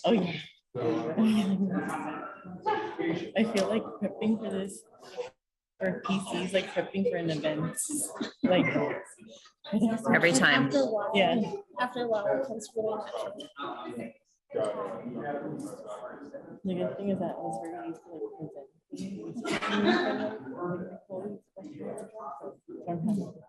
Oh yeah. I feel like prepping for this for PCs, like prepping for an event. Like Every time. After a while, yeah. After a while, it comes really natural. The good thing is that I was very used to like presenting.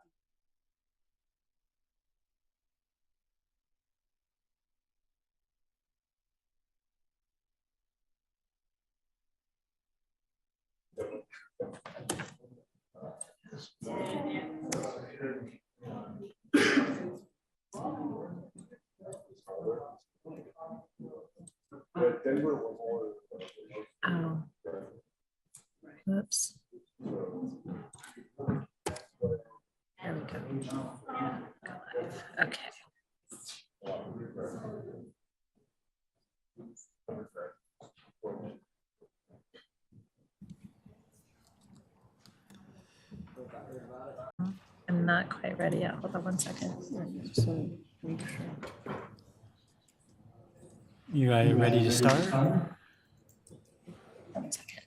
Oh. Whoops. There we go. Go live. Okay. I'm not quite ready yet. Hold on one second. You guys ready to start? 1 second.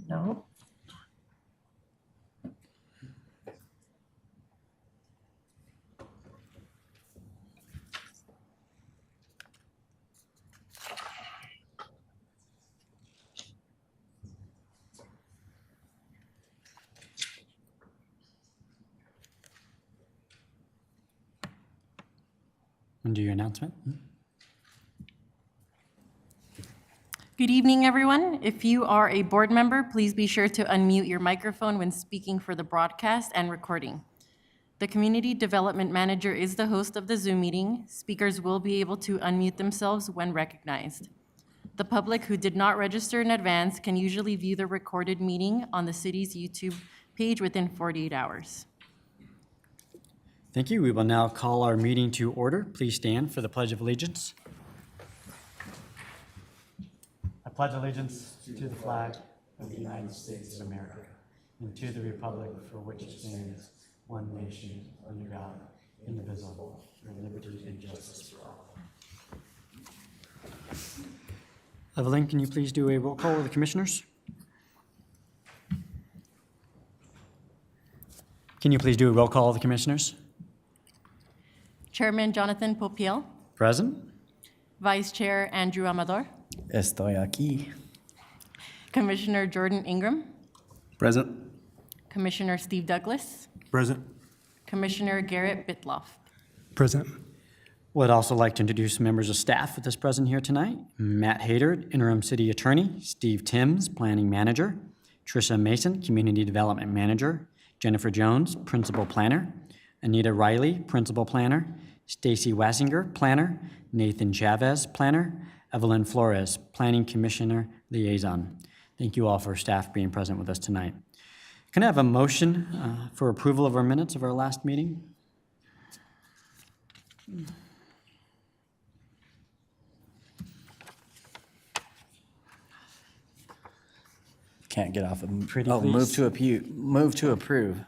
No. And do your announcement. Good evening, everyone. If you are a board member, please be sure to unmute your microphone when speaking for the broadcast and recording. The Community Development Manager is the host of the Zoom meeting. Speakers will be able to unmute themselves when recognized. The public who did not register in advance can usually view the recorded meeting on the city's YouTube page within 48 hours. Thank you. We will now call our meeting to order. Please stand for the Pledge of Allegiance. I pledge allegiance to the flag of the United States of America and to the republic for which it stands, one nation, under God, indivisible, with liberty and justice for all. Evelyn, can you please do a roll call of the commissioners? Can you please do a roll call of the commissioners? Chairman Jonathan Popiel, Present. Vice Chair Andrew Amador, Estoy aquí. Commissioner Jordan Ingram, Present. Commissioner Steve Douglas, Present. Commissioner Garrett Bitloff. Present. Would also like to introduce members of staff with us present here tonight. Matt Hayter, Interim City Attorney, Steve Timms, Planning Manager, Tricia Mason, Community Development Manager, Jennifer Jones, Principal Planner, Anita Riley, Principal Planner, Stacy Wassinger, Planner, Nathan Chavez, Planner, Evelyn Flores, Planning Commissioner Liaison. Thank you all for staff being present with us tonight. Can I have a motion for approval of our minutes of our last meeting? Can't get off of. Pretty Oh, please. move to approve.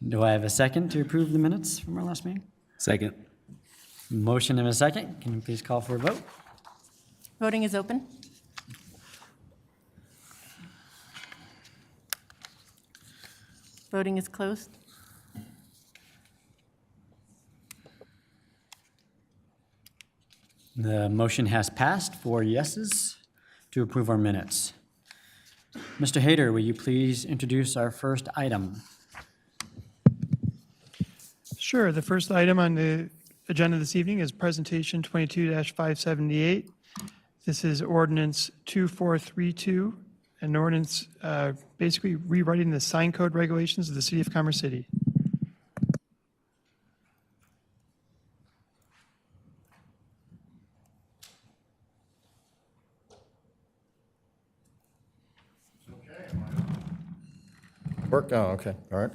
Do I have a second to approve the minutes from our last meeting? Second. Motion and a second. Can you please call for a vote? Voting is open. Voting is closed. The motion has passed, 4 yeses to approve our minutes. Mr. Hayter, will you please introduce our first item? Sure. The first item on the agenda this evening is presentation 22-578. This is ordinance 2432, an ordinance basically rewriting the sign code regulations of the city of Commerce City. Work? Oh, okay. All right.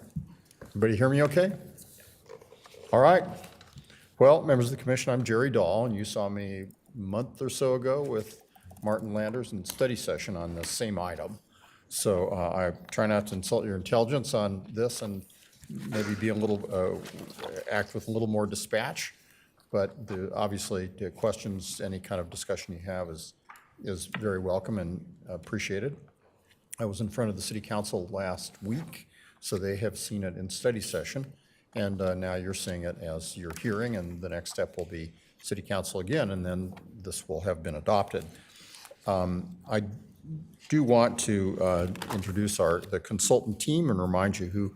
Everybody hear me okay? All right. Well, members of the commission, I'm Jerry Dahl, and you saw me a month or so ago with Martin Landers in study session on the same item. So I try not to insult your intelligence on this and maybe be a little, act with a little more dispatch. But obviously, the questions, any kind of discussion you have is very welcome and appreciated. I was in front of the city council last week, so they have seen it in study session. And now you're seeing it as you're hearing, and the next step will be city council again, and then this will have been adopted. I do want to introduce the consultant team and remind you who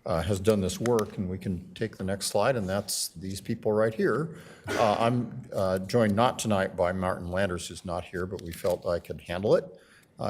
has done this work, and we can take the next slide, and that's these people right here. I'm joined not tonight by Martin Landers, who's not here, but we felt I could handle it.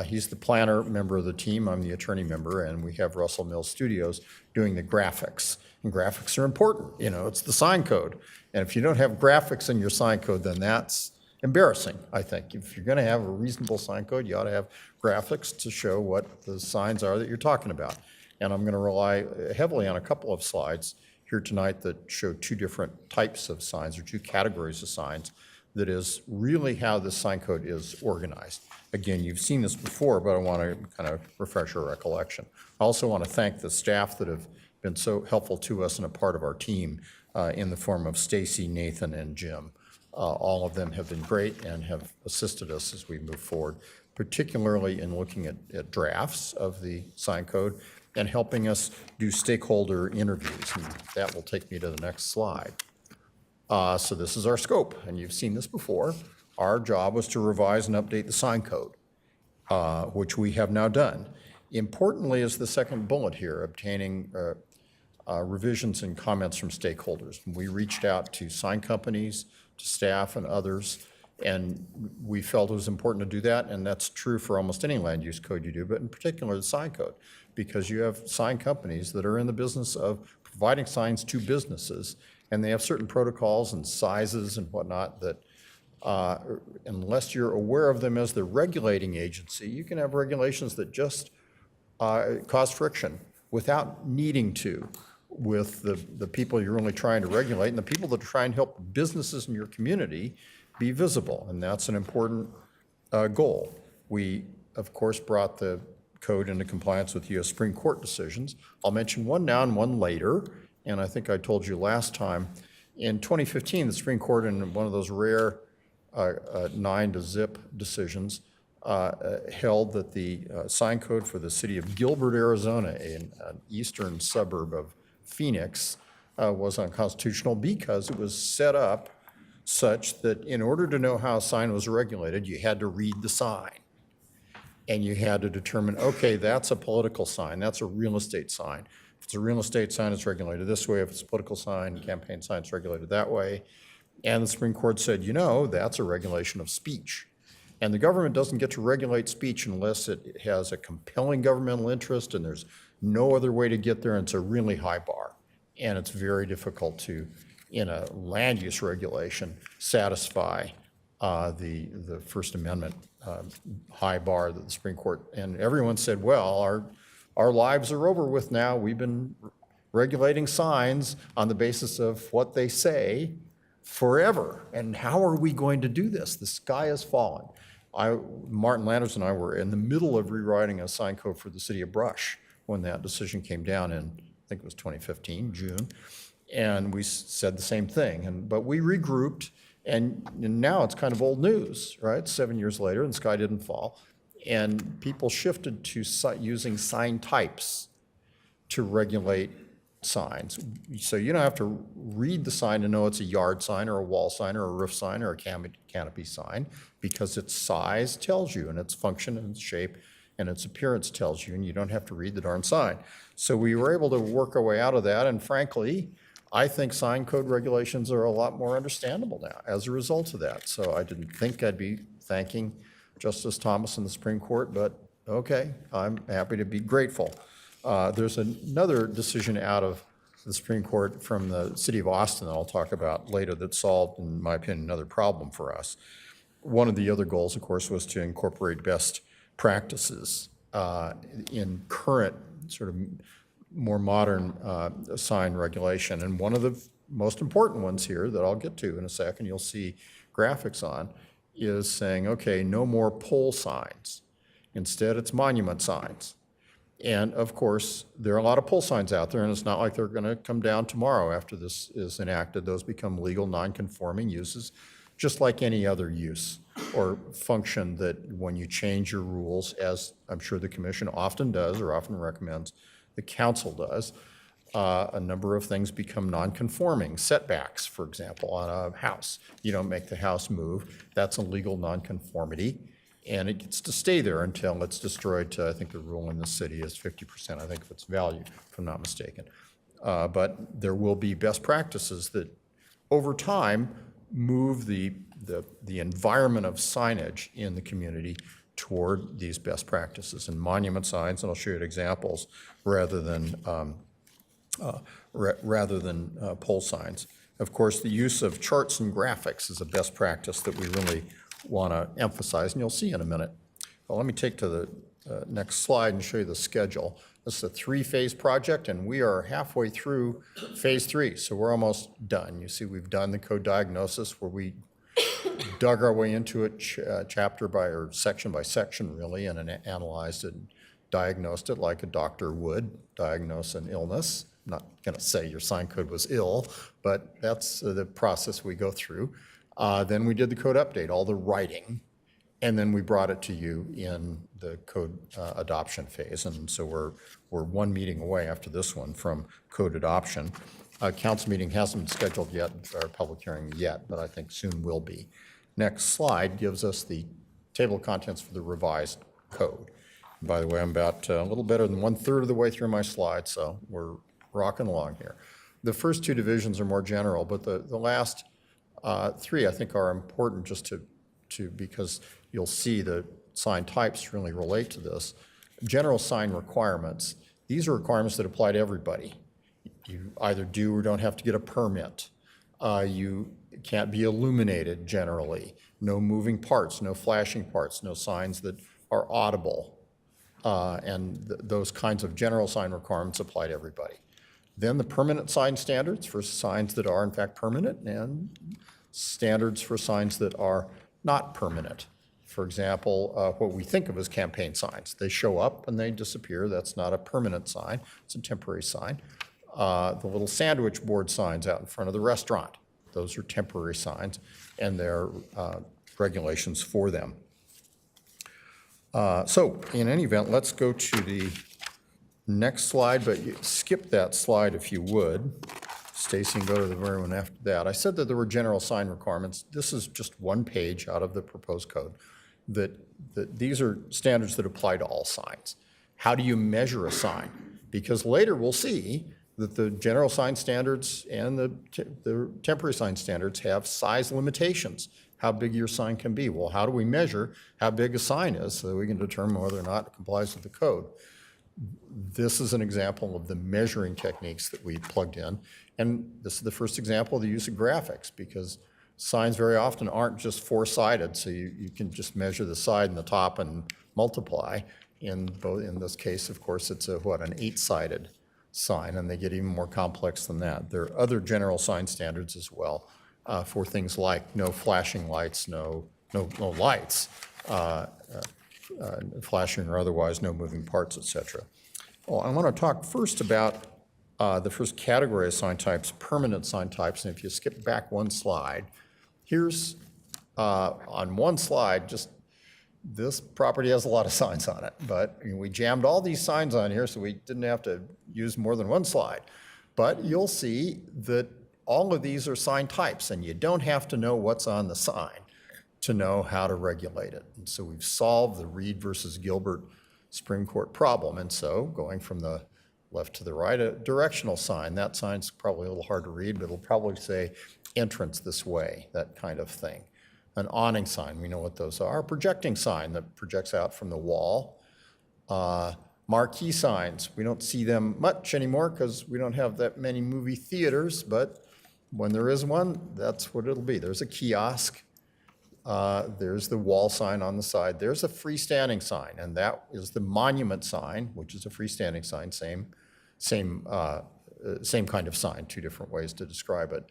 He's the planner member of the team. I'm the attorney member, and we have Russell Mills Studios doing the graphics. And graphics are important. You know, it's the sign code. And if you don't have graphics in your sign code, then that's embarrassing, I think. If you're going to have a reasonable sign code, you ought to have graphics to show what the signs are that you're talking about. And I'm going to rely heavily on a couple of slides here tonight that show two different types of signs or two categories of signs that is really how this sign code is organized. Again, you've seen this before, but I want to kind of refresh your recollection. I also want to thank the staff that have been so helpful to us and a part of our team in the form of Stacy, Nathan, and Jim. All of them have been great and have assisted us as we move forward, particularly in looking at drafts of the sign code and helping us do stakeholder interviews. And that will take me to the next slide. So this is our scope, and you've seen this before. Our job was to revise and update the sign code, which we have now done. Importantly is the second bullet here, obtaining revisions and comments from stakeholders. We reached out to sign companies, to staff and others, and we felt it was important to do that, and that's true for almost any land use code you do, but in particular the sign code, because you have sign companies that are in the business of providing signs to businesses, and they have certain protocols and sizes and whatnot that unless you're aware of them as the regulating agency, you can have regulations that just cause friction without needing to with the people you're really trying to regulate and the people that are trying to help businesses in your community be visible, and that's an important goal. We, of course, brought the code into compliance with U.S. Supreme Court decisions. I'll mention one now and one later, and I think I told you last time, in 2015, the Supreme Court, in one of those rare 9-0 decisions, held that the sign code for the city of Gilbert, Arizona, an eastern suburb of Phoenix, was unconstitutional because it was set up such that in order to know how a sign was regulated, you had to read the sign. And you had to determine, okay, that's a political sign, that's a real estate sign. If it's a real estate sign, it's regulated this way. If it's a political sign, campaign sign, it's regulated that way. And the Supreme Court said, you know, that's a regulation of speech. And the government doesn't get to regulate speech unless it has a compelling governmental interest and there's no other way to get there, and it's a really high bar. And it's very difficult to, in a land use regulation, satisfy the First Amendment high bar that the Supreme Court, and everyone said, well, our lives are over with now. We've been regulating signs on the basis of what they say forever. And how are we going to do this? The sky has fallen. Martin Landers and I were in the middle of rewriting a sign code for the city of Brush when that decision came down in, I think it was 2015, June. And we said the same thing. But we regrouped, and now it's kind of old news, right? 7 years later, and the sky didn't fall. And people shifted to using sign types to regulate signs. So you don't have to read the sign to know it's a yard sign or a wall sign or a roof sign or a canopy sign, because its size tells you, and its function and its shape and its appearance tells you, and you don't have to read the darn sign. So we were able to work our way out of that, and frankly, I think sign code regulations are a lot more understandable now as a result of that. So I didn't think I'd be thanking Justice Thomas in the Supreme Court, but okay, I'm happy to be grateful. There's another decision out of the Supreme Court from the city of Austin that I'll talk about later that solved, in my opinion, another problem for us. One of the other goals, of course, was to incorporate best practices in current sort of more modern sign regulation. And one of the most important ones here that I'll get to in a second, you'll see graphics on, is saying, okay, no more pole signs. Instead, it's monument signs. And of course, there are a lot of pole signs out there, and it's not like they're going to come down tomorrow after this is enacted. Those become legal non-conforming uses, just like any other use or function that when you change your rules, as I'm sure the commission often does or often recommends, the council does, a number of things become non-conforming. Setbacks, for example, on a house. You don't make the house move. That's a legal non-conformity. And it gets to stay there until it's destroyed to, I think the rule in the city is 50%, I think, of its value, if I'm not mistaken. But there will be best practices that, over time, move the environment of signage in the community toward these best practices. And monument signs, and I'll show you examples, rather than pole signs. Of course, the use of charts and graphics is a best practice that we really want to emphasize, and you'll see in a minute. Well, let me take to the next slide and show you the schedule. This is a 3-phase project, and we are halfway through phase 3, so we're almost done. You see, we've done the code diagnosis where we dug our way into it chapter by, or section by section, really, and analyzed it and diagnosed it like a doctor would diagnose an illness. I'm not going to say your sign code was ill, but that's the process we go through. Then we did the code update, all the writing, and then we brought it to you in the code adoption phase. And so we're one meeting away after this one from code adoption. Council meeting hasn't been scheduled yet, our public hearing yet, but I think soon will be. Next slide gives us the table of contents for the revised code. By the way, I'm about a little better than 1/3 of the way through my slides, so we're rocking along here. The first 2 divisions are more general, but the last 3, I think, are important just to because you'll see the sign types really relate to this. General sign requirements. These are requirements that apply to everybody. You either do or don't have to get a permit. You can't be illuminated generally. No moving parts, no flashing parts, no signs that are audible. And those kinds of general sign requirements apply to everybody. Then the permanent sign standards for signs that are in fact permanent, and standards for signs that are not permanent. For example, what we think of as campaign signs. They show up and they disappear. That's not a permanent sign. It's a temporary sign. The little sandwich board signs out in front of the restaurant. Those are temporary signs, and there are regulations for them. So in any event, let's go to the next slide, but you skip that slide if you would. Stacy, and go to the very one after that. I said that there were general sign requirements. This is just one page out of the proposed code. That these are standards that apply to all signs. How do you measure a sign? Because later we'll see that the general sign standards and the temporary sign standards have size limitations, how big your sign can be. Well, how do we measure how big a sign is so that we can determine whether or not it complies with the code? This is an example of the measuring techniques that we plugged in. And this is the first example of the use of graphics, because signs very often aren't just 4-sided, so you can just measure the side and the top and multiply. In this case, of course, it's an 8-sided sign, and they get even more complex than that. There are other general sign standards as well for things like no flashing lights, no lights, flashing or otherwise, no moving parts, etc. Well, I want to talk first about the first category of sign types, permanent sign types. And if you skip back one slide, here's on one slide, just this property has a lot of signs on it, but we jammed all these signs on here so we didn't have to use more than one slide. But you'll see that all of these are sign types, and you don't have to know what's on the sign to know how to regulate it. And so we've solved the Reed versus Gilbert Supreme Court problem. And so going from the left to the right, a directional sign, that sign's probably a little hard to read, but it'll probably say entrance this way, that kind of thing. An awning sign, we know what those are. A projecting sign that projects out from the wall. Marquee signs, we don't see them much anymore because we don't have that many movie theaters, but when there is one, that's what it'll be. There's a kiosk. There's the wall sign on the side. There's a freestanding sign, and that is the monument sign, which is a freestanding sign, same kind of sign, 2 different ways to describe it,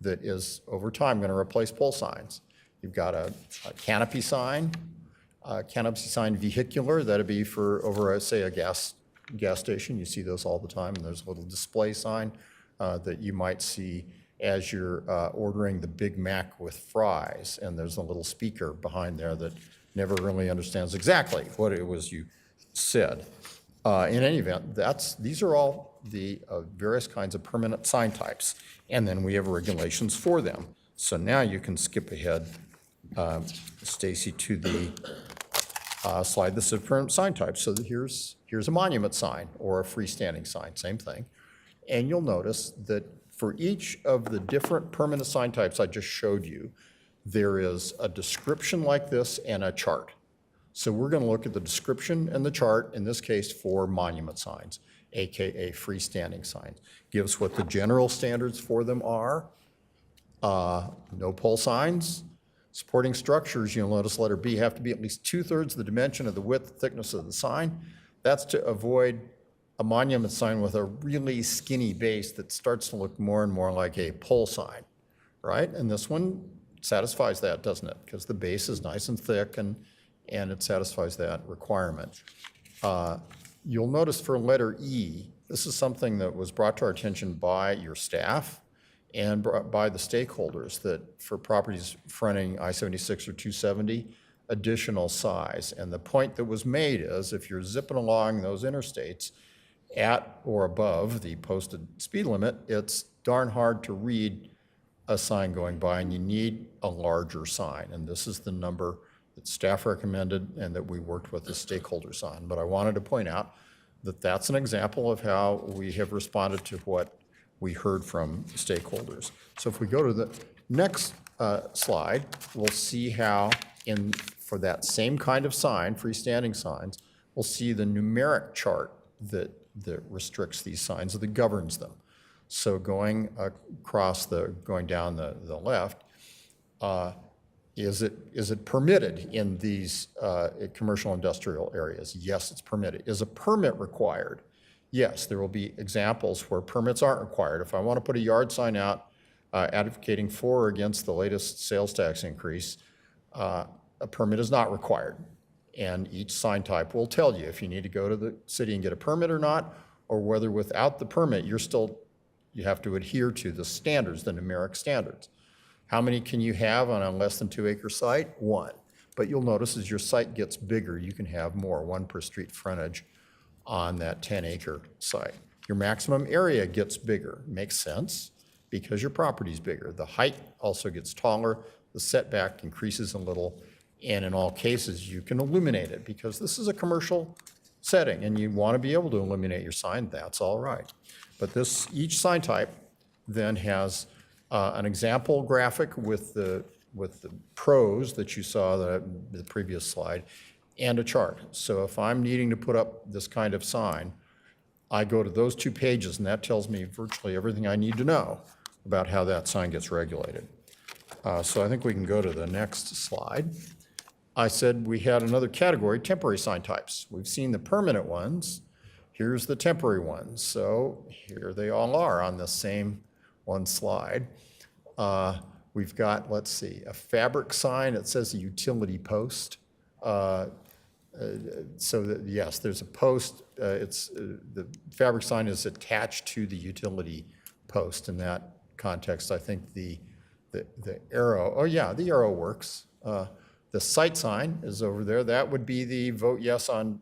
that is over time going to replace pole signs. You've got a canopy sign vehicular, that'd be for over, say, a gas station. You see those all the time, and there's a little display sign that you might see as you're ordering the Big Mac with fries, and there's a little speaker behind there that never really understands exactly what it was you said. In any event, these are all the various kinds of permanent sign types, and then we have regulations for them. So now you can skip ahead, Stacy, to the slide that says permanent sign types. So here's a monument sign or a freestanding sign, same thing. And you'll notice that for each of the different permanent sign types I just showed you, there is a description like this and a chart. So we're going to look at the description and the chart, in this case for monument signs, AKA freestanding signs. Gives what the general standards for them are. No pole signs. Supporting structures, you'll notice letter B, have to be at least 2/3 the dimension of the width, thickness of the sign. That's to avoid a monument sign with a really skinny base that starts to look more and more like a pole sign, right? And this one satisfies that, doesn't it? Because the base is nice and thick, and it satisfies that requirement. You'll notice for letter E, this is something that was brought to our attention by your staff and by the stakeholders, that for properties fronting I-76 or 270, additional size. And the point that was made is if you're zipping along those interstates at or above the posted speed limit, it's darn hard to read a sign going by, and you need a larger sign. And this is the number that staff recommended and that we worked with the stakeholders on. But I wanted to point out that that's an example of how we have responded to what we heard from stakeholders. So if we go to the next slide, we'll see how for that same kind of sign, freestanding signs, we'll see the numeric chart that restricts these signs, that governs them. So going down the left, is it permitted in these commercial industrial areas? Yes, it's permitted. Is a permit required? Yes, there will be examples where permits aren't required. If I want to put a yard sign out advocating for or against the latest sales tax increase, a permit is not required. And each sign type will tell you if you need to go to the city and get a permit or not, or whether without the permit, you have to adhere to the standards, the numeric standards. How many can you have on a less than 2-acre site? 1. But you'll notice as your site gets bigger, you can have more, 1 per street frontage on that 10-acre site. Your maximum area gets bigger. Makes sense because your property's bigger. The height also gets taller. The setback increases a little. And in all cases, you can illuminate it because this is a commercial setting and you want to be able to illuminate your sign. That's all right. But each sign type then has an example graphic with the pros that you saw the previous slide, and a chart. So if I'm needing to put up this kind of sign, I go to those 2 pages, and that tells me virtually everything I need to know about how that sign gets regulated. So I think we can go to the next slide. I said we had another category, temporary sign types. We've seen the permanent ones. Here's the temporary ones. So here they all are on the same one slide. We've got, let's see, a fabric sign. It says a utility post. So that, yes, there's a post. The fabric sign is attached to the utility post. In that context, I think the arrow, oh yeah, the arrow works. The site sign is over there. That would be the vote yes on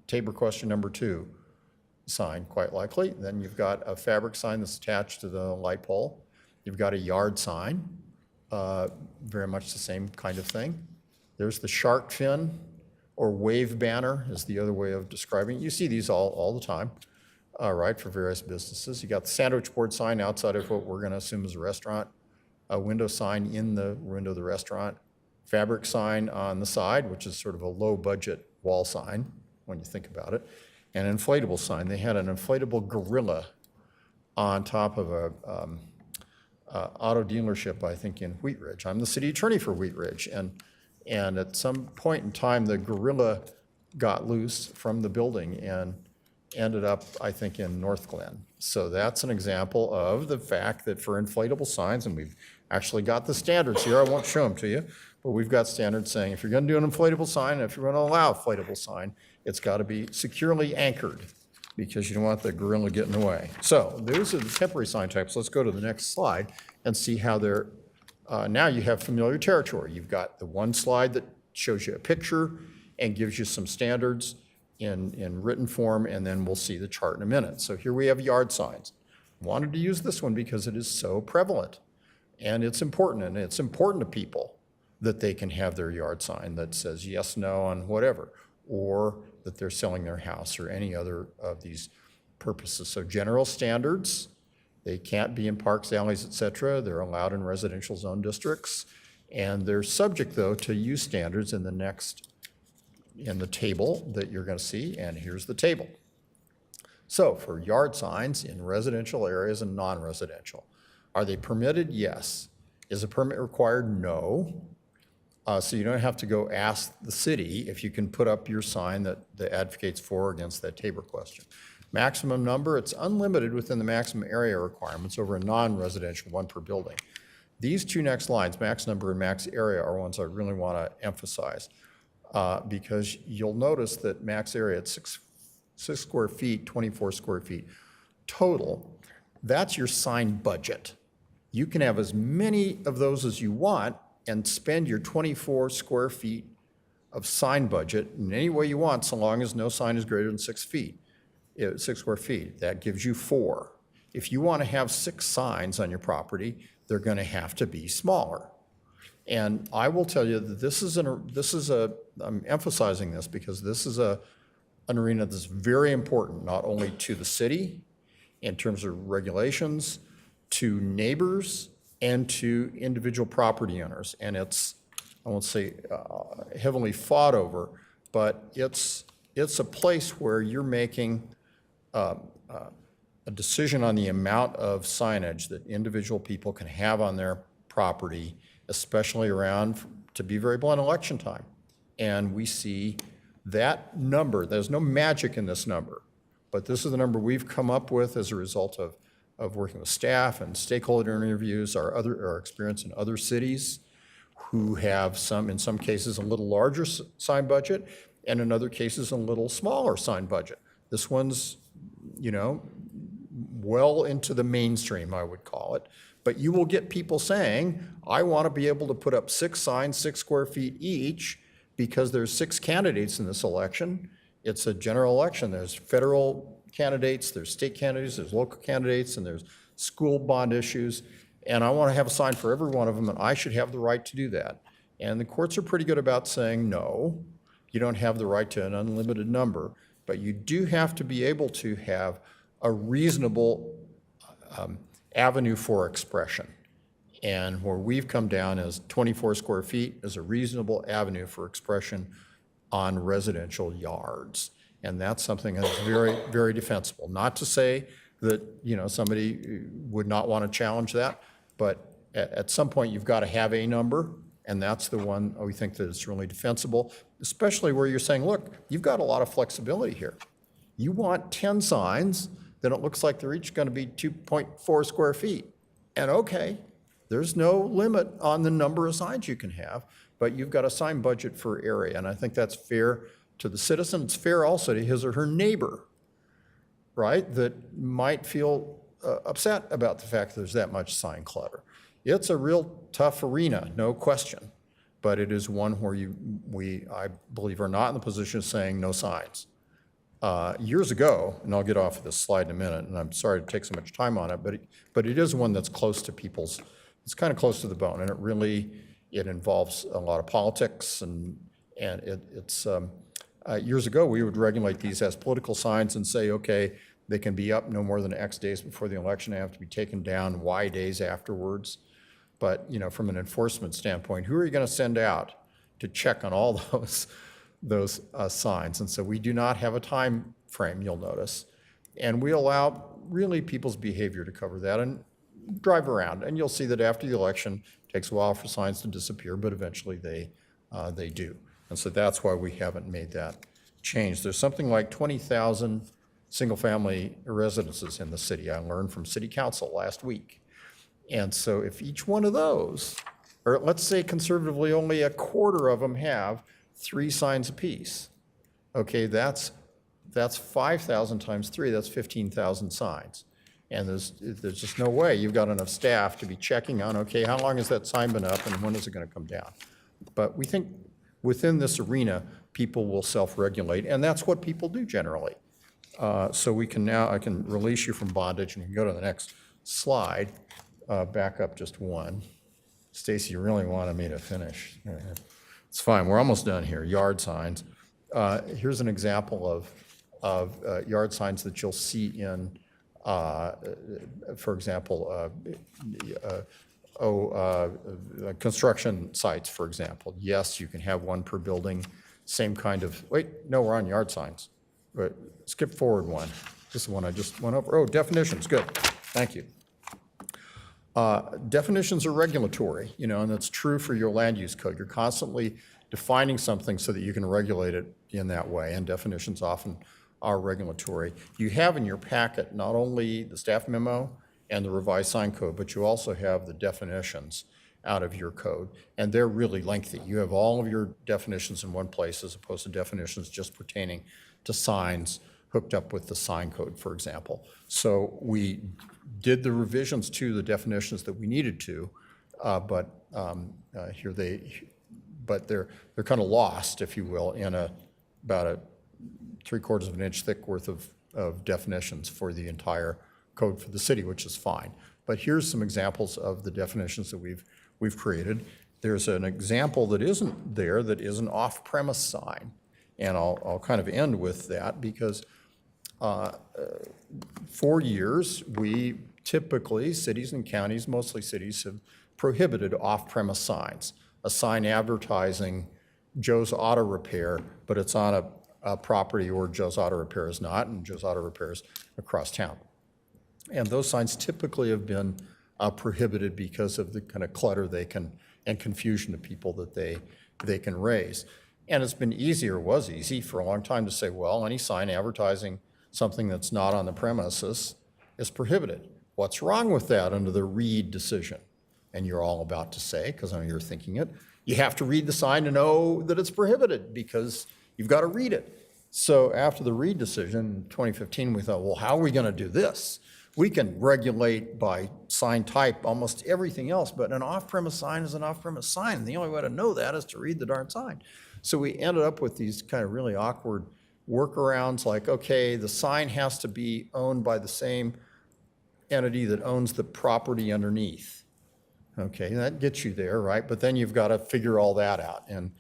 Tabor question number 2 sign, quite likely. Then you've got a fabric sign that's attached to the light pole. You've got a yard sign, very much the same kind of thing. There's the shark fin or wave banner is the other way of describing it. You see these all the time, right, for various businesses. You got the sandwich board sign outside of what we're going to assume is a restaurant, a window sign in the window of the restaurant, fabric sign on the side, which is sort of a low-budget wall sign when you think about it, and an inflatable sign. They had an inflatable gorilla on top of a auto dealership, I think, in Wheat Ridge. I'm the city attorney for Wheat Ridge, and at some point in time, the gorilla got loose from the building and ended up, I think, in North Glen. So that's an example of the fact that for inflatable signs, and we've actually got the standards here, I won't show them to you, but we've got standards saying if you're going to do an inflatable sign, if you're going to allow a inflatable sign, it's got to be securely anchored because you don't want the gorilla getting away. So those are the temporary sign types. Let's go to the next slide and see how they're, now you have familiar territory. You've got the one slide that shows you a picture and gives you some standards in written form, and then we'll see the chart in a minute. So here we have yard signs. Wanted to use this one because it is so prevalent, and it's important to people that they can have their yard sign that says yes, no on whatever, or that they're selling their house or any other of these purposes. So general standards, they can't be in parks, alleys, et cetera. They're allowed in residential zone districts, and they're subject though to use standards in the table that you're going to see, and here's the table. So for yard signs in residential areas and non-residential, are they permitted? Yes. Is a permit required? No. So you don't have to go ask the city if you can put up your sign that advocates for or against that table question. Maximum number, it's unlimited within the maximum area requirements over a non-residential, one per building. These two next lines, max number and max area, are ones I really want to emphasize. Because you'll notice that max area at 6 square feet, 24 square feet total, that's your sign budget. You can have as many of those as you want and spend your 24 square feet of sign budget in any way you want, so long as no sign is greater than 6 feet, 6 square feet. That gives you 4. If you want to have 6 signs on your property, they're going to have to be smaller. And I will tell you that I'm emphasizing this because this is an arena that's very important, not only to the city in terms of regulations, to neighbors, and to individual property owners. And it's, I won't say heavily fought over, but it's a place where you're making a decision on the amount of signage that individual people can have on their property, especially around, to be very blunt, election time. And we see that number. There's no magic in this number, but this is the number we've come up with as a result of working with staff and stakeholder interviews, our experience in other cities who have in some cases, a little larger sign budget, and in other cases, a little smaller sign budget. This one's, well into the mainstream, I would call it. But you will get people saying, I want to be able to put up 6 signs, 6 square feet each, because there's 6 candidates in this election. It's a general election. There's federal candidates, there's state candidates, there's local candidates, and there's school bond issues. And I want to have a sign for every one of them, and I should have the right to do that. And the courts are pretty good about saying, no, you don't have the right to an unlimited number, but you do have to be able to have a reasonable avenue for expression. And where we've come down is 24 square feet is a reasonable avenue for expression on residential yards. And that's something that's very, very defensible. Not to say that, somebody would not want to challenge that, but at some point you've got to have a number, and that's the one we think that is really defensible, especially where you're saying, look, you've got a lot of flexibility here. You want 10 signs, then it looks like they're each going to be 2.4 square feet. And okay, there's no limit on the number of signs you can have, but you've got a sign budget for area. And I think that's fair to the citizen. It's fair also to his or her neighbor, right, that might feel upset about the fact that there's that much sign clutter. It's a real tough arena, no question, but it is one where I believe, are not in the position of saying no signs. Years ago, and I'll get off of this slide in a minute, and I'm sorry to take so much time on it, but it is one that's close to people's, it's kind of close to the bone, and it involves a lot of politics, and it's years ago, we would regulate these as political signs and say, okay, they can be up no more than X days before the election, they have to be taken down Y days afterwards. But, from an enforcement standpoint, who are you going to send out to check on all those signs? And so we do not have a time frame, you'll notice. And we allow really people's behavior to cover that and drive around. And you'll see that after the election, it takes a while for signs to disappear, but eventually they do. And so that's why we haven't made that change. There's something like 20,000 single-family residences in the city. I learned from City Council last week. And so if each one of those or let's say conservatively only a quarter of them have 3 signs apiece. Okay, that's 5,000 times 3, that's 15,000 signs. And there's just no way you've got enough staff to be checking on, okay, how long has that sign been up and when is it going to come down? But we think within this arena, people will self-regulate, and that's what people do generally. So we can now, I can release you from bondage, and you can go to the next slide. Back up just one. Stacy, you really wanted me to finish. It's fine, we're almost done here. Yard signs. Here's an example of yard signs that you'll see in, for example, construction sites, for example. Yes, you can have one per building, same kind of, wait, no, we're on yard signs. But skip forward one. This is the one I just went over. Oh, definitions, good, thank you. Definitions are regulatory, and that's true for your land use code. You're constantly defining something so that you can regulate it in that way, and definitions often are regulatory. You have in your packet not only the staff memo and the revised sign code, but you also have the definitions out of your code, and they're really lengthy. You have all of your definitions in one place as opposed to definitions just pertaining to signs hooked up with the sign code, for example. So we did the revisions to the definitions that we needed to, but they're kind of lost, if you will, in about a 3/4 of an inch thick worth of definitions for the entire code for the city, which is fine. But here's some examples of the definitions that we've created. There's an example that isn't there that is an off-premise sign, and I'll kind of end with that because for years we typically, cities and counties, mostly cities, have prohibited off-premise signs. A sign advertising Joe's Auto Repair, but it's on a property where Joe's Auto Repair is not, and Joe's Auto Repair is across town. And those signs typically have been prohibited because of the kind of clutter they can, and confusion to people that they can raise. And it's been easier, was easy for a long time to say, well, any sign advertising something that's not on the premises is prohibited. What's wrong with that under the Reed decision? And you're all about to say, because I know you're thinking it, you have to read the sign to know that it's prohibited because you've got to read it. So after the Reed decision in 2015, we thought, well, how are we going to do this? We can regulate by sign type almost everything else, but an off-premise sign is an off-premise sign. And the only way to know that is to read the darn sign. So we ended up with these kind of really awkward workarounds like, okay, the sign has to be owned by the same entity that owns the property underneath. Okay, that gets you there, right? But then you've got to figure all that out. And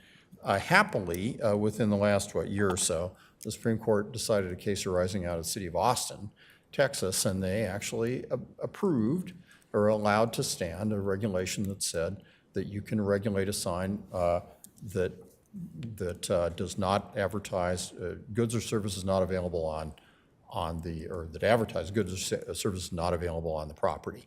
happily, within the last, year or so, the Supreme Court decided a case arising out of the city of Austin, Texas, and they actually approved or allowed to stand a regulation that said that you can regulate a sign that does not advertise goods or services not available on the, or that advertise goods or services not available on the property.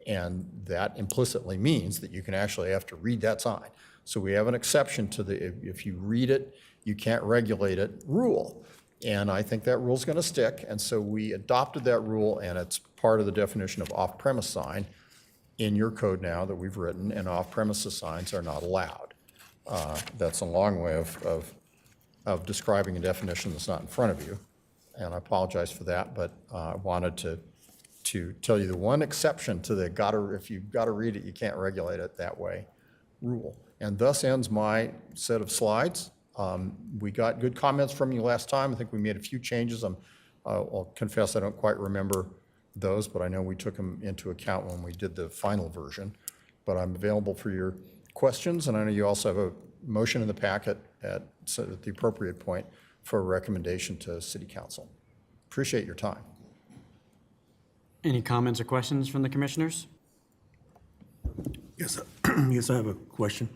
And that implicitly means that you can actually have to read that sign. So we have an exception to the, if you read it, you can't regulate it rule. And I think that rule's going to stick. And so we adopted that rule, and it's part of the definition of off-premise sign in your code now that we've written, and off-premises signs are not allowed. That's a long way of describing a definition that's not in front of you. And I apologize for that, but I wanted to tell you the one exception to the if you've got to read it, you can't regulate it that way rule. And thus ends my set of slides. We got good comments from you last time. I think we made a few changes. I'll confess I don't quite remember those, but I know we took them into account when we did the final version. But I'm available for your questions, and I know you also have a motion in the packet at the appropriate point for a recommendation to City Council. Appreciate your time. Any comments or questions from the commissioners? Yes, yes, I have a question.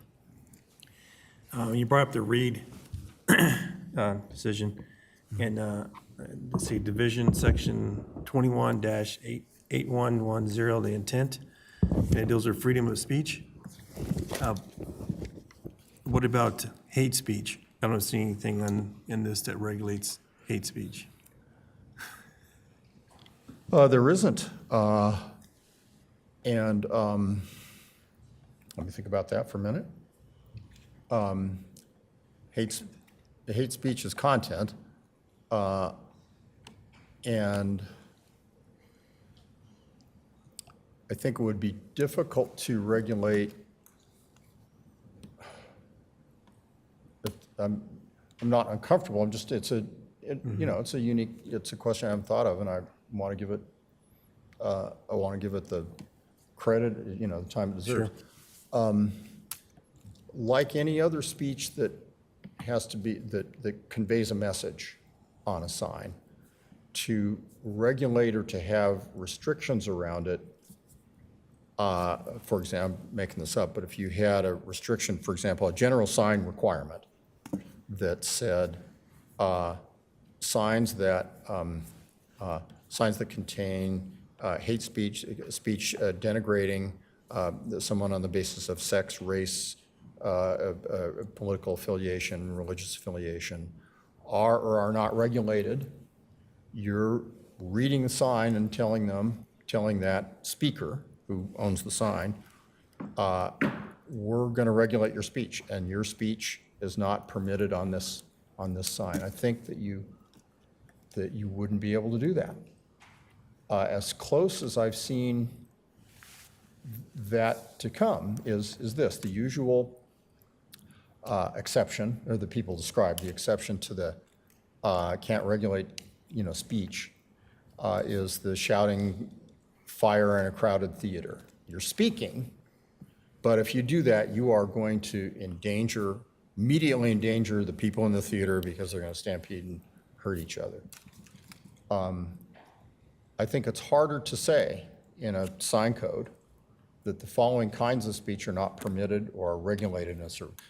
You brought up the Reed decision, and let's see, division section 21-8110, the intent, and it deals with freedom of speech. What about hate speech? I don't see anything in this that regulates hate speech. There isn't. Let me think about that for a minute. Hate speech is content, and I think it would be difficult to regulate. I'm not uncomfortable. I'm just, it's a unique, it's a question I haven't thought of, and I want to give it, the credit, the time it deserves. Like any other speech that has to be, that conveys a message on a sign, to regulate or to have restrictions around it, for example, I'm making this up, but if you had a restriction, for example, a general sign requirement that said signs that contain hate speech, denigrating someone on the basis of sex, race, political affiliation, religious affiliation, are or are not regulated, you're reading the sign and telling that speaker who owns the sign, we're going to regulate your speech, and your speech is not permitted on this sign. I think that you wouldn't be able to do that. As close as I've seen that to come is this: the usual exception, or the people describe the exception to the can't regulate speech, is the shouting fire in a crowded theater. You're speaking, but if you do that, you are going to immediately endanger the people in the theater because they're going to stampede and hurt each other. I think it's harder to say in a sign code that the following kinds of speech are not permitted or are regulated.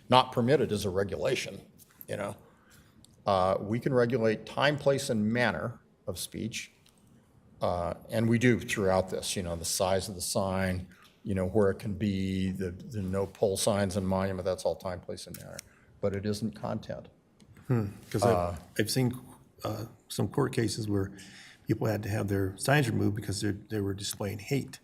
Not permitted is a regulation, We can regulate time, place, and manner of speech, and we do throughout this, the size of the sign, where it can be, the no pole signs and monument, that's all time, place, and manner. But it isn't content. Because I've seen some court cases where people had to have their signs removed because they were displaying hate.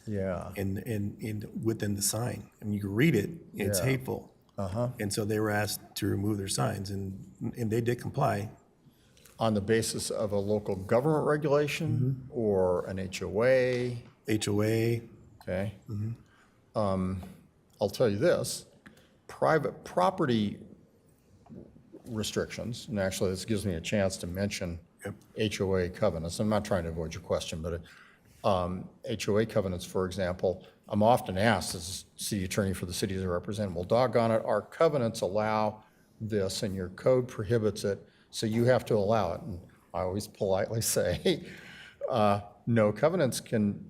Yeah. In within the sign. I mean, you can read it, it's hateful. And so they were asked to remove their signs, and they did comply. On the basis of a local government regulation or an HOA? HOA. Okay. I'll tell you this, private property restrictions, and actually this gives me a chance to mention HOA covenants. I'm not trying to avoid your question, but HOA covenants, for example, I'm often asked as a city attorney for the city as I represent, well, doggone it, our covenants allow this and your code prohibits it, so you have to allow it. And I always politely say, no, covenants can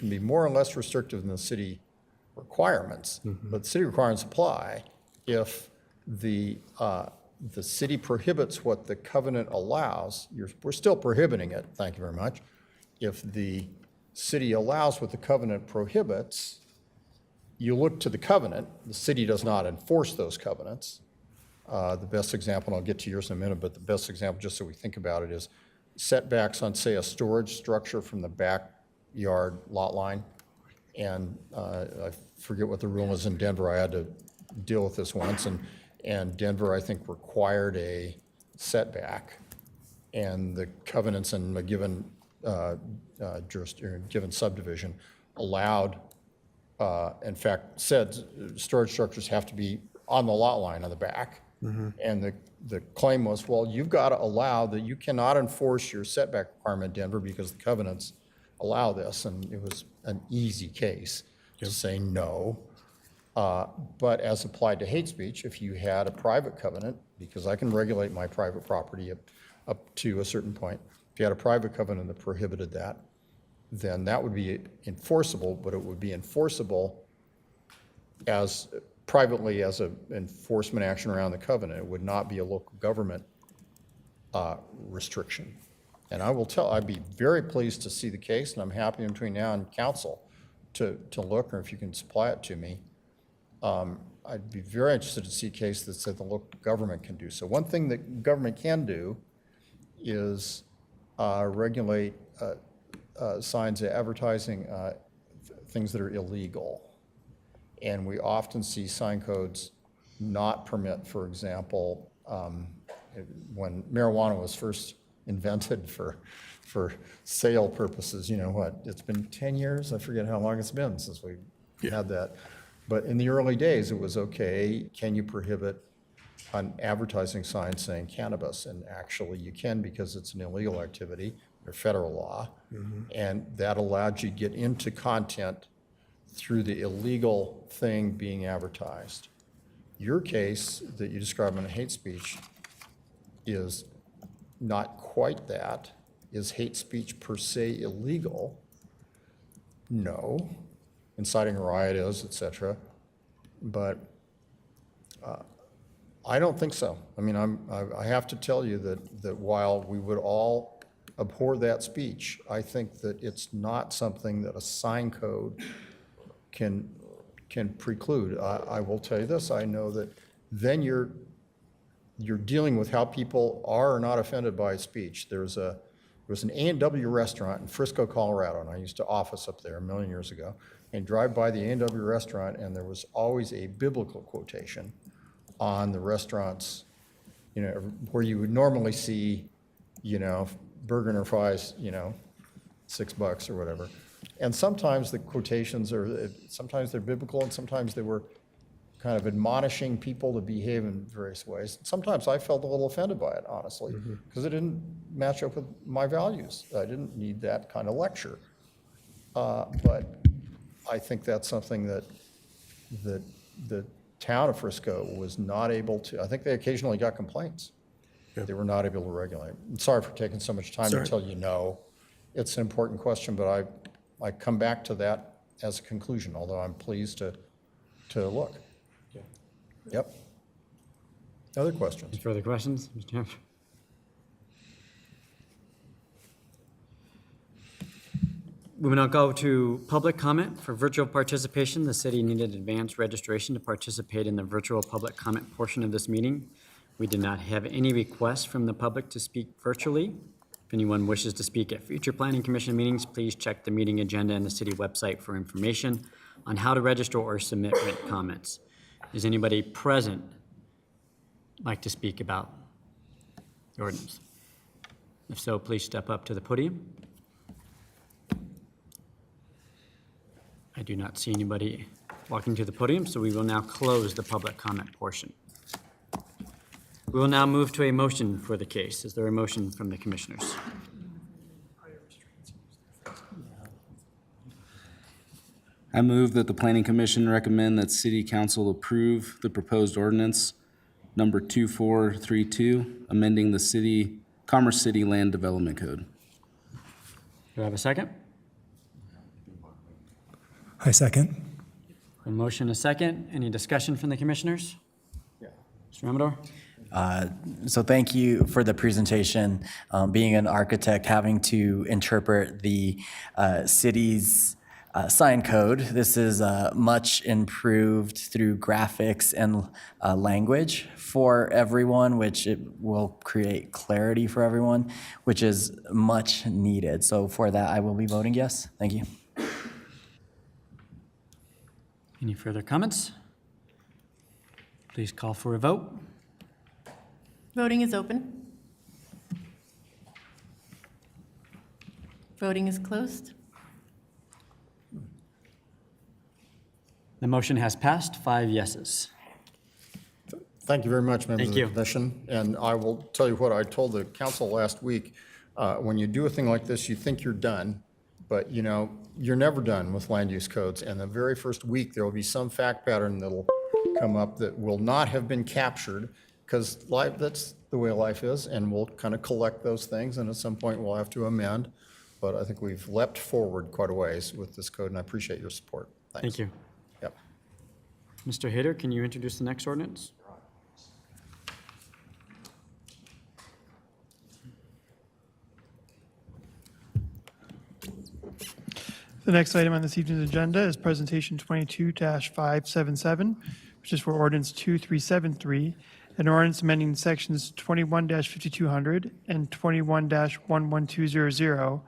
be more or less restrictive than the city requirements, but the city requirements apply if the city prohibits what the covenant allows. We're still prohibiting it, thank you very much. If the city allows what the covenant prohibits, you look to the covenant. The city does not enforce those covenants. The best example, and I'll get to yours in a minute, but the best example, just so we think about it, is setbacks on, say, a storage structure from the backyard lot line. And I forget what the rule is in Denver. I had to deal with this once, and Denver, I think, required a setback, and the covenants in a given given subdivision allowed, in fact, said storage structures have to be on the lot line on the back. And the claim was, well, you've got to allow that, you cannot enforce your setback requirement, Denver, because the covenants allow this. And it was an easy case to say no. But as applied to hate speech, if you had a private covenant, because I can regulate my private property up to a certain point, if you had a private covenant that prohibited that, then that would be enforceable, but it would be enforceable as privately as an enforcement action around the covenant. It would not be a local government restriction. And I'd be very pleased to see the case, and I'm happy between now and council to look, or if you can supply it to me. I'd be very interested to see a case that said the local government can do so. One thing that government can do is regulate signs advertising things that are illegal. And we often see sign codes not permit, for example, when marijuana was first invented for sale purposes, it's been 10 years? I forget how long it's been since we had that. But in the early days, it was okay, can you prohibit an advertising sign saying cannabis? And actually you can, because it's an illegal activity or federal law. And that allowed you to get into content through the illegal thing being advertised. Your case that you describe in hate speech is not quite that. Is hate speech per se illegal? No. Inciting a riot is, et cetera. But I don't think so. I mean, I have to tell you that while we would all abhor that speech, I think that it's not something that a sign code can preclude. I will tell you this, I know that then you're dealing with how people are or not offended by speech. There was an A&W restaurant in Frisco, Colorado, and I used to office up there a million years ago, and drive by the A&W restaurant, and there was always a biblical quotation on the restaurants, where you would normally see, burger and fries, $6 or whatever. And sometimes the quotations sometimes they're biblical, and sometimes they were kind of admonishing people to behave in various ways. Sometimes I felt a little offended by it, honestly, because it didn't match up with my values. I didn't need that kind of lecture. But I think that's something that the town of Frisco was not able to, I think they occasionally got complaints. They were not able to regulate. I'm sorry for taking so much time to tell you no. It's an important question, but I come back to that as a conclusion, although I'm pleased to look. Yep. Other questions? Any further questions, Mr. Chairman? We will now go to public comment. For virtual participation, the city needed advanced registration to participate in the virtual public comment portion of this meeting. We did not have any requests from the public to speak virtually. If anyone wishes to speak at future Planning Commission meetings, please check the meeting agenda and the city website for information on how to register or submit written comments. Is anybody present like to speak about the ordinance? If so, please step up to the podium. I do not see anybody walking to the podium, so we will now close the public comment portion. We will now move to a motion for the case. Is there a motion from the commissioners? I move that the Planning Commission recommend that City Council approve the proposed ordinance number 2432, amending the Commerce City Land Development Code. Do I have a second? I second. A motion, a second. Any discussion from the commissioners? Yeah. Mr. Amador? So thank you for the presentation. Being an architect, having to interpret the city's sign code, this is much improved through graphics and language for everyone, which it will create clarity for everyone, which is much needed. So for that, I will be voting yes. Thank you. Any further comments? Please call for a vote. Voting is open. Voting is closed. The motion has passed, 5 yeses. Thank you very much, members Thank of the you. commission. And I will tell you what I told the council last week. When you do a thing like this, you think you're done, but you're never done with land use codes. And the very first week, there will be some fact pattern that'll come up that will not have been captured, because that's the way life is, and we'll kind of collect those things, and at some point we'll have to amend. But I think we've leapt forward quite a ways with this code, and I appreciate your support. Thanks. Thank you. Yep. Mr. Hayter, can you introduce the next ordinance? The next item on this evening's agenda is Presentation 22-577, which is for Ordinance 2373, an ordinance amending Sections 21-5200 and 21-11200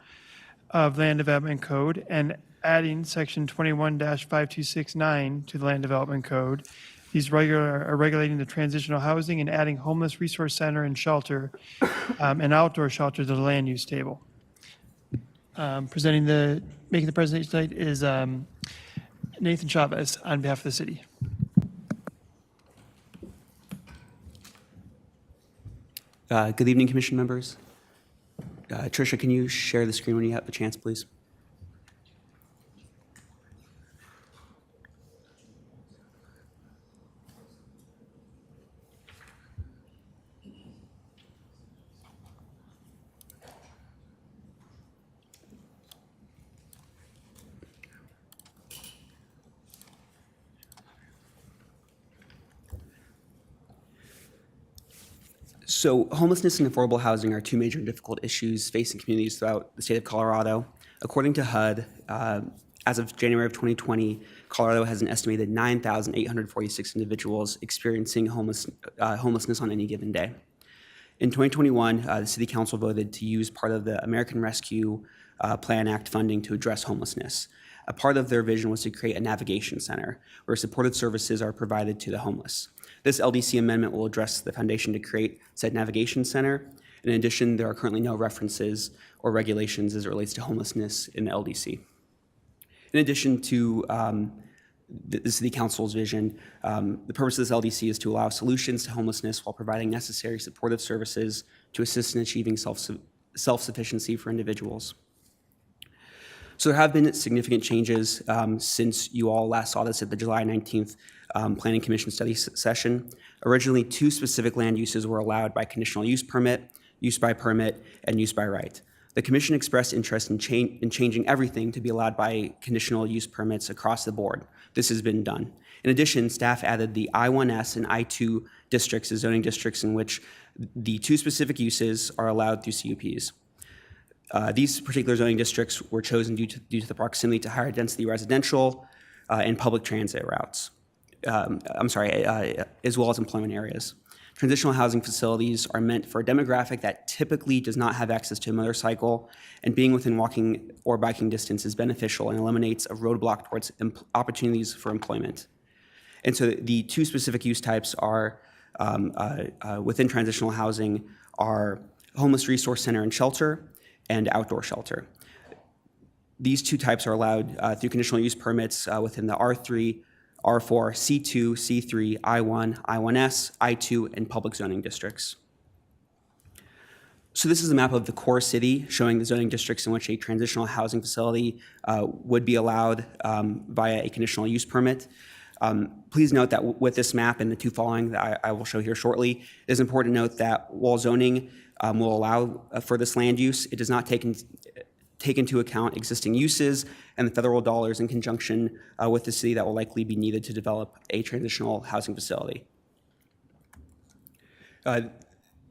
of Land Development Code and adding section 21-5269 to the Land Development Code. These are regulating the transitional housing and adding homeless resource center and shelter and outdoor shelter to the land use table. Making the presentation tonight is Nathan Chavez on behalf of the city. Good evening, Commission members. Tricia, can you share the screen when you have the chance, please? So homelessness and affordable housing are two major and difficult issues facing communities throughout the state of Colorado. According to HUD, as of January of 2020, Colorado has an estimated 9,846 individuals experiencing homelessness on any given day. In 2021, the City Council voted to use part of the American Rescue Plan Act funding to address homelessness. A part of their vision was to create a navigation center where supported services are provided to the homeless. This LDC amendment will address the foundation to create said navigation center. In addition, there are currently no references or regulations as it relates to homelessness in the LDC. In addition to the City Council's vision, the purpose of this LDC is to allow solutions to homelessness while providing necessary supportive services to assist in achieving self-sufficiency for individuals. So there have been significant changes since you all last saw this at the July 19th Planning Commission study session. Originally, 2 specific land uses were allowed by conditional use permit, use by permit, and use by right. The Commission expressed interest in changing everything to be allowed by conditional use permits across the board. This has been done. In addition, staff added the I-1S and I-2 districts as zoning districts in which the 2 specific uses are allowed through CUPs. These particular zoning districts were chosen due to the proximity to higher density residential and public transit routes. As well as employment areas. Transitional housing facilities are meant for a demographic that typically does not have access to a motorcycle, and being within walking or biking distance is beneficial and eliminates a roadblock towards opportunities for employment. And so the 2 specific use types are within transitional housing are homeless resource center and shelter and outdoor shelter. These 2 types are allowed through conditional use permits within the R3, R4, C2, C3, I1, I1S, I2, and public zoning districts. So this is a map of the core city showing the zoning districts in which a transitional housing facility would be allowed via a conditional use permit. Please note that with this map and the 2 following that I will show here shortly, it is important to note that while zoning will allow for this land use, it does not take into account existing uses and the federal dollars in conjunction with the city that will likely be needed to develop a transitional housing facility.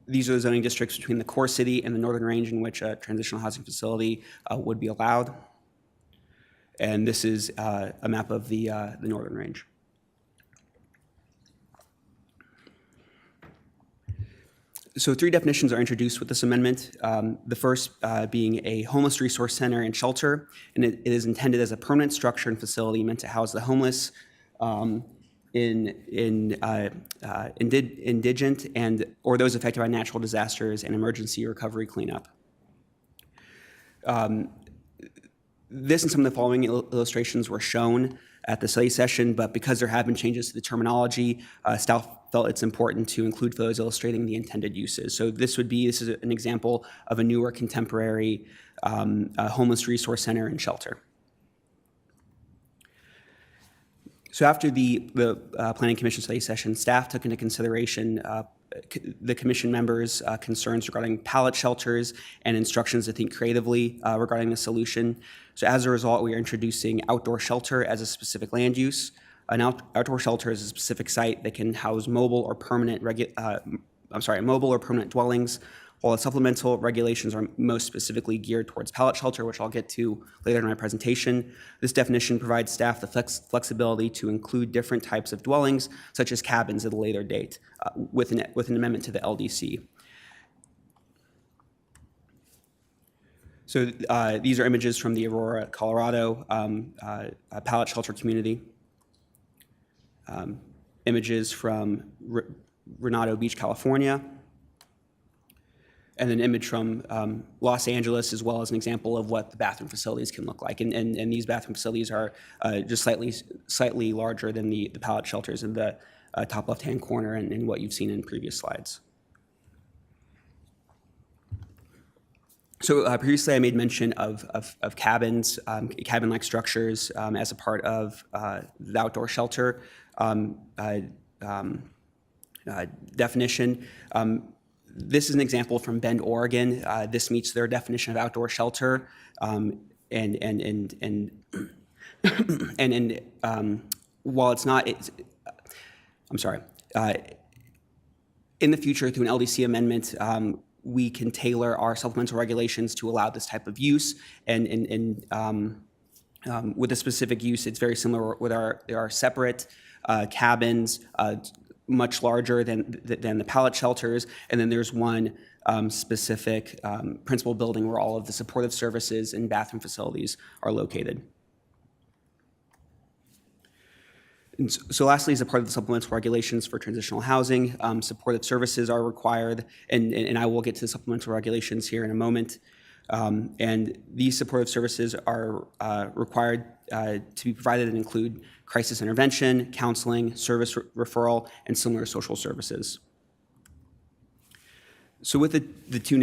These are the zoning districts between the core city and the northern range in which a transitional housing facility would be allowed. And this is a map of the northern range. So 3 definitions are introduced with this amendment. The first being a homeless resource center and shelter, and it is intended as a permanent structure and facility meant to house the homeless, indigent, and or those affected by natural disasters and emergency recovery cleanup. This and some of the following illustrations were shown at the study session, but because there have been changes to the terminology, staff felt it's important to include those illustrating the intended uses. So this is an example of a newer contemporary homeless resource center and shelter. So after the Planning Commission study session, staff took into consideration the commission members' concerns regarding pallet shelters and instructions to think creatively regarding the solution. So as a result, we are introducing outdoor shelter as a specific land use. An outdoor shelter is a specific site that can house mobile or permanent dwellings, while the supplemental regulations are most specifically geared towards pallet shelter, which I'll get to later in my presentation. This definition provides staff the flexibility to include different types of dwellings, such as cabins at a later date, with an amendment to the LDC. So these are images from the Aurora, Colorado pallet shelter community. Images from Redondo Beach, California. And an image from Los Angeles, as well as an example of what the bathroom facilities can look like. And these bathroom facilities are just slightly larger than the pallet shelters in the top left-hand corner and what you've seen in previous slides. So previously I made mention of cabins, cabin-like structures as a part of the outdoor shelter definition. This is an example from Bend, Oregon. This meets their definition of outdoor shelter, while it's not, I'm sorry. In the future, through an LDC amendment, we can tailor our supplemental regulations to allow this type of use, and with a specific use, it's very similar with there are separate cabins, much larger than the pallet shelters, and then there's one specific principal building where all of the supportive services and bathroom facilities are located. And so lastly, as a part of the supplemental regulations for transitional housing, supportive services are required, and I will get to the supplemental regulations here in a moment. And these supportive services are required to be provided and include crisis intervention, counseling, service referral, and similar social services. So with the two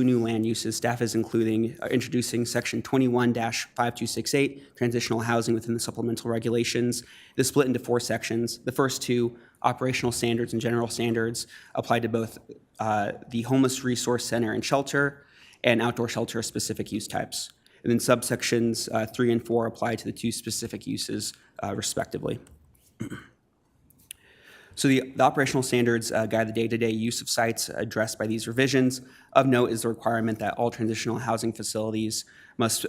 new land uses, staff is introducing section 21-5268, transitional housing within the supplemental regulations. This split into 4 sections. The first 2, operational standards and general standards, apply to both the homeless resource center and shelter and outdoor shelter specific use types. And then subsections 3 and 4 apply to the 2 specific uses respectively. So the operational standards guide the day-to-day use of sites addressed by these revisions. Of note is the requirement that all transitional housing facilities must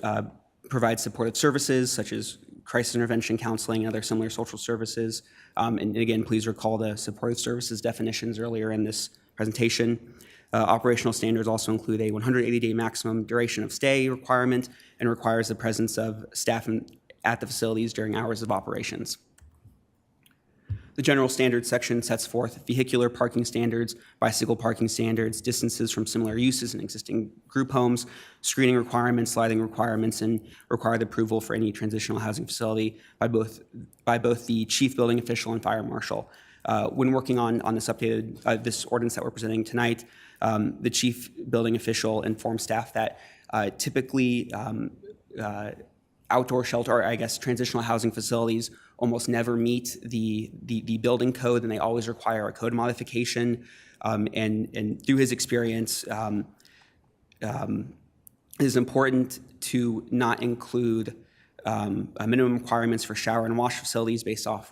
provide supportive services such as crisis intervention, counseling, and other similar social services. And again, please recall the supportive services definitions earlier in this presentation. Operational standards also include a 180-day maximum duration of stay requirement and requires the presence of staff at the facilities during hours of operations. The general standards section sets forth vehicular parking standards, bicycle parking standards, distances from similar uses in existing group homes, screening requirements, sliding requirements, and required approval for any transitional housing facility by both the chief building official and fire marshal. When working on this updated this ordinance that we're presenting tonight, the chief building official informed staff that typically outdoor shelter, or I guess transitional housing facilities, almost never meet the building code, and they always require a code modification. And through his experience, it is important to not include minimum requirements for shower and wash facilities based on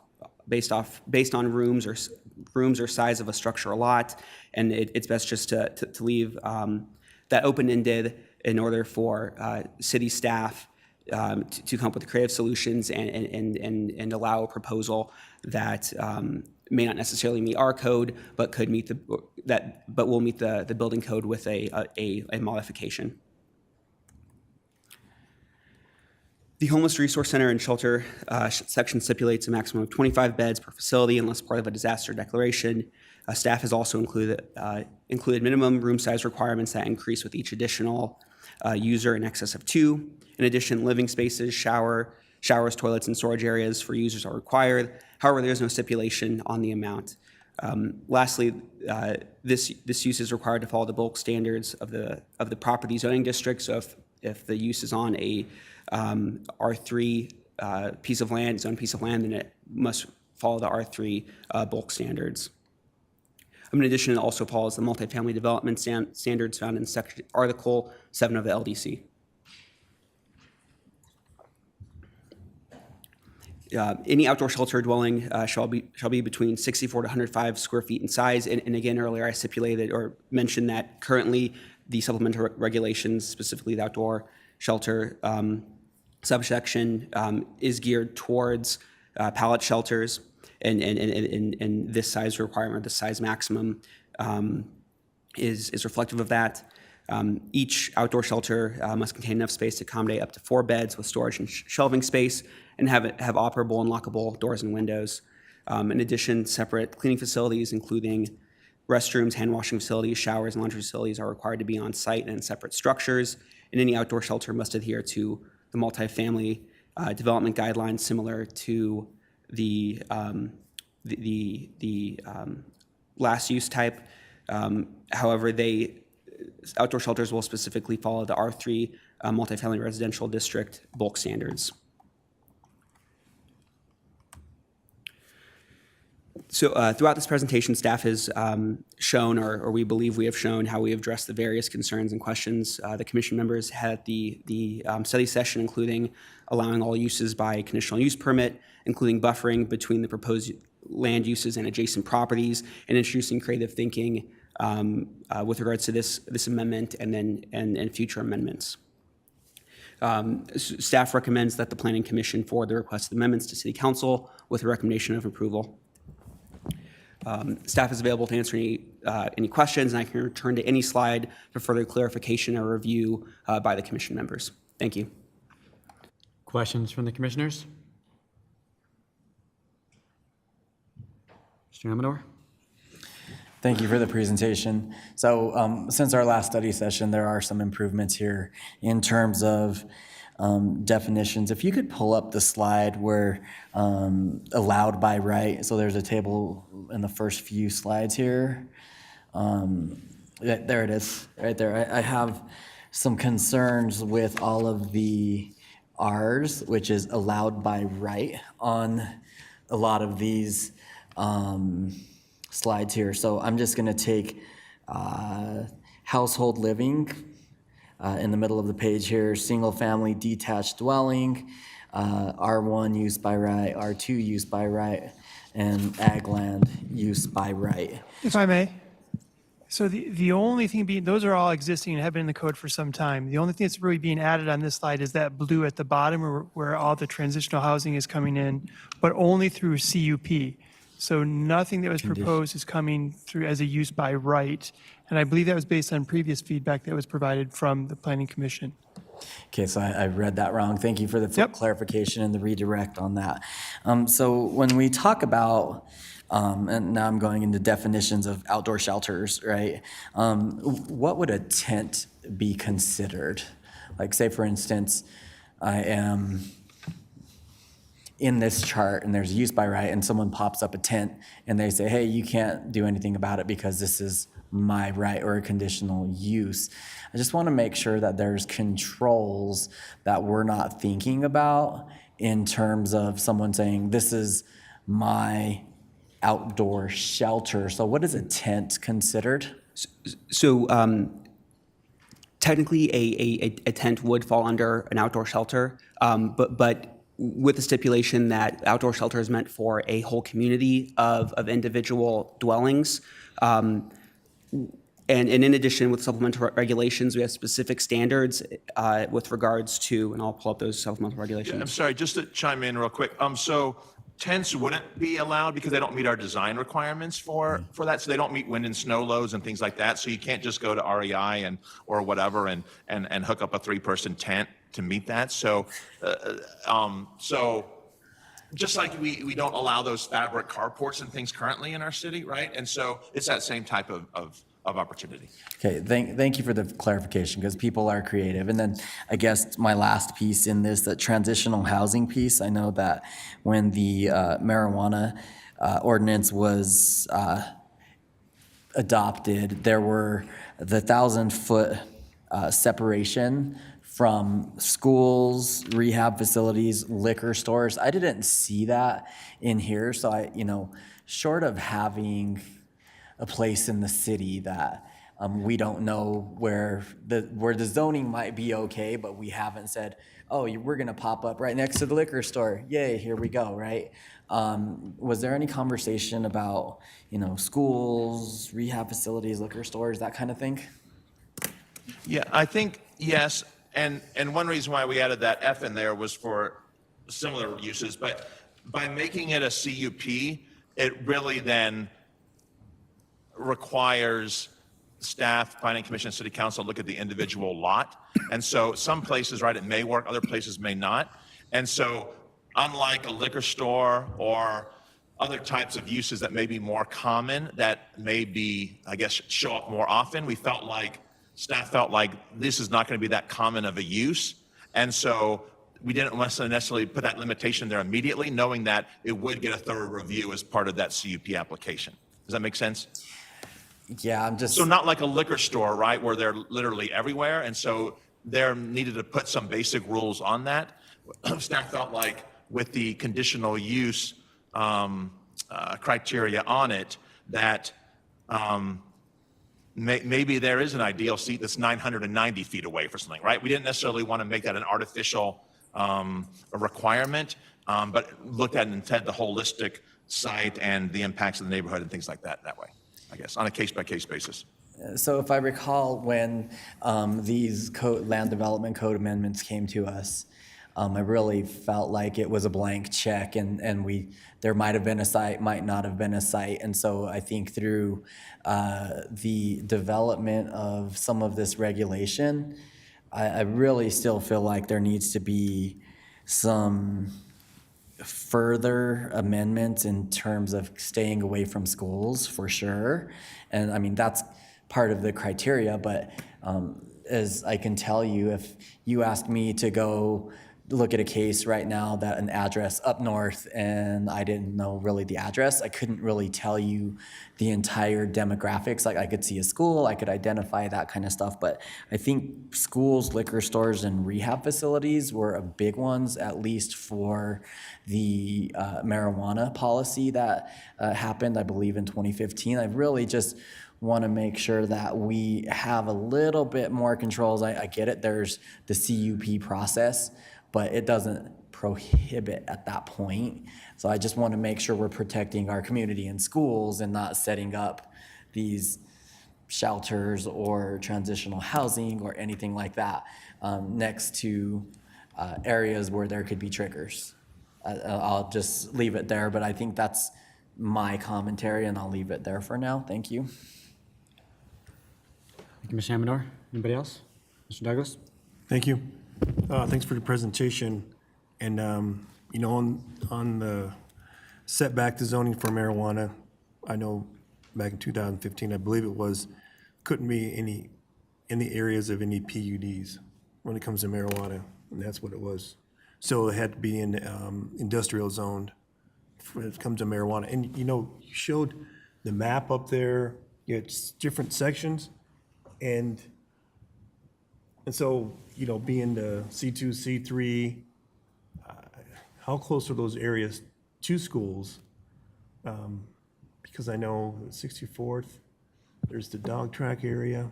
rooms or size of a structure or lot, and it's best just to leave that open-ended in order for city staff to come up with creative solutions and allow a proposal that may not necessarily meet our code, but could meet but will meet the building code with a modification. The Homeless Resource Center and Shelter section stipulates a maximum of 25 beds per facility unless part of a disaster declaration. Staff has also included minimum room size requirements that increase with each additional user in excess of 2. In addition, living spaces, showers, toilets, and storage areas for users are required. However, there is no stipulation on the amount. Lastly, this use is required to follow the bulk standards of the property zoning district. So if the use is on a R3 zone piece of land, then it must follow the R3 bulk standards. In addition, it also follows the multifamily development standards found in Article 7 of the LDC. Any outdoor shelter dwelling shall be between 64 to 105 square feet in size. And again, earlier I stipulated or mentioned that currently the supplemental regulations, specifically the outdoor shelter subsection, is geared towards pallet shelters, and this size requirement, the size maximum, is reflective of that. Each outdoor shelter must contain enough space to accommodate up to 4 beds with storage and shelving space, and have operable and lockable doors and windows. In addition, separate cleaning facilities, including restrooms, hand washing facilities, showers, and laundry facilities, are required to be on site and in separate structures. And any outdoor shelter must adhere to the multifamily development guidelines similar to the last use type. However, outdoor shelters will specifically follow the R3 multifamily residential district bulk standards. So throughout this presentation, staff has shown, or we believe we have shown, how we have addressed the various concerns and questions the commission members had at the study session, including allowing all uses by conditional use permit, including buffering between the proposed land uses and adjacent properties, and introducing creative thinking with regards to this amendment and future amendments. Staff recommends that the Planning Commission forward the requested amendments to City Council with a recommendation of approval. Staff is available to answer any questions, and I can return to any slide for further clarification or review by the commission members. Thank you. Questions from the commissioners? Mr. Amador? Thank you for the presentation. So since our last study session, there are some improvements here in terms of definitions. If you could pull up the slide where allowed by right, so there's a table in the first few slides here. There it is, right there. I have some concerns with all of the R's, which is allowed by right on a lot of these slides here. So I'm just going to take household living in the middle of the page here, single family detached dwelling, R1 use by right, R2 use by right, and ag land use by right. If I may. So the only thing those are all existing and have been in the code for some time. The only thing that's really being added on this slide is that blue at the bottom where all the transitional housing is coming in, but only through CUP. So nothing that was proposed is coming through as a use by right. And I believe that was based on previous feedback that was provided from the Planning Commission. Okay, so I read that wrong. Thank you for the clarification and the redirect on that. So when we talk about, and now I'm going into definitions of outdoor shelters, right? What would a tent be considered? Like say, for instance, I am in this chart and there's use by right and someone pops up a tent and they say, hey, you can't do anything about it because this is my right or a conditional use. I just want to make sure that there's controls that we're not thinking about in terms of someone saying, this is my outdoor shelter. So what is a tent considered? So technically a tent would fall under an outdoor shelter, but with the stipulation that outdoor shelter is meant for a whole community of individual dwellings. And in addition, with supplemental regulations, we have specific standards with regards to, and I'll pull up those supplemental regulations. I'm sorry, just to chime in real quick. So tents wouldn't be allowed because they don't meet our design requirements for that. So they don't meet wind and snow loads and things like that. So you can't just go to REI or whatever and hook up a 3-person tent to meet that. So just like we don't allow those fabric carports and things currently in our city, right? And so it's that same type of opportunity. Okay, thank you for the clarification because people are creative. And then I guess my last piece in this, the transitional housing piece, I know that when the marijuana ordinance was adopted, there were the 1,000-foot separation from schools, rehab facilities, liquor stores. I didn't see that in here. So short of having a place in the city that we don't know where the zoning might be okay, but we haven't said, oh, we're gonna pop up right next to the liquor store. Yay, here we go, right? Was there any conversation about, schools, rehab facilities, liquor stores, that kind of thing? Yeah, I think, yes. And one reason why we added that F in there was for similar uses, but by making it a CUP, it really then requires staff, planning commission, and city council look at the individual lot. And so some places, right, it may work, other places may not. And so unlike a liquor store or other types of uses that may be more common, that may be, I guess, show up more often, staff felt like this is not going to be that common of a use. And so we didn't necessarily put that limitation there immediately, knowing that it would get a thorough review as part of that CUP application. Does that make sense? Yeah, I'm just. So not like a liquor store, right, where they're literally everywhere. And so they're needed to put some basic rules on that. Staff felt like with the conditional use criteria on it, that maybe there is an ideal seat that's 990 feet away for something, right? We didn't necessarily want to make that an artificial a requirement, but looked at instead the holistic site and the impacts of the neighborhood and things like that way, I guess, on a case-by-case basis. So if I recall, when these land development code amendments came to us, I really felt like it was a blank check, and there might have been a site, might not have been a site. And so I think through the development of some of this regulation, I really still feel like there needs to be some further amendments in terms of staying away from schools, for sure. And I mean, that's part of the criteria, but as I can tell you, if you ask me to go look at a case right now that an address up north and I didn't know really the address, I couldn't really tell you the entire demographics. Like I could see a school, I could identify that kind of stuff, but I think schools, liquor stores, and rehab facilities were a big ones, at least for the marijuana policy that happened, I believe, in 2015. I really just want to make sure that we have a little bit more controls. I get it, there's the CUP process, but it doesn't prohibit at that point. So I just want to make sure we're protecting our community and schools and not setting up these shelters or transitional housing or anything like that next to areas where there could be triggers. I'll just leave it there, but I think that's my commentary, and I'll leave it there for now. Thank you. Thank you, Ms. Amador. Anybody else? Mr. Douglas? Thank you. Thanks for the presentation. And, on the setback to zoning for marijuana, I know back in 2015, I believe it was, couldn't be in the areas of any PUDs when it comes to marijuana, and that's what it was. So it had to be in industrial zoned when it comes to marijuana. And, you showed the map up there, it's different sections, and so, being the C2, C3, how close are those areas to schools? Because I know 64th, there's the dog track area.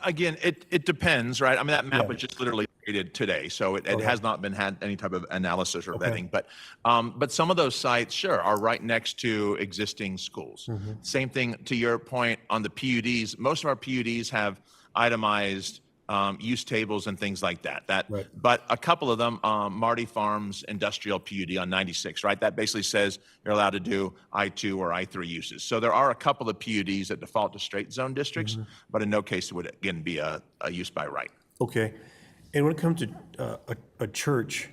Again, it depends, right? I mean, that map was just literally created today, so it has not been had any type of analysis or vetting. But some of those sites, sure, are right next to existing schools. Same thing to your point on the PUDs. Most of our PUDs have itemized use tables and things like that. But a couple of them, Marty Farms Industrial PUD on 96, right? That basically says you're allowed to do I2 or I3 uses. So there are a couple of PUDs that default to straight zone districts, but in no case would it, again, be a use by right. Okay. And when it comes to a church,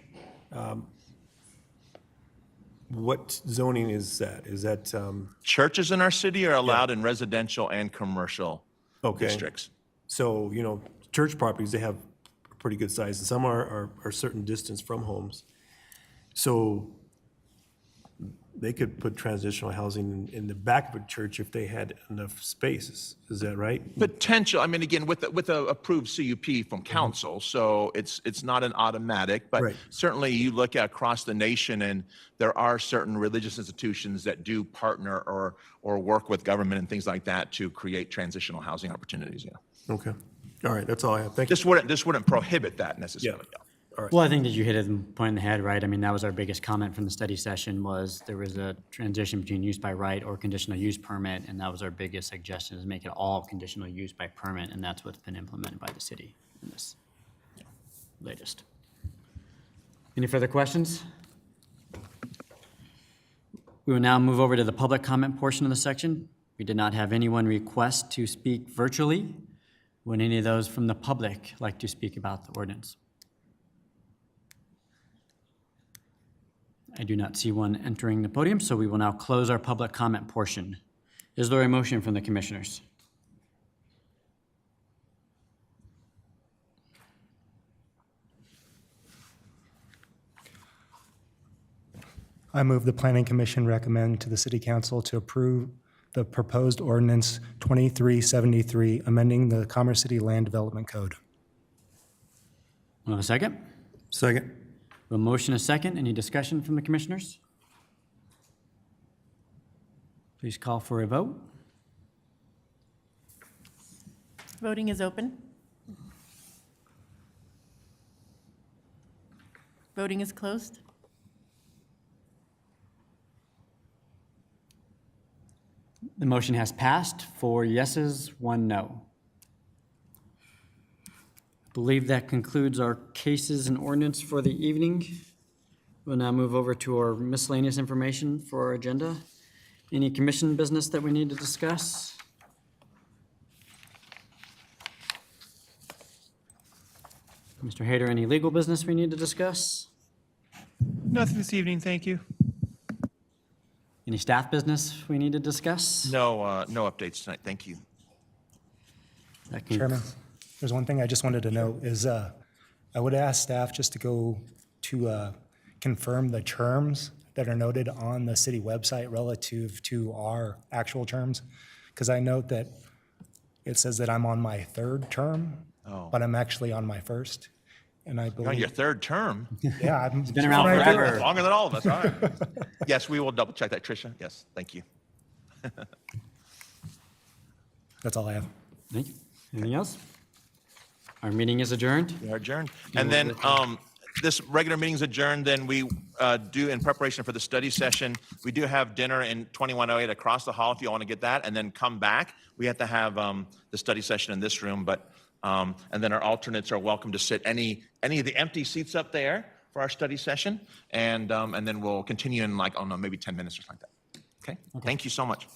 what zoning is that? Is that? Churches in our city are allowed in residential and commercial districts. So, church properties, they have a pretty good size, and some are a certain distance from homes. So they could put transitional housing in the back of a church if they had enough spaces. Is that right? Potential. I mean, again, with a approved CUP from council, so it's not an automatic, but certainly you look at across the nation, and there are certain religious institutions that do partner or work with government and things like that to create transitional housing opportunities. Yeah. Okay. All right. That's all I have. Thank you. This wouldn't prohibit that necessarily. Yeah. All right. Well, I think that you hit it point in the head, right? I mean, that was our biggest comment from the study session, was there was a transition between use by right or conditional use permit, and that was our biggest suggestion, is make it all conditional use by permit, and that's what's been implemented by the city in this latest. Any further questions? We will now move over to the public comment portion of the section. We did not have anyone request to speak virtually. Would any of those from the public like to speak about the ordinance? I do not see one entering the podium, so we will now close our public comment portion. Is there a motion from the commissioners? I move the Planning Commission recommend to the City Council to approve the proposed ordinance 2373, amending the Commerce City Land Development Code. We'll have a second. Second. A motion, a second. Any discussion from the commissioners? Please call for a vote. Voting is open. Voting is closed. The motion has passed, 4 yeses, 1 no. I believe that concludes our cases and ordinance for the evening. We'll now move over to our miscellaneous information for our agenda. Any commission business that we need to discuss? Mr. Hayter, any legal business we need to discuss? Nothing this evening, thank you. Any staff business we need to discuss? No, no updates tonight. Thank you. That can- Chairman, there's one thing I just wanted to note is I would ask staff just to go to confirm the terms that are noted on the city website relative to our actual terms. Because I note that it says that I'm on my 3rd term, but I'm actually on my 1st. And I You're on believe, your 3rd term. yeah, I've been around forever. Longer than all of us, all right. Yes, we will double check that, Tricia. Yes, thank you. That's all I have. Thank you. Anything else? Our meeting is adjourned. We are adjourned. And then this regular meeting's adjourned, then we do, in preparation for the study session, we do have dinner in 2108 across the hall if you want to get that, and then come back. We have to have the study session in this room, but, and then our alternates are welcome to sit any of the empty seats up there for our study session, and then we'll continue in like, oh no, maybe 10 minutes or something like that. Okay? Thank you so much.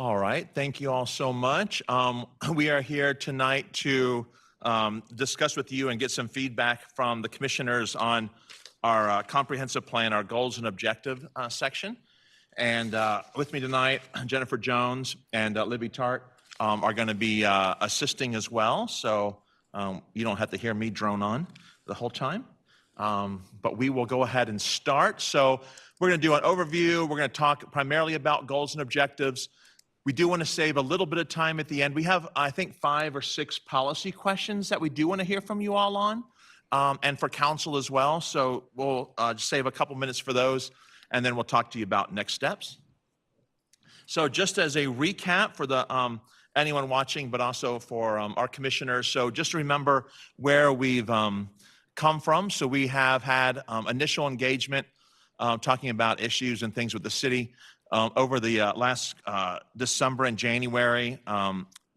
All right, thank you all so much. We are here tonight to discuss with you and get some feedback from the commissioners on our comprehensive plan, our goals and objective section. And with me tonight, Jennifer Jones and Libby Tart are going to be assisting as well. So you don't have to hear me drone on the whole time. But we will go ahead and start. So we're going to do an overview. We're going to talk primarily about goals and objectives. We do want to save a little bit of time at the end. We have, I think, 5 or 6 policy questions that we do want to hear from you all on, and for council as well. So we'll just save a couple minutes for those, and then we'll talk to you about next steps. So just as a recap for the anyone watching, but also for our commissioners. So just remember where we've come from. So we have had initial engagement talking about issues and things with the city. Over the last December and January,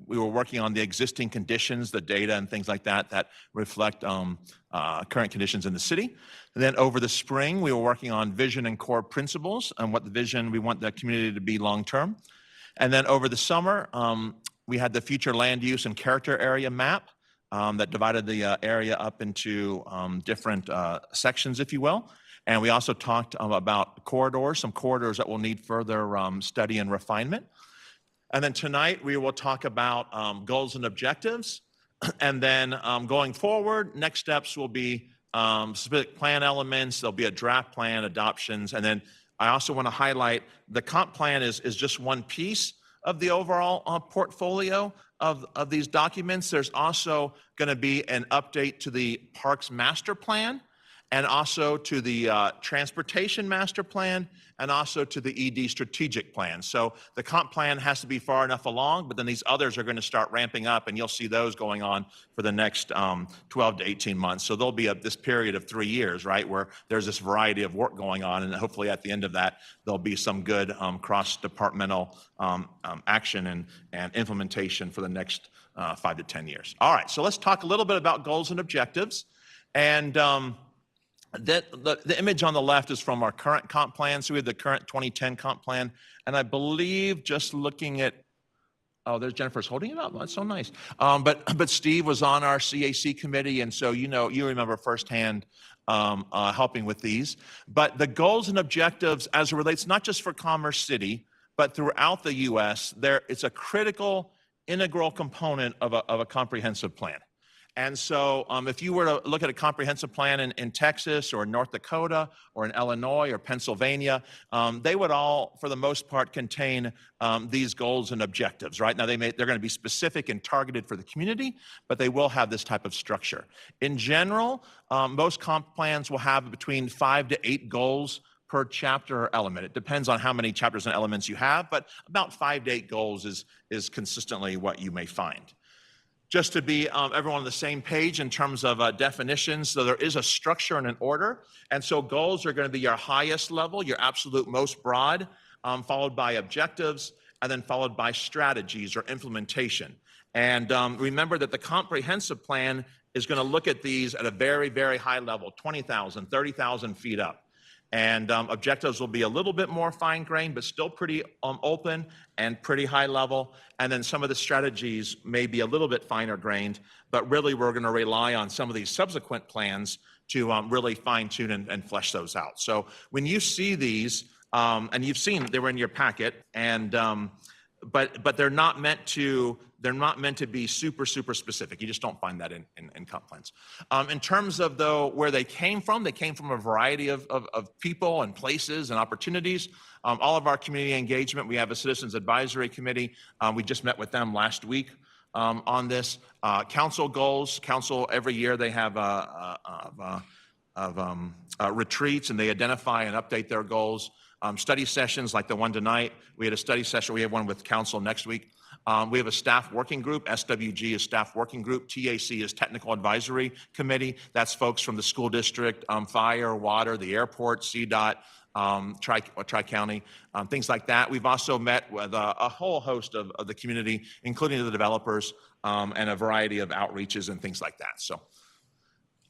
we were working on the existing conditions, the data and things like that that reflect current conditions in the city. And then over the spring, we were working on vision and core principles and what the vision we want the community to be long-term. And then over the summer, we had the future land use and character area map that divided the area up into different sections, if you will. And we also talked about corridors, some corridors that will need further study and refinement. And then tonight we will talk about goals and objectives. And then going forward, next steps will be specific plan elements. There'll be a draft plan, adoptions. And then I also want to highlight the comp plan is just one piece of the overall portfolio of these documents. There's also going to be an update to the Parks Master Plan, and also to the Transportation Master Plan, and also to the ED Strategic Plan. So the comp plan has to be far enough along, but then these others are going to start ramping up, and you'll see those going on for the next 12 to 18 months. So there'll be this period of 3 years, right, where there's this variety of work going on, and hopefully at the end of that, there'll be some good cross-departmental action and implementation for the next 5 to 10 years. All right, so let's talk a little bit about goals and objectives. And the image on the left is from our current comp plan. So we have the current 2010 comp plan. And I believe just looking at, oh, there's Jennifer's holding it up. That's so nice. But Steve was on our CAC committee. And so, you remember firsthand helping with these. But the goals and objectives as it relates, not just for Commerce City, but throughout the U.S., it's a critical, integral component of a comprehensive plan. And so if you were to look at a comprehensive plan in Texas or North Dakota or in Illinois or Pennsylvania, they would all, for the most part, contain these goals and objectives, right? Now, they're going to be specific and targeted for the community, but they will have this type of structure. In general, most comp plans will have between 5 to 8 goals per chapter or element. It depends on how many chapters and elements you have, but about 5 to 8 goals is consistently what you may find. Just to be everyone on the same page in terms of definitions, so there is a structure and an order. And so goals are going to be your highest level, your absolute most broad, followed by objectives, and then followed by strategies or implementation. And remember that the comprehensive plan is going to look at these at a very, very high level, 20,000, 30,000 feet up. And objectives will be a little bit more fine-grained, but still pretty open and pretty high level. And then some of the strategies may be a little bit finer-grained, but really we're going to rely on some of these subsequent plans to really fine-tune and flesh those out. So when you see these, and you've seen they were in your packet, and but they're not meant to be super specific. You just don't find that in comp plans. In terms of where they came from a variety of people and places and opportunities. All of our community engagement, we have a citizens advisory committee. We just met with them last week on this. Council goals. Council every year they have retreats, and they identify and update their goals. Study sessions like the one tonight. We had a study session. We have one with council next week. We have a staff working group. SWG is staff working group. TAC is technical advisory committee. That's folks from the school district, fire, water, the airport, CDOT, Tri-County, things like that. We've also met with a whole host of the community, including the developers, and a variety of outreaches and things like that. So,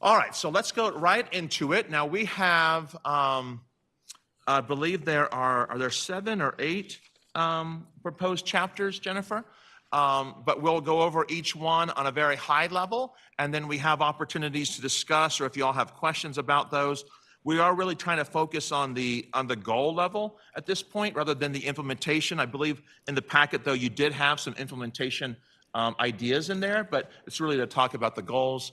all right, so let's go right into it. Now we have, I believe are there 7 or 8 proposed chapters, Jennifer. But we'll go over each one on a very high level, and then we have opportunities to discuss, or if you all have questions about those. We are really trying to focus on the goal level at this point, rather than the implementation. I believe in the packet, though, you did have some implementation ideas in there, but it's really to talk about the goals.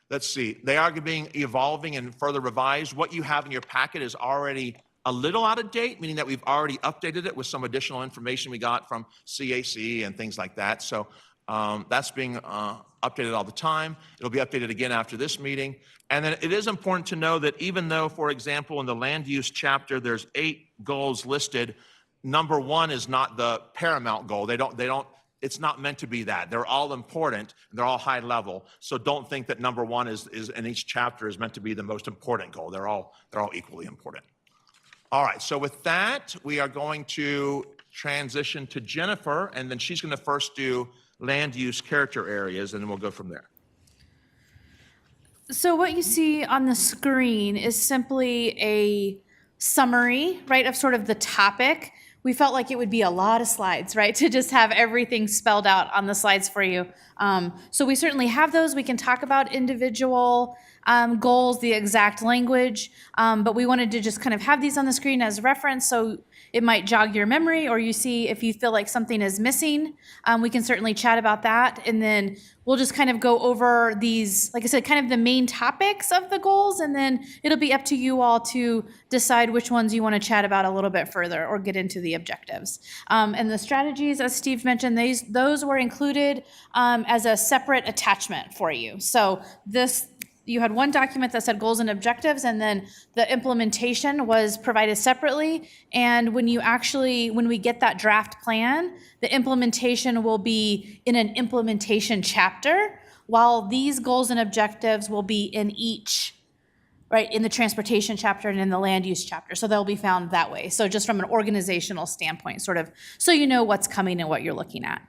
Let's see, they are evolving and further revised. What you have in your packet is already a little out of date, meaning that we've already updated it with some additional information we got from CAC and things like that. So that's being updated all the time. It'll be updated again after this meeting. And then it is important to know that even though, for example, in the land use chapter, there's 8 goals listed, number 1 is not the paramount goal. It's not meant to be that. They're all important, and they're all high level. So don't think that number 1 is in each chapter is meant to be the most important goal. They're all equally important. All right, so with that, we are going to transition to Jennifer, and then she's going to first do land use character areas, and then we'll go from there. So what you see on the screen is simply a summary, right, of sort of the topic. We felt like it would be a lot of slides, right, to just have everything spelled out on the slides for you. So we certainly have those. We can talk about individual goals, the exact language, but we wanted to just kind of have these on the screen as reference, so it might jog your memory, or you see if you feel like something is missing, we can certainly chat about that, and then we'll just kind of go over these, like I said, kind of the main topics of the goals, and then it'll be up to you all to decide which ones you want to chat about a little bit further or get into the objectives. And the strategies, as Steve mentioned, those were included as a separate attachment for you. So you had one document that said goals and objectives, and then the implementation was provided separately. And when we get that draft plan, the implementation will be in an implementation chapter, while these goals and objectives will be in each, right, in the transportation chapter and in the land use chapter. So they'll be found that way. So just from an organizational standpoint, sort of, so you know what's coming and what you're looking at.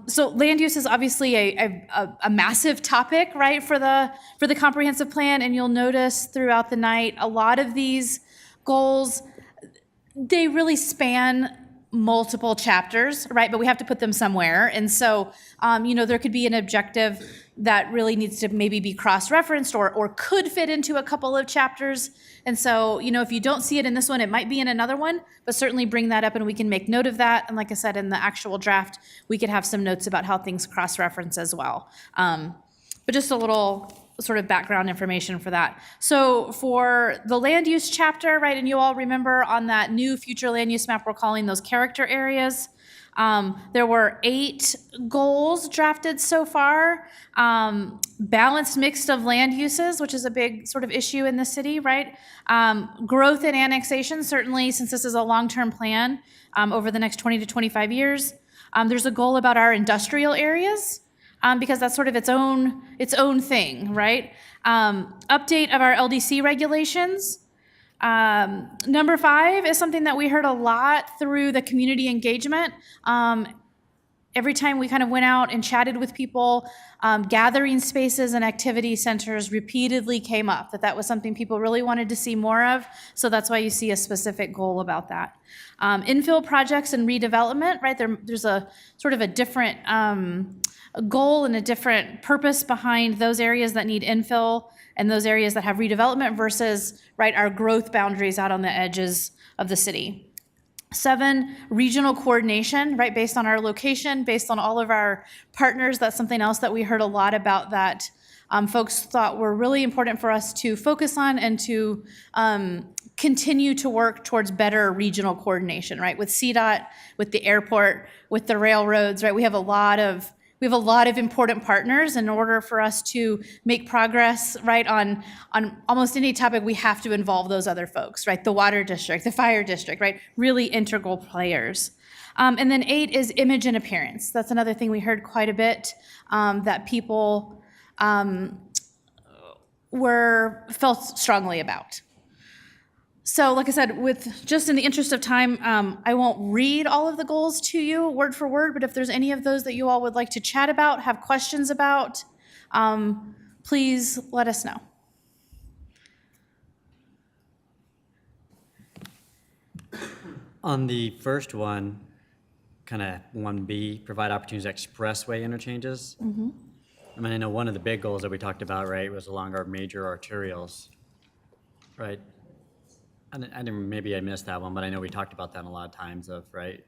So land use is obviously a massive topic, right, for the comprehensive plan. And you'll notice throughout the night, a lot of these goals, they really span multiple chapters, right? But we have to put them somewhere. And so, there could be an objective that really needs to maybe be cross-referenced or could fit into a couple of chapters. And so, if you don't see it in this one, it might be in another one, but certainly bring that up and we can make note of that. And like I said, in the actual draft, we could have some notes about how things cross-reference as well. But just a little sort of background information for that. So for the land use chapter, right, and you all remember on that new future land use map, we're calling those character areas. There were 8 goals drafted so far. Balanced mix of land uses, which is a big sort of issue in the city, right? Growth and annexation, certainly, since this is a long-term plan over the next 20 to 25 years. There's a goal about our industrial areas, because that's sort of its own thing, right? Update of our LDC regulations. Number 5 is something that we heard a lot through the community engagement. Every time we kind of went out and chatted with people, gathering spaces and activity centers repeatedly came up, that was something people really wanted to see more of. So that's why you see a specific goal about that. Infill projects and redevelopment, right? There's a sort of a different goal and a different purpose behind those areas that need infill and those areas that have redevelopment versus, right, our growth boundaries out on the edges of the city. 7, regional coordination, right, based on our location, based on all of our partners. That's something else that we heard a lot about that folks thought were really important for us to focus on and to continue to work towards better regional coordination, right, with CDOT, with the airport, with the railroads, right? We have a lot of important partners. In order for us to make progress, right, on almost any topic, we have to involve those other folks, right? The water district, the fire district, right? Really integral players. And then 8 is image and appearance. That's another thing we heard quite a bit, that people felt strongly about. So like I said, just in the interest of time, I won't read all of the goals to you word for word, but if there's any of those that you all would like to chat about, have questions about, please let us know. On the first one, kind of 1B, provide opportunities at expressway interchanges. I mean, I know one of the big goals that we talked about, right, was along our major arterials, right? I didn't, maybe I missed that one, but I know we talked about that a lot of times of, right?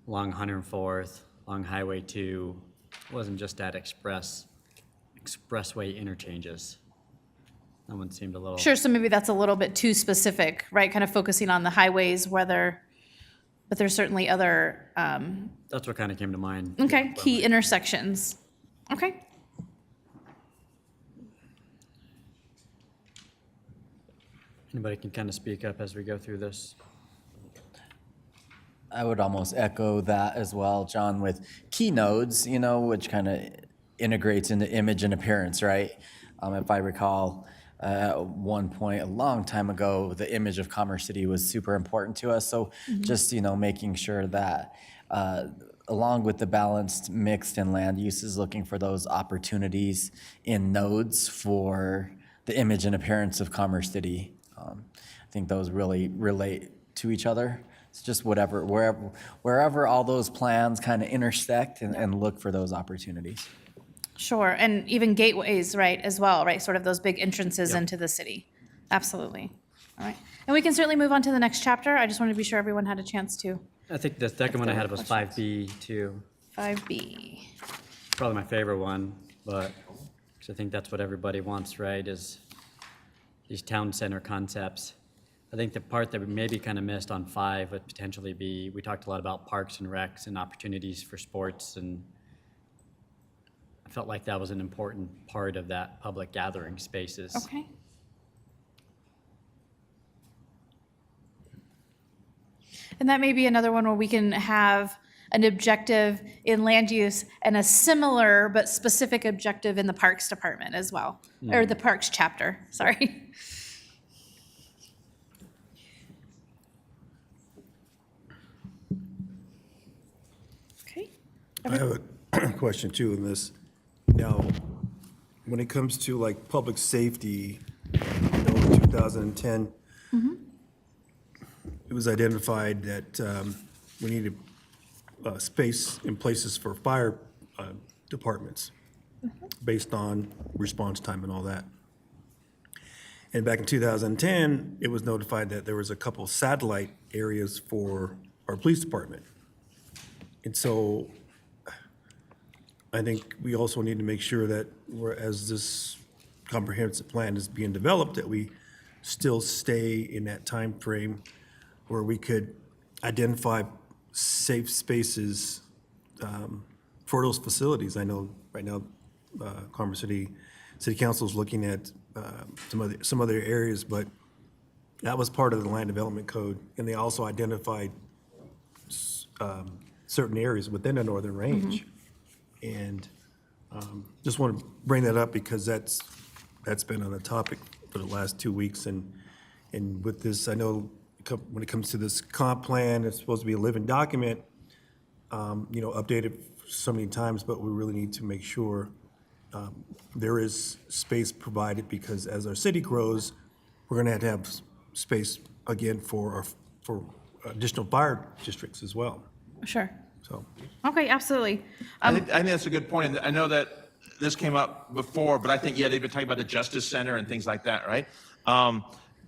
Along 104th, along Highway 2, it wasn't just at expressway interchanges. That one seemed a little. Sure, so maybe that's a little bit too specific, right? Kind of focusing on the highways, whether, but there's certainly other, That's what kind of came to mind. okay, key intersections. Okay. Anybody can kind of speak up as we go through this. I would almost echo that as well, John, with key nodes, you know, which kind of integrates into image and appearance, right? If I recall, at one point a long time ago, the image of Commerce City was super important to us. So just, you know, making sure that along with the balanced mixed and land uses, looking for those opportunities in nodes for the image and appearance of Commerce City. I think those really relate to each other. It's just wherever all those plans kind of intersect and look for those opportunities. Sure, and even gateways, right, as well, right? Sort of those big entrances into the city. Absolutely. All right. And we can certainly move on to the next chapter. I just wanted to be sure everyone had a chance to. I think the second one I had was 5B too. 5B. Probably my favorite one, but 'cause I think that's what everybody wants, right, is these town center concepts. I think the part that we maybe kind of missed on 5 would potentially be, we talked a lot about parks and recs and opportunities for sports, and I felt like that was an important part of that public gathering spaces. Okay. And that may be another one where we can have an objective in land use and a similar but specific objective in the Parks Department as well, or the Parks chapter, sorry. Okay. I have a question too in this. Now, when it comes to like public safety, you know, in 2010, it was identified that we needed space in places for fire departments based on response time and all that. And back in 2010, it was notified that there was a couple satellite areas for our police department. And so I think we also need to make sure that as this comprehensive plan is being developed, that we still stay in that time frame where we could identify safe spaces for those facilities. I know right now, Commerce City Council is looking at some other areas, but that was part of the land development code, and they also identified certain areas within the Northern Range. And just want to bring that up because that's been on the topic for the last 2 weeks, and with this, I know when it comes to this comp plan, it's supposed to be a living document, you know, updated so many times, but we really need to make sure there is space provided, because as our city grows, we're going to have space again for additional fire districts as well. Sure. So, Okay, absolutely. I think that's a good point. And I know that this came up before, but I think, yeah, they've been talking about the Justice Center and things like that, right?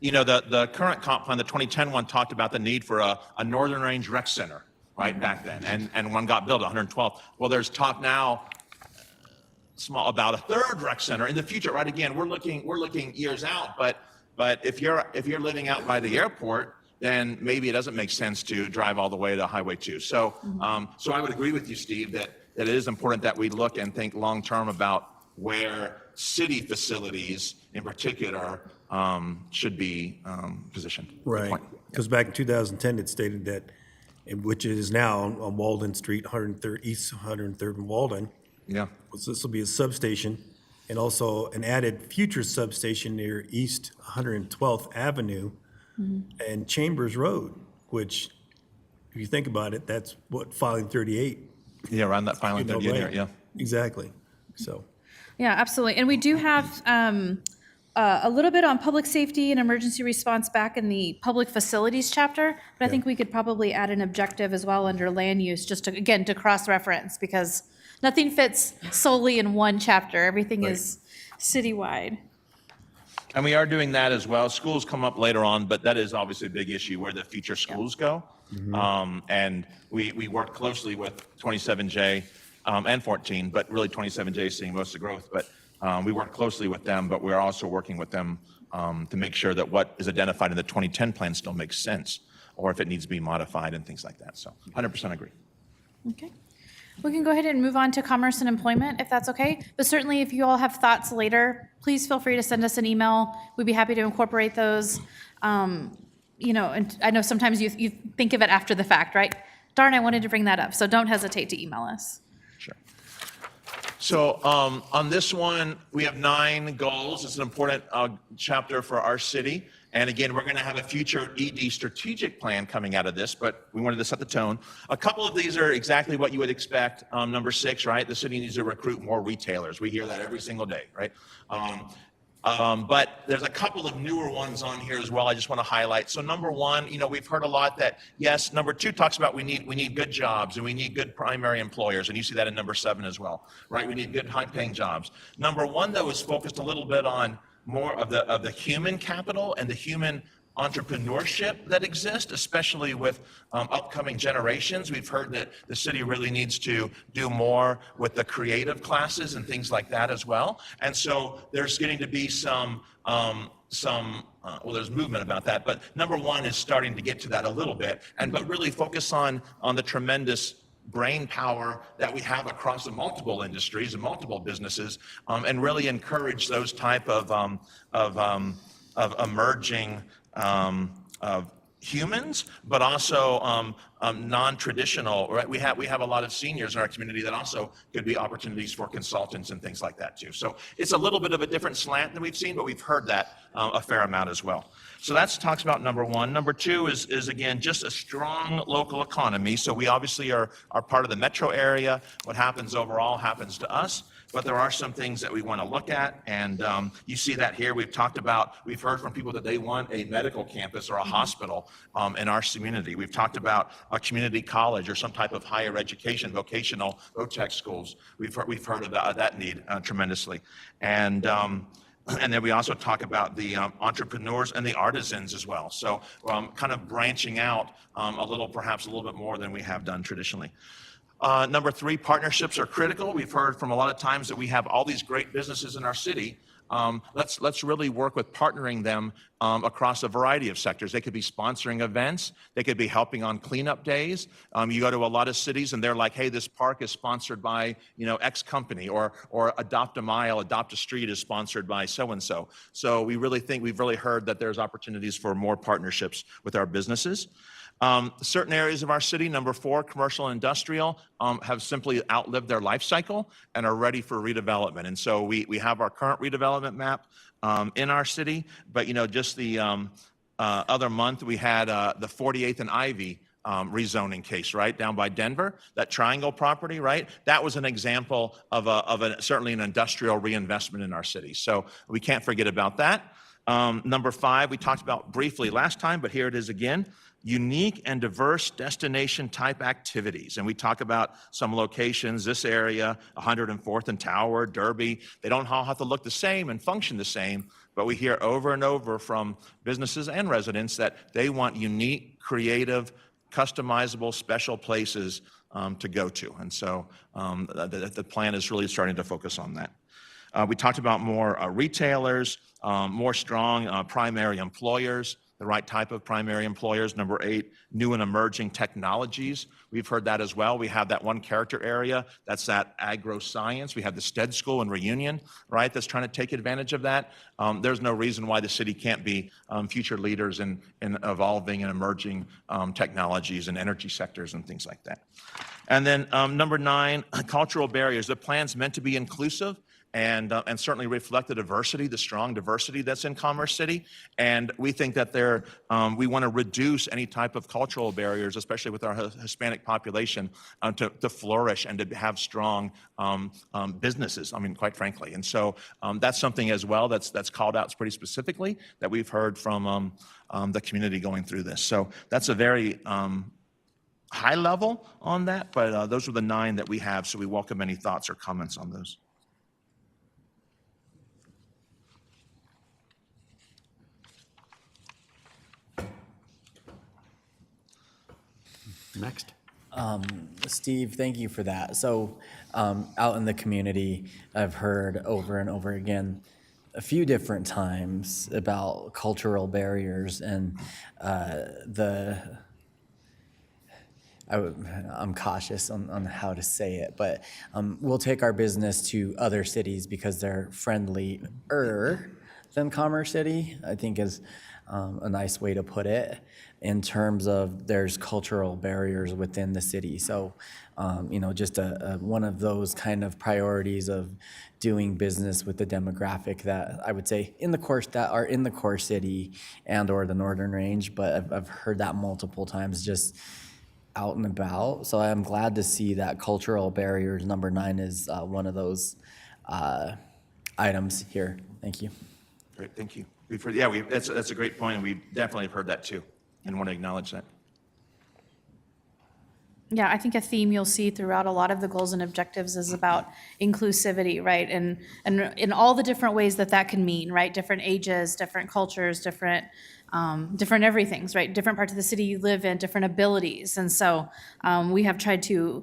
You know, the current comp plan, the 2010 one, talked about the need for a Northern Range Rec Center, right, back then, and one got built, 112th. Well, there's talk now about a third rec center in the future, right? Again, we're looking years out, but if you're living out by the airport, then maybe it doesn't make sense to drive all the way to Highway 2. So, so I would agree with you, Steve, that it is important that we look and think long-term about where city facilities in particular should be positioned. right, because back in 2010, it stated that, which it is now on Walden Street, 103rd, East 103rd and Walden. Yeah. So this will be a substation, and also an added future substation near East 112th Avenue and Chambers Road, which, if you think about it, that's what, filing 38. Yeah, around that filing 38 area, yeah. Exactly, so. Yeah, absolutely. And we do have a little bit on public safety and emergency response back in the public facilities chapter, but I think we could probably add an objective as well under land use, just to, again, to cross-reference, because nothing fits solely in one chapter. Everything is citywide. And we are doing that as well. Schools come up later on, but that is obviously a big issue where the future schools go. And we work closely with 27J and 14, but really 27J is seeing most of the growth. But we work closely with them, but we're also working with them to make sure that what is identified in the 2010 plan still makes sense, or if it needs to be modified and things like that. So 100% agree. Okay. We can go ahead and move on to commerce and employment, if that's okay. But certainly, if you all have thoughts later, please feel free to send us an email. We'd be happy to incorporate those. You know, and I know sometimes you think of it after the fact, right? Darn, I wanted to bring that up. So don't hesitate to email us. Sure. So on this one, we have 9 goals. It's an important chapter for our city. And again, we're going to have a future ED strategic plan coming out of this, but we wanted to set the tone. A couple of these are exactly what you would expect. Number 6, right? The city needs to recruit more retailers. We hear that every single day, right? But there's a couple of newer ones on here as well I just want to highlight. So number 1, you know, we've heard a lot that, yes, number 2 talks about we need good jobs and we need good primary employers. And you see that in number 7 as well, right? We need good high-paying jobs. Number 1, though, is focused a little bit on more of the human capital and the human entrepreneurship that exists, especially with upcoming generations. We've heard that the city really needs to do more with the creative classes and things like that as well. And so there's getting to be well, there's movement about that, but number 1 is starting to get to that a little bit, but really focus on the tremendous brain power that we have across the multiple industries and multiple businesses, and really encourage those type of emerging humans, but also non-traditional, right? We have a lot of seniors in our community that also could be opportunities for consultants and things like that too. So it's a little bit of a different slant than we've seen, but we've heard that a fair amount as well. So that talks about number 1. Number 2 is again, just a strong local economy. So we obviously are part of the metro area. What happens overall happens to us. But there are some things that we want to look at, and you see that here. We've heard from people that they want a medical campus or a hospital in our community. We've talked about a community college or some type of higher education, vocational, VOTEC schools. We've heard about that need tremendously. And then we also talk about the entrepreneurs and the artisans as well. So kind of branching out perhaps a little bit more than we have done traditionally. Number 3, partnerships are critical. We've heard from a lot of times that we have all these great businesses in our city. Let's really work with partnering them across a variety of sectors. They could be sponsoring events. They could be helping on cleanup days. You go to a lot of cities and they're like, hey, this park is sponsored by, X company, or Adopt a Mile, Adopt a Street is sponsored by so-and-so. So we've really heard that there's opportunities for more partnerships with our businesses. Certain areas of our city, number 4, commercial and industrial, have simply outlived their life cycle and are ready for redevelopment. And so we have our current redevelopment map in our city, but just the other month we had the 48th and Ivy rezoning case, right, down by Denver, that triangle property, right? That was an example of certainly an industrial reinvestment in our city. So we can't forget about that. Number 5, we talked about briefly last time, but here it is again. Unique and diverse destination type activities. And we talk about some locations, this area, 104th and Tower, Derby. They don't all have to look the same and function the same, but we hear over and over from businesses and residents that they want unique, creative, customizable, special places to go to. And so the plan is really starting to focus on that. We talked about more retailers, more strong primary employers, the right type of primary employers. Number 8, new and emerging technologies. We've heard that as well. We have that one character area, that's that agro-science. We have the STED School in Reunion, right, that's trying to take advantage of that. There's no reason why the city can't be future leaders in evolving and emerging technologies and energy sectors and things like that. And then number 9, cultural barriers. The plan's meant to be inclusive and certainly reflect the diversity, the strong diversity that's in Commerce City. And we think that we want to reduce any type of cultural barriers, especially with our Hispanic population, to flourish and to have strong businesses, I mean, quite frankly. And so that's something as well that's called out pretty specifically that we've heard from the community going through this. So that's a very high level on that, but those are the 9 that we have, so we welcome any thoughts or comments on those. Next. Steve, thank you for that. So out in the community, I've heard over and over again a few different times about cultural barriers and I'm cautious on how to say it, but we'll take our business to other cities because they're friendlier than Commerce City, I think is a nice way to put it, in terms of there's cultural barriers within the city. So, just one of those kind of priorities of doing business with the demographic that I would say that are in the core city and or the Northern Range, but I've heard that multiple times just out and about. So I'm glad to see that cultural barriers, number 9, is one of those items here. Thank you. Great, thank you. That's a great point, and we definitely have heard that too, and want to acknowledge that. Yeah, I think a theme you'll see throughout a lot of the goals and objectives is about inclusivity, right? And in all the different ways that can mean, right? Different ages, different cultures, different everythings, right? Different parts of the city you live in, different abilities. And so we've tried to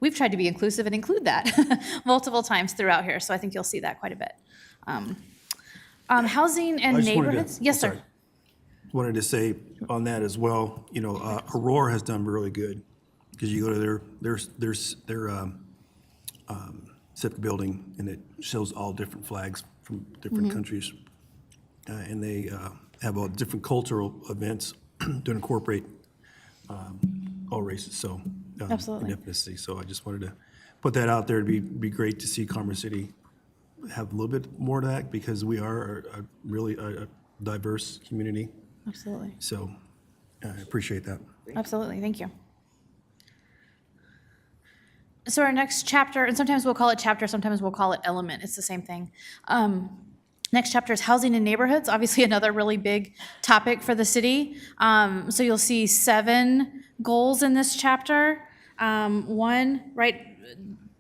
be inclusive and include that multiple times throughout here. So I think you'll see that quite a bit. Housing and neighborhoods. Yes, sir. Wanted to say on that as well, Aurora has done really good, because you go to their civic building, and it shows all different flags from different countries, and they have all different cultural events to incorporate all races, so Absolutely. and ethnicity. So I just wanted to put that out there. It'd be great to see Commerce City have a little bit more of that, because we are really a diverse community. Absolutely. So I appreciate that. Absolutely. Thank you. So our next chapter, and sometimes we'll call it chapter, sometimes we'll call it element. It's the same thing. Next chapter is housing and neighborhoods, obviously another really big topic for the city. So you'll see 7 goals in this chapter. 1, right,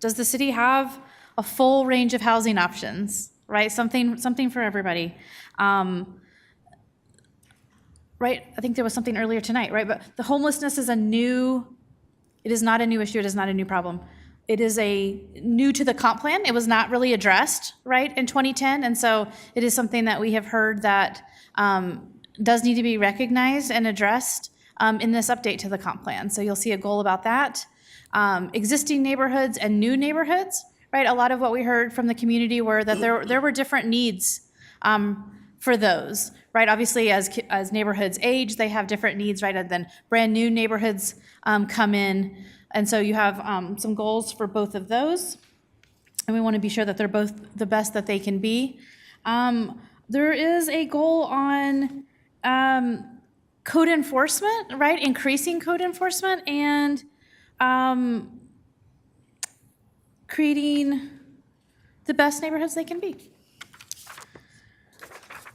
does the city have a full range of housing options, right? Something for everybody. Right, I think there was something earlier tonight, right? But the homelessness is it is not a new issue, it is not a new problem. It is new to the comp plan. It was not really addressed, right, in 2010. And so it is something that we have heard that does need to be recognized and addressed in this update to the comp plan. So you'll see a goal about that. Existing neighborhoods and new neighborhoods, right? A lot of what we heard from the community were that there were different needs for those, right? Obviously, as neighborhoods age, they have different needs, right? And then brand new neighborhoods come in. And so you have some goals for both of those. And we want to be sure that they're both the best that they can be. There is a goal on code enforcement, right? Increasing code enforcement and creating the best neighborhoods they can be.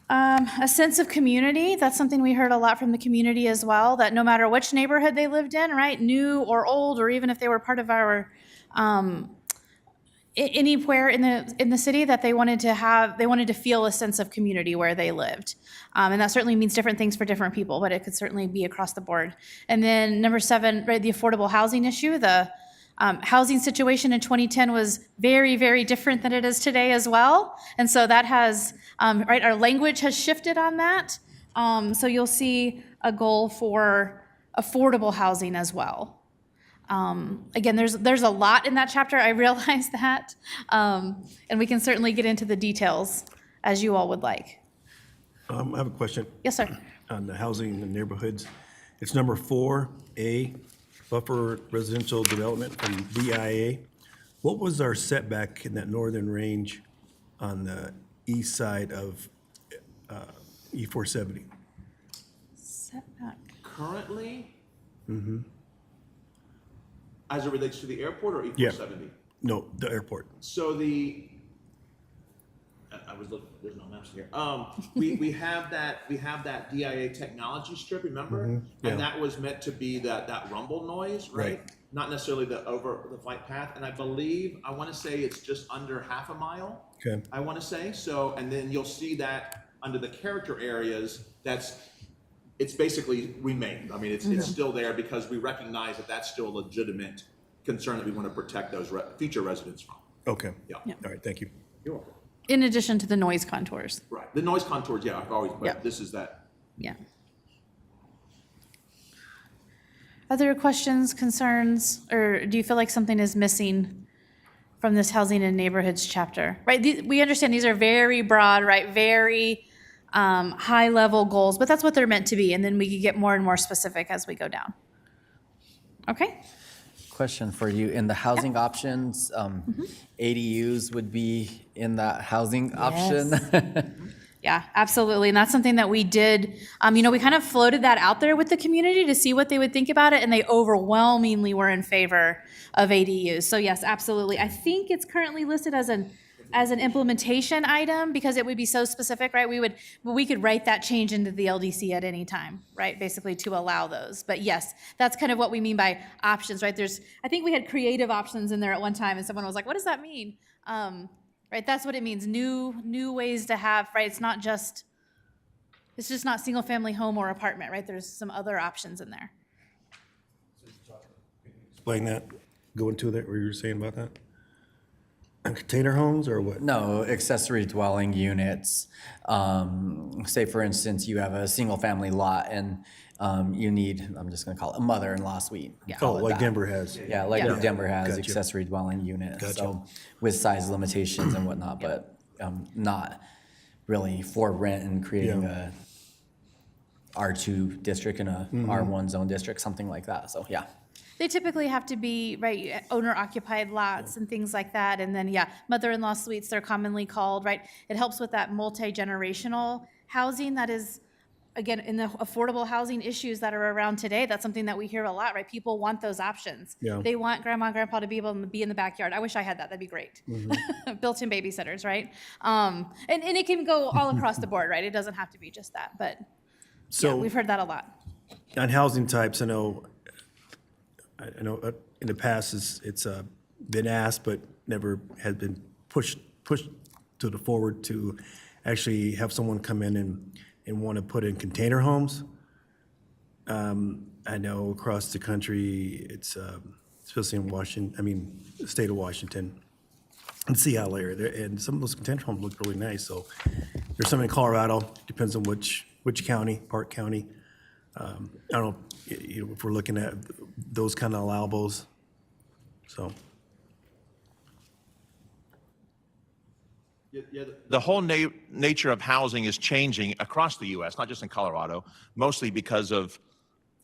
A sense of community, that's something we heard a lot from the community as well, that no matter which neighborhood they lived in, right, new or old, or even if they were part of our, anywhere in the city, that they wanted to feel a sense of community where they lived. And that certainly means different things for different people, but it could certainly be across the board. And then number 7, right, the affordable housing issue, the housing situation in 2010 was very, very different than it is today as well. And so that has, right, our language has shifted on that. So you'll see a goal for affordable housing as well. Again, there's a lot in that chapter, I realize that. And we can certainly get into the details as you all would like. I have a question. Yes, sir. On the housing and neighborhoods. It's number 4A. Buffer residential development from BIA. What was our setback in that northern range on the east side of E470. Setback. Currently? As it relates to the airport or Yeah. E470? No, the airport. So I was looking, there's no maps here. We have that DIA technology strip, remember? yeah. And that was meant to be that rumble noise, right? Right. Not necessarily the flight path. And I believe, I want to say it's just under half a mile. Okay. I want to say. So, and then you'll see that under the character areas, it's basically remained. I mean, it's still there because we recognize that that's still a legitimate concern that we want to protect those future residents from. Okay. Yeah. All right, thank you. You're welcome. In addition to the noise contours. Right. The noise contours, yeah, I've always, Yeah. but this is that. Yeah. Other questions, concerns, or do you feel like something is missing from this housing and neighborhoods chapter? Right, we understand these are very broad, right, very high-level goals, but that's what they're meant to be, and then we can get more and more specific as we go down. Okay? Question for you. In the housing options, ADUs would be in that housing option? Yeah, absolutely. And that's something that we did, we kind of floated that out there with the community to see what they would think about it, and they overwhelmingly were in favor of ADUs. So yes, absolutely. I think it's currently listed as an implementation item because it would be so specific, right? We could write that change into the LDC at any time, right? Basically to allow those. But yes, that's kind of what we mean by options, right? I think we had creative options in there at one time, and someone was like, what does that mean? Right, that's what it means, new ways to have, right? It's just not single family home or apartment, right? There's some other options in there. Explain that, go into that, what you were saying about that? Container homes or what? No, accessory dwelling units. Say, for instance, you have a single-family lot and you need, I'm just going to call it a mother-in-law suite. Oh, Call it like that. Denver has. Yeah, like Denver has Gotcha. accessory dwelling units. Gotcha. So with size limitations and whatnot, but not really for rent and creating a R2 district and a R1 zone district, something like that. So, yeah. They typically have to be, right, owner-occupied lots and things like that. And then, mother-in-law suites, they're commonly called, right? It helps with that multi-generational housing that is, again, in the affordable housing issues that are around today, that's something that we hear a lot, right? People want those options. Yeah. They want grandma and grandpa to be able to be in the backyard. I wish I had that. That'd be great. Built-in babysitters, right? And it can go all across the board, right? It doesn't have to be just that. But So we've heard that a lot. on housing types, I know in the past it's been asked, but never has been pushed to the forward to actually have someone come in and want to put in container homes. I know across the country, it's especially in the state of Washington, and Seattle area, and some of those container homes look really nice. So there's some in Colorado, depends on which county, Park County. I don't know if we're looking at those kind of allowables, so. The whole nature of housing is changing across the U.S., not just in Colorado, mostly because of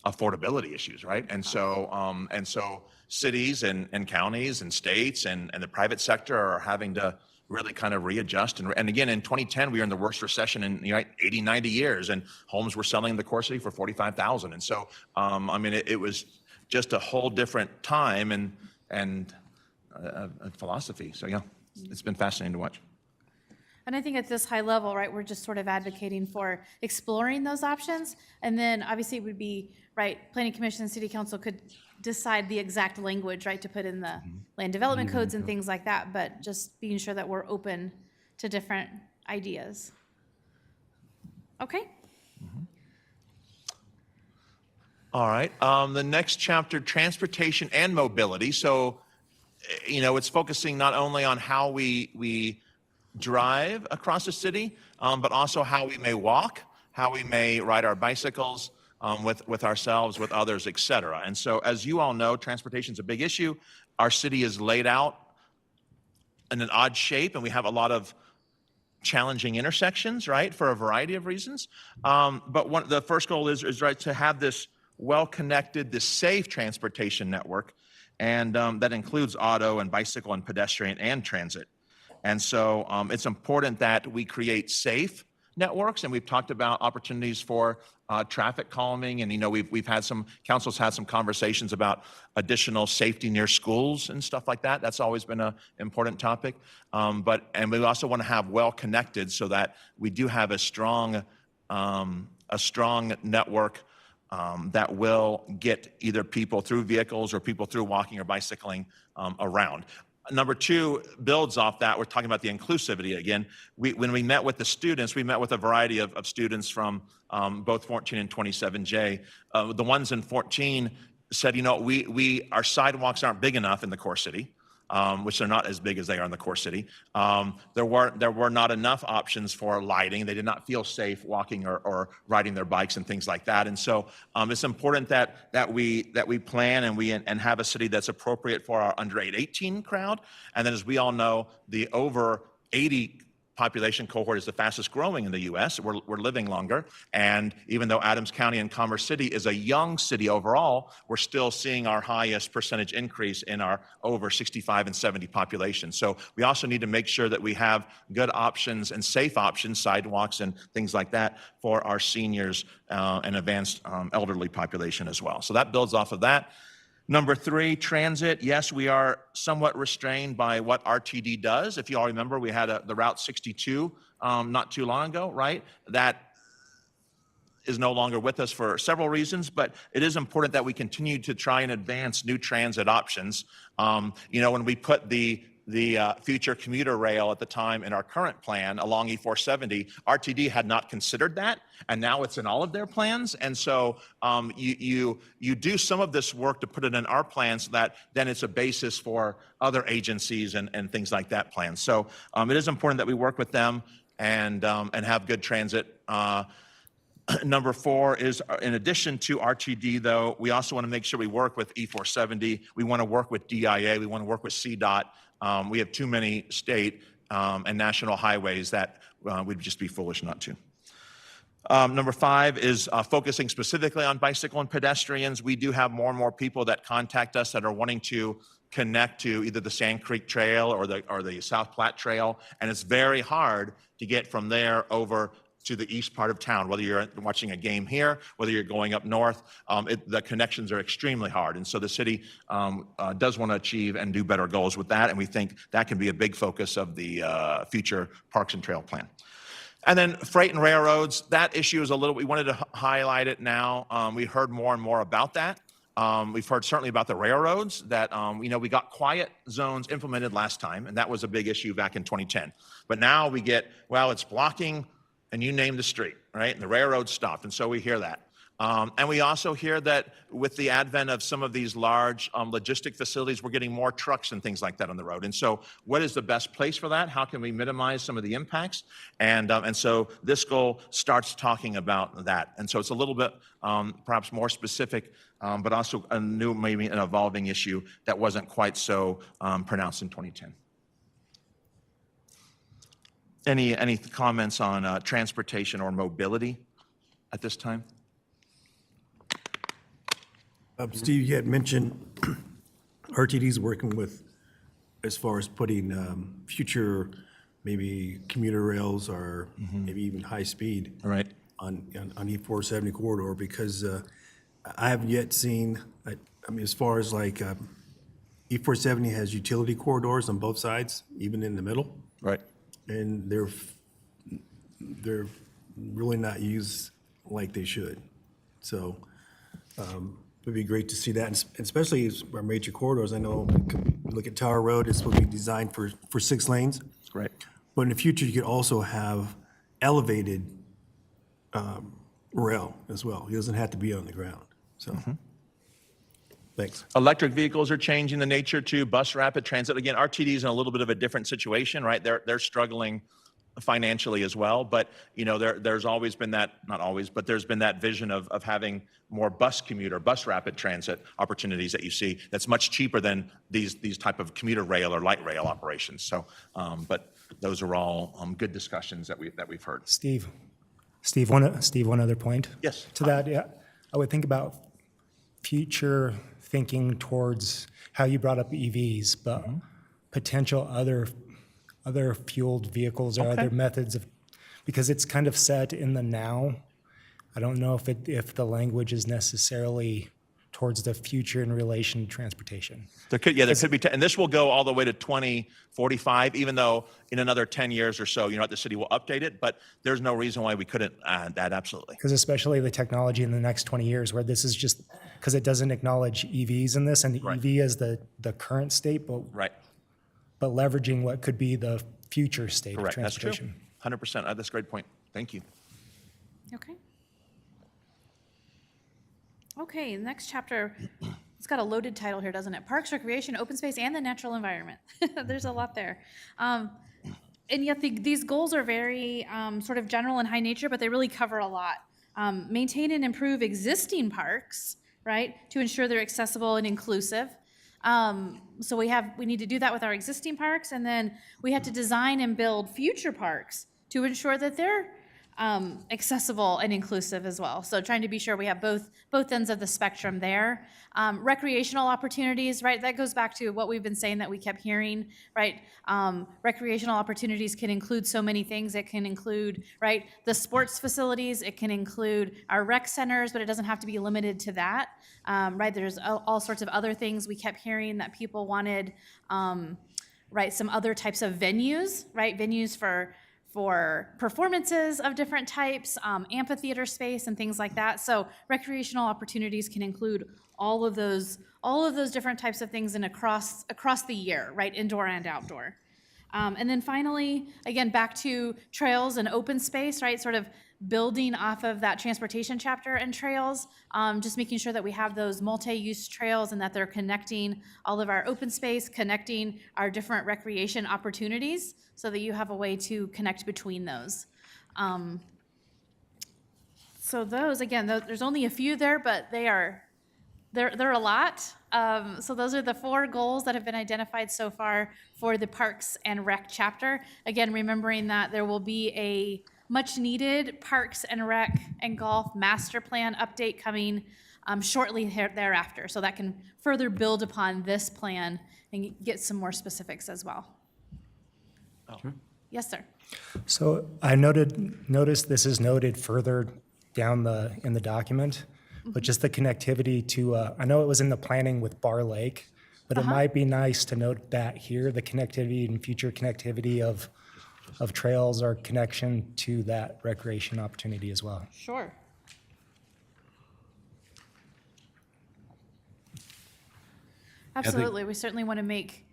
affordability issues, right? And so cities and counties and states and the private sector are having to really kind of readjust. And again, in 2010, we were in the worst recession in 80, 90 years, and homes were selling in the core city for $45,000. And so, it was just a whole different time and a philosophy. So, it's been fascinating to watch. And I think at this high level, right, we're just sort of advocating for exploring those options. And then obviously it would be, right, Planning Commission and City Council could decide the exact language, right, to put in the land development codes and things like that, but just being sure that we're open to different ideas. Okay? All right. The next chapter, transportation and mobility. So, it's focusing not only on how we drive across the city, but also how we may walk, how we may ride our bicycles with ourselves, with others, et cetera. And so, as you all know, transportation is a big issue. Our city is laid out in an odd shape, and we have a lot of challenging intersections, right, for a variety of reasons. But the first goal is right to have this well-connected, this safe transportation network, and that includes auto and bicycle and pedestrian and transit. And so it's important that we create safe networks, and we've talked about opportunities for traffic calming, and we've had council's had some conversations about additional safety near schools and stuff like that. That's always been an important topic. And we also want to have well connected so that we do have a strong network that will get either people through vehicles or people through walking or bicycling around. Number two builds off that. We're talking about the inclusivity again. When we met with the students, we met with a variety of students from both 14 and 27J. The ones in 14 said, our sidewalks aren't big enough in the core city. Which they're not as big as they are in the core city. There were not enough options for lighting. They did not feel safe walking or riding their bikes and things like that. And so it's important that we plan and have a city that's appropriate for our under 18 crowd. And then, as we all know, the over 80 population cohort is the fastest growing in the U.S. We're living longer. And even though Adams County and Commerce City is a young city overall, we're still seeing our highest percentage increase in our over 65 and 70 population. So we also need to make sure that we have good options and safe options, sidewalks and things like that, for our seniors and advanced elderly population as well. So that builds off of that. Number three, transit. Yes, we are somewhat restrained by what RTD does. If you all remember, we had the Route 62 not too long ago, right? That is no longer with us for several reasons, but it is important that we continue to try and advance new transit options. When we put the future commuter rail at the time in our current plan along E470, RTD had not considered that, and now it's in all of their plans. And so you do some of this work to put it in our plans so that then it's a basis for other agencies and things like that plans. So it is important that we work with them and have good transit. Number four is, in addition to RTD, though, we also want to make sure we work with E470. We want to work with DIA. We want to work with CDOT. We have too many state and national highways that we'd just be foolish not to. Number five is focusing specifically on bicycle and pedestrians. We do have more and more people that contact us that are wanting to connect to either the Sand Creek Trail or the South Platte Trail, and it's very hard to get from there over to the east part of town, whether you're watching a game here, whether you're going up north. The connections are extremely hard. And so the city does want to achieve and do better goals with that. And we think that can be a big focus of the future Parks and Trail Plan. And then freight and railroads, that issue is we wanted to highlight it now. We heard more and more about that. We've heard certainly about the railroads that, we got quiet zones implemented last time, and that was a big issue back in 2010. But now we get, it's blocking, and you name the street, right? And the railroad stopped, and so we hear that. And we also hear that with the advent of some of these large logistic facilities, we're getting more trucks and things like that on the road. And so what is the best place for that? How can we minimize some of the impacts? And so this goal starts talking about that. And so it's a little bit perhaps more specific, but also a new, maybe an evolving issue that wasn't quite so pronounced in 2010. Any comments on transportation or mobility at this time? Steve, you had mentioned RTD's working with, as far as putting future maybe commuter rails or maybe even high speed on E470 corridor, because I haven't yet seen, as far as like E470 has utility corridors on both sides, even in the middle. Right. And they're really not used like they should. So it'd be great to see that, and especially as our major corridors. I know, look at Tower Road, it's supposed to be designed for 6 lanes. That's right. But in the future, you could also have elevated rail as well. It doesn't have to be on the ground. So, thanks. Electric vehicles are changing the nature too. Bus rapid transit. Again, RTD is in a little bit of a different situation, right? They're struggling financially as well, but there's always been that, not always, but there's been that vision of having more bus rapid transit opportunities that you see that's much cheaper than these type of commuter rail or light rail operations. So, but those are all good discussions that we've heard. Steve, one other point. Yes. To that, yeah, I would think about future thinking towards how you brought up EVs, but potential other other fueled vehicles or Okay. other methods of, because it's kind of set in the now. I don't know if the language is necessarily towards the future in relation to transportation. There could be, and this will go all the way to 2045, even though in another 10 years or so, the city will update it, but there's no reason why we couldn't add that, absolutely. Because especially the technology in the next 20 years, where this is just, because it doesn't acknowledge EVs in this, and the Right. EV is the current state, Right, but leveraging what could be the future state of correct, that's true. transportation. 100%, that's a great point. Thank you. Okay. Okay, the next chapter, it's got a loaded title here, doesn't it? Parks, Recreation, Open Space, and the Natural Environment. There's a lot there. And yet these goals are very sort of general and high nature, but they really cover a lot. Maintain and improve existing parks, right, to ensure they're accessible and inclusive. So we need to do that with our existing parks, and then we have to design and build future parks to ensure that they're accessible and inclusive as well. So trying to be sure we have both ends of the spectrum there. Recreational opportunities, right? That goes back to what we've been saying that we kept hearing, right? Recreational opportunities can include so many things. It can include, right, the sports facilities. It can include our rec centers, but it doesn't have to be limited to that, right? There's all sorts of other things we kept hearing that people wanted, right? Some other types of venues, right? Venues for performances of different types, amphitheater space and things like that. So recreational opportunities can include all of those different types of things and across the year, right? Indoor and outdoor. And then finally, again, back to trails and open space, right? Sort of building off of that transportation chapter and trails, just making sure that we have those multi-use trails and that they're connecting all of our open space, connecting our different recreation opportunities so that you have a way to connect between those. So those, again, there's only a few there, but they're a lot. So those are the 4 goals that have been identified so far for the Parks and Rec chapter. Again, remembering that there will be a much needed Parks and Rec and Golf Master Plan update coming shortly thereafter. So that can further build upon this plan and get some more specifics as well. Yes, sir. So I noticed this is noted further down in the document, but just the connectivity to, I know it was in the planning with Bar Lake, but it might be nice to note that here, the connectivity and future connectivity of trails or connection to that recreation opportunity as well. Sure. Absolutely. We certainly want to make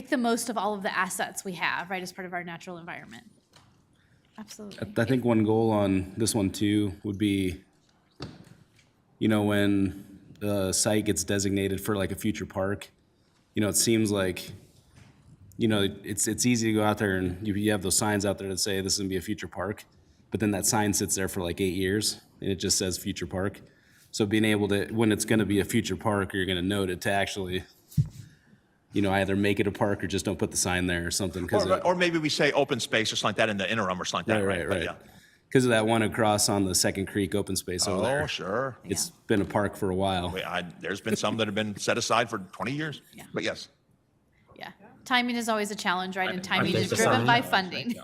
the most of all of the assets we have, right, as part of our natural environment. Absolutely. I think one goal on this one too would be, when the site gets designated for like a future park, it seems like, it's easy to go out there and you have those signs out there that say this is gonna be a future park, but then that sign sits there for like 8 years and it just says future park. So being able to, when it's gonna be a future park, or you're gonna note it, to actually, either make it a park or just don't put the sign there or something. Or maybe we say open space or something like that in the interim or something like that, right? But Right. yeah. Because of that one across on the Second Creek open space over there. Oh, sure. It's been a park for a while. There's been some that have been set aside for 20 years, Yeah. but yes. Yeah. Timing is always a challenge, right? And timing think is the driven sign- by funding.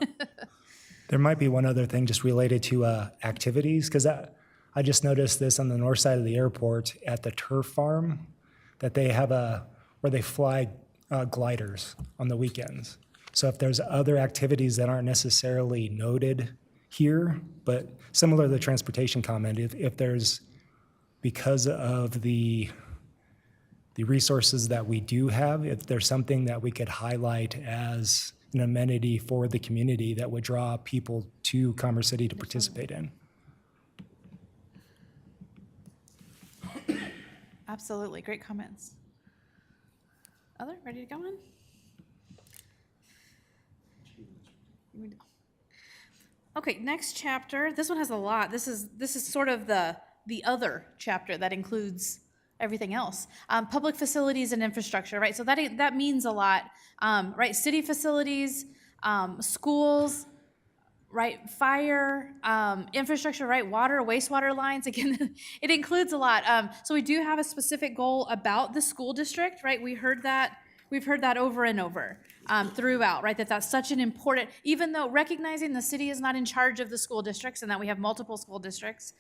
There might be one other thing just related to activities, because I just noticed this on the north side of the airport at the turf farm, that they have where they fly gliders on the weekends. So if there's other activities that aren't necessarily noted here, but similar to the transportation comment, if there's, because of the resources that we do have, if there's something that we could highlight as an amenity for the community that would draw people to Commerce City to participate in. Absolutely. Great comments. Other, ready to go on? Okay, next chapter. This one has a lot. This is sort of the other chapter that includes everything else. Public facilities and infrastructure, right? So that means a lot, right? City facilities, schools, right? Fire, infrastructure, right? Water, wastewater lines. Again, it includes a lot. So we do have a specific goal about the school district, right? We heard that We've heard that over and over throughout, right? That's such an important, even though recognizing the city is not in charge of the school districts and that we have multiple school districts,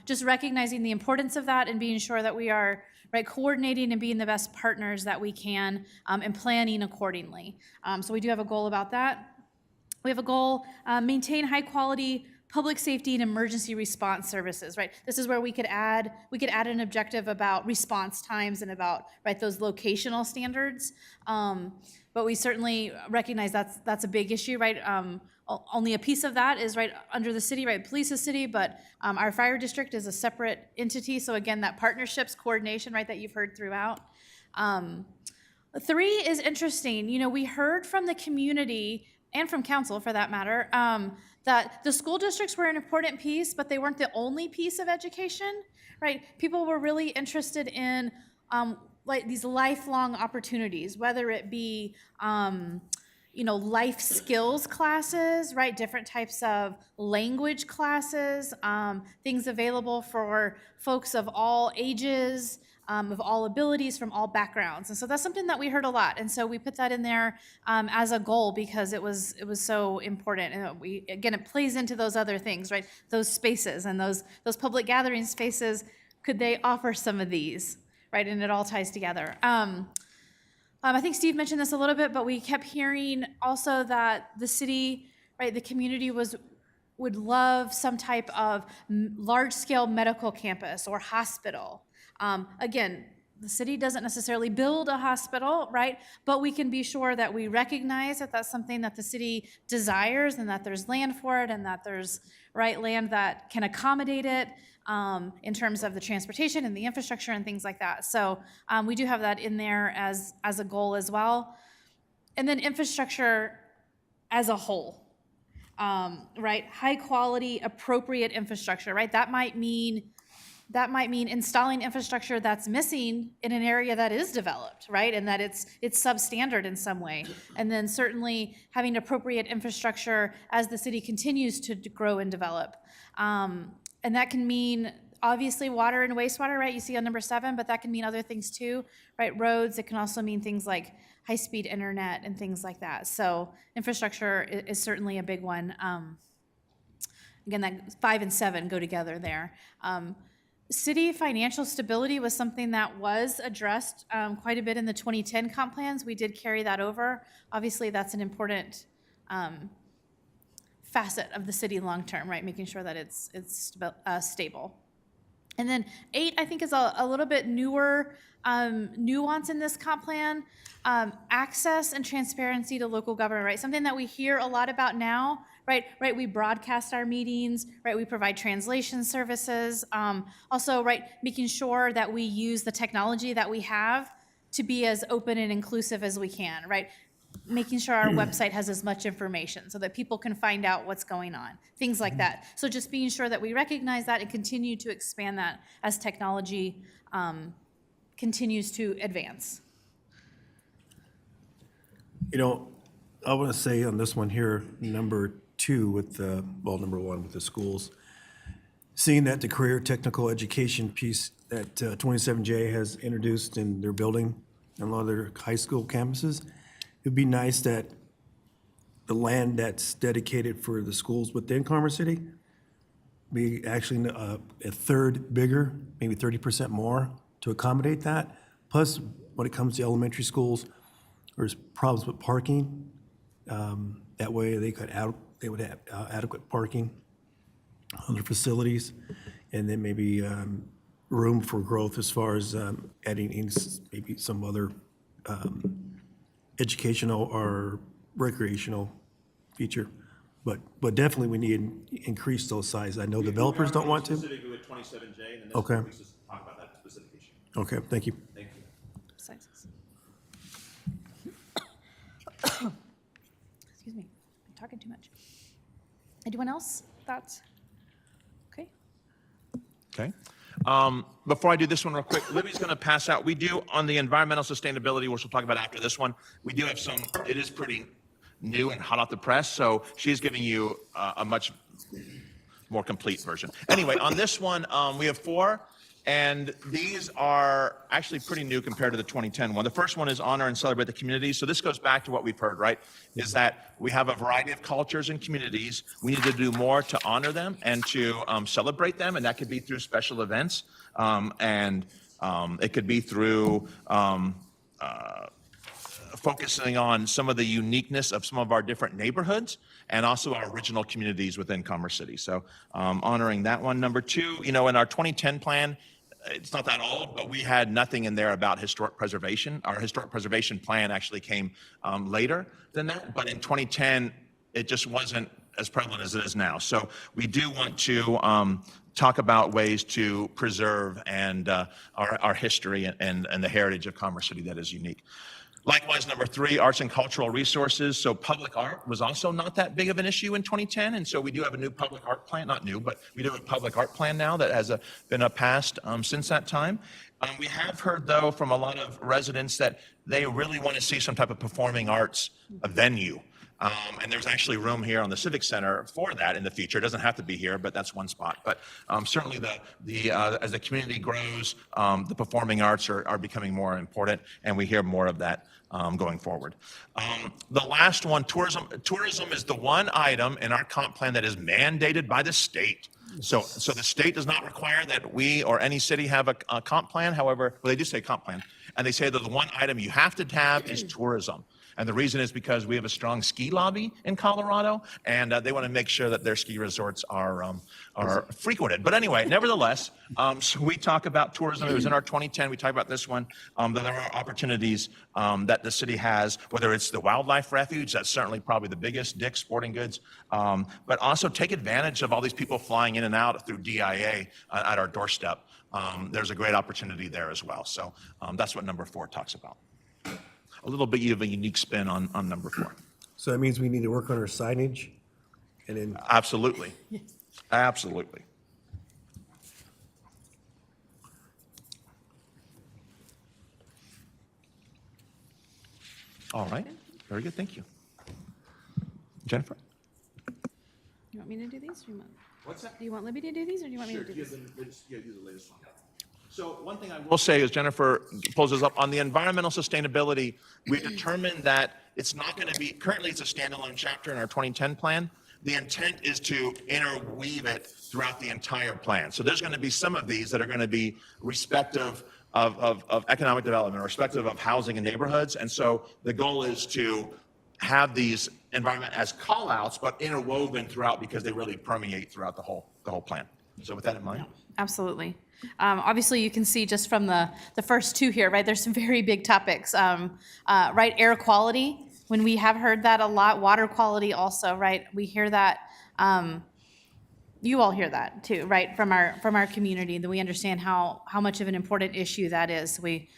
just recognizing the importance of that and being sure that we are, right, coordinating and being the best partners that we can and planning accordingly. So we do have a goal about that. We have a goal, maintain high quality public safety and emergency response services, right? This is where we could add an objective about response times and about, right, those locational standards. But we certainly recognize that's a big issue, right? Only a piece of that is right under the city, right? Police is city, but our fire district is a separate entity. So again, that partnerships coordination, right, that you've heard throughout. 3 is interesting. You know, we heard from the community and from council for that matter, that the school districts were an important piece, but they weren't the only piece of education, right? People were really interested in like these lifelong opportunities, whether it be, you know, life skills classes, right? Different types of language classes, things available for folks of all ages, of all abilities, from all backgrounds. And so that's something that we heard a lot. And so we put that in there as a goal because it was so important. And again, it plays into those other things, right? Those spaces and those public gathering spaces, could they offer some of these, right? And it all ties together. I think Steve mentioned this a little bit, but we kept hearing also that the city, right, the community would love some type of large-scale medical campus or hospital. Again, the city doesn't necessarily build a hospital, right? But we can be sure that we recognize that that's something that the city desires and that there's land for it and that there's, right, land that can accommodate it in terms of the transportation and the infrastructure and things like that. So we do have that in there as a goal as well. And then infrastructure as a whole, right? High quality, appropriate infrastructure, right? That might mean installing infrastructure that's missing in an area that is developed, right? And that it's substandard in some way. And then certainly having appropriate infrastructure as the city continues to grow and develop. And that can mean obviously water and wastewater, right? You see on number 7, but that can mean other things too, right? Roads, it can also mean things like high-speed internet and things like that. So infrastructure is certainly a big one. Again, that 5 and 7 go together there. City financial stability was something that was addressed quite a bit in the 2010 comp plans. We did carry that over. Obviously, that's an important facet of the city long-term, right? Making sure that it's stable. And then 8, I think, is a little bit newer nuance in this comp plan. Access and transparency to local government, right? Something that we hear a lot about now, right? We broadcast our meetings, right? We provide translation services. Also, right, making sure that we use the technology that we have to be as open and inclusive as we can, right? Making sure our website has as much information so that people can find out what's going on, things like that. So just being sure that we recognize that and continue to expand that as technology continues to advance. You know, I want to say on this one here, number 2 with the, well, number 1 with the schools, seeing that the career technical education piece that 27J has introduced in their building and a lot of their high school campuses, it'd be nice that the land that's dedicated for the schools within Commerce City be actually a third bigger, maybe 30% more to accommodate that. Plus, when it comes to elementary schools, there's problems with parking. That way they would have adequate parking on their facilities, and then maybe room for growth as far as adding in maybe some other educational or recreational feature. But definitely we need to increase those sizes. I know developers don't want to. Specifically with 27J, and then Okay. weeks to talk about that specific issue. Okay, thank you. Thank you. Sizes. Excuse me, I'm talking too much. Anyone else? Thoughts? Okay. Okay. Before I do this one real quick, Libby's going to pass out. We do on the environmental sustainability, which we'll talk about after this one. We do have some, it is pretty new and hot off the press. So she's giving you a much more complete version. Anyway, on this one, we have 4 And these are actually pretty new compared to the 2010 one. The first one is honor and celebrate the community. So this goes back to what we've heard, right? Is that we have a variety of cultures and communities. We need to do more to honor them and to celebrate them. And that could be through special events. It could be through focusing on some of the uniqueness of some of our different neighborhoods and also our original communities within Commerce City. So honoring that one. Number two, in our 2010 plan, it's not that old, but we had nothing in there about historic preservation. Our historic preservation plan actually came later than that, but in 2010, it just wasn't as prevalent as it is now. So we do want to talk about ways to preserve and our history and the heritage of Commerce City that is unique. Likewise, number three, arts and cultural resources. So public art was also not that big of an issue in 2010. And so we do have a new public art plan, not new, but we do have a public art plan now that has been passed since that time. We have heard, though, from a lot of residents that they really want to see some type of performing arts venue. And there's actually room here on the Civic Center for that in the future. It doesn't have to be here, but that's one spot. But certainly as the community grows, the performing arts are becoming more important, and we hear more of that going forward. The last one, tourism. Tourism is the one item in our comp plan that is mandated by the state. So the state does not require that we or any city have a comp plan. However, they do say comp plan, and they say that the one item you have to have is tourism. And the reason is because we have a strong ski lobby in Colorado, and they want to make sure that their ski resorts are frequented. But anyway, nevertheless, so we talk about tourism. It was in our 2010. We talk about this one, that there are opportunities that the city has, whether it's the wildlife refuge, that's certainly probably the biggest, Dick's Sporting Goods, but also take advantage of all these people flying in and out through DIA at our doorstep. There's a great opportunity there as well. So that's what number 4 talks about. A little bit of a unique spin on number 4. So that means we need to work on our signage and then. Absolutely. Absolutely. All right. Very good. Thank you. Jennifer? You want me to do these? Or you want, What's that? do you want Libby to do these or do you want me to do these? Do the latest one. So one thing I will say is Jennifer pulls this up on the environmental sustainability. We determined that it's not going to be, currently it's a standalone chapter in our 2010 plan. The intent is to interweave it throughout the entire plan. So there's going to be some of these that are going to be respective of economic development, respective of housing and neighborhoods. And so the goal is to have these environment as call outs, but interwoven throughout because they really permeate throughout the whole plan. So with that in mind. Absolutely. Obviously, you can see just from the first two here, right? There's some very big topics, right? Air quality, when we have heard that a lot. Water quality also, right? We hear that. You all hear that too, right? From our community, that we understand how much of an important issue that is. We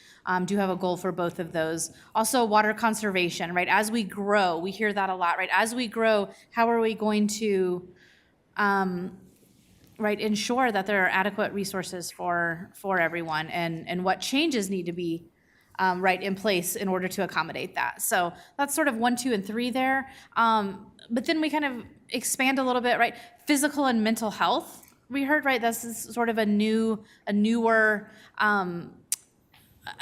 do have a goal for both of those. Also, water conservation, right? As we grow, we hear that a lot, right? As we grow, how are we going to right, ensure that there are adequate resources for everyone, and what changes need to be right in place in order to accommodate that. So that's sort of 1, 2, and 3 there. But then we kind of expand a little bit, right? Physical and mental health. We heard, right? This is sort of a newer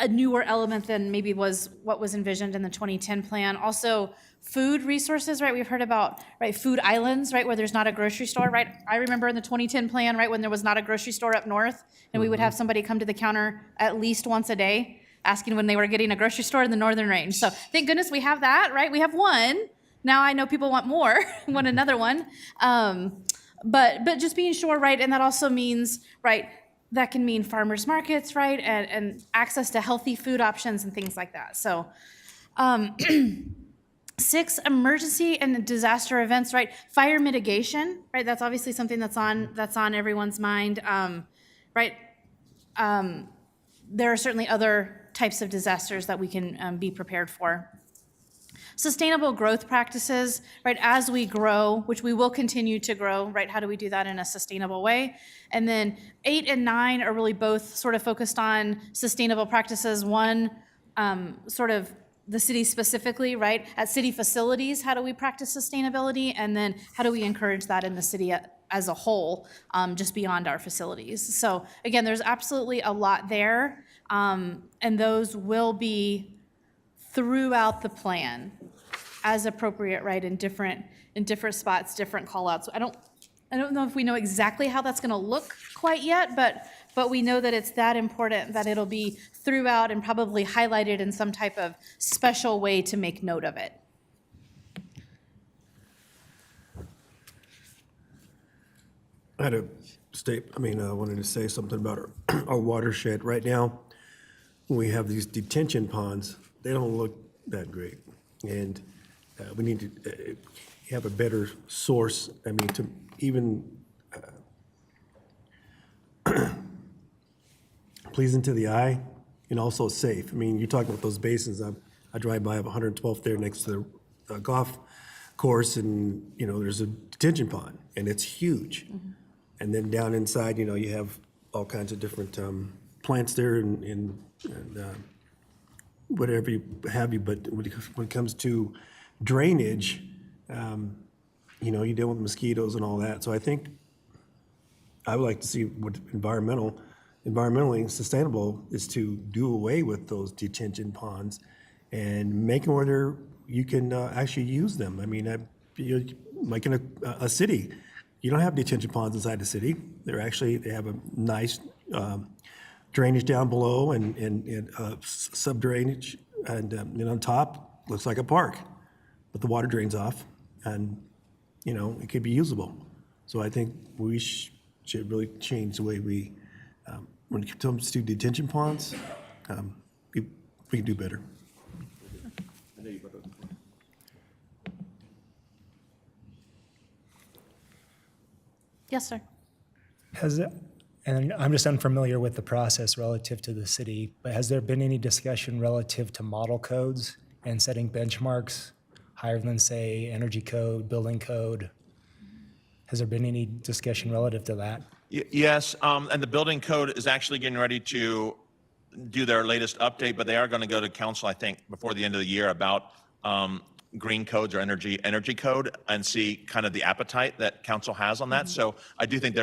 element than maybe was what was envisioned in the 2010 plan. Also, food resources, right? We've heard about, right, food islands, right, where there's not a grocery store, right? I remember in the 2010 plan, right, when there was not a grocery store up north, and we would have somebody come to the counter at least once a day asking when they were getting a grocery store in the northern range. So thank goodness we have that, right? We have one. Now I know people want more, want another one. But just being sure, right, and that also means, right, that can mean farmers markets, right, and access to healthy food options and things like that. So 6, emergency and disaster events, right? Fire mitigation, right? That's obviously something that's on everyone's mind, right? There are certainly other types of disasters that we can be prepared for. Sustainable growth practices, right? As we grow, which we will continue to grow, right? How do we do that in a sustainable way? And then 8 and 9 are really both sort of focused on sustainable practices. One, sort of the city specifically, right? At city facilities, how do we practice sustainability? And then how do we encourage that in the city at as a whole, just beyond our facilities. So again, there's absolutely a lot there, and those will be throughout the plan as appropriate, right, in different spots, different call-outs. I don't know if we know exactly how that's gonna look quite yet, but we know that it's that important that it'll be throughout and probably highlighted in some type of special way to make note of it. I had I wanted to say something about our watershed. Right now, when we have these detention ponds, they don't look that great. And we need to have a better source, to even pleasing to the eye and also safe. You're talking about those basins. I drive by 112th there next to the golf course, and, there's a detention pond, and it's huge. Mm-hmm. And then down inside, you have all kinds of different plants there and whatever you have. But when it comes to drainage, you deal with mosquitoes and all that. So I think I would like to see what environmentally sustainable is to do away with those detention ponds and make them where you can actually use them. Like in a city, you don't have detention ponds inside the city. They have a nice drainage down below and sub drainage, and on top looks like a park, but the water drains off, and it could be usable. So I think we should really change the way we, when it comes to detention ponds, we can do better. Yes, sir. And I'm just unfamiliar with the process relative to the city, but has there been any discussion relative to model codes and setting benchmarks higher than, say, energy code, building code? Has there been any discussion relative to that? Yes, and the building code is actually getting ready to do their latest update, but they are going to go to council, I think, before the end of the year about green codes or energy code, and see kind of the appetite that council has on that. So I do think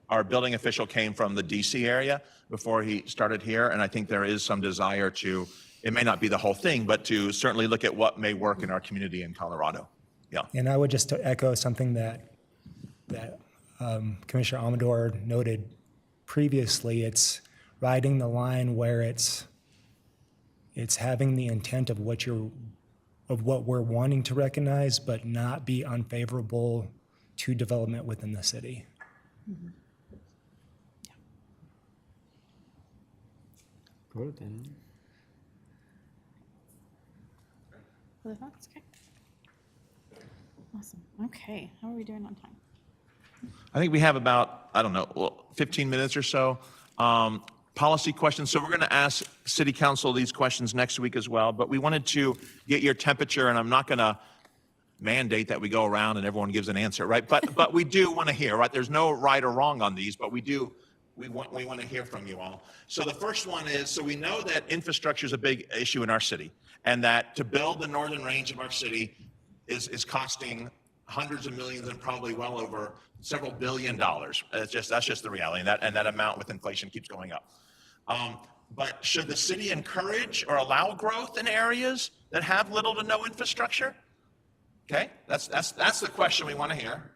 our building official came from the DC area before he started here, and I think there is some desire to, it may not be the whole thing, but to certainly look at what may work in our community in Colorado. Yeah. And I would just echo something that Commissioner Amador noted previously. It's riding the line where it's having the intent of what we're wanting to recognize, but not be unfavorable to development within the city. Mm-hmm. Other thoughts? Okay. Awesome. Okay. How are we doing on time? I think we have about, 15 minutes or so. Policy questions. So we're going to ask City Council these questions next week as well, but we wanted to get your temperature, and I'm not going to mandate that we go around and everyone gives an answer, right? But we do want to hear, right? There's no right or wrong on these, but we want to hear from you all. So the first one is, so we know that infrastructure is a big issue in our city, and that to build the northern range of our city is costing hundreds of millions and probably well over several $1 billion. That's just the reality, and that amount with inflation keeps going up. But should the city encourage or allow growth in areas that have little to no infrastructure? Okay, that's the question we want to hear.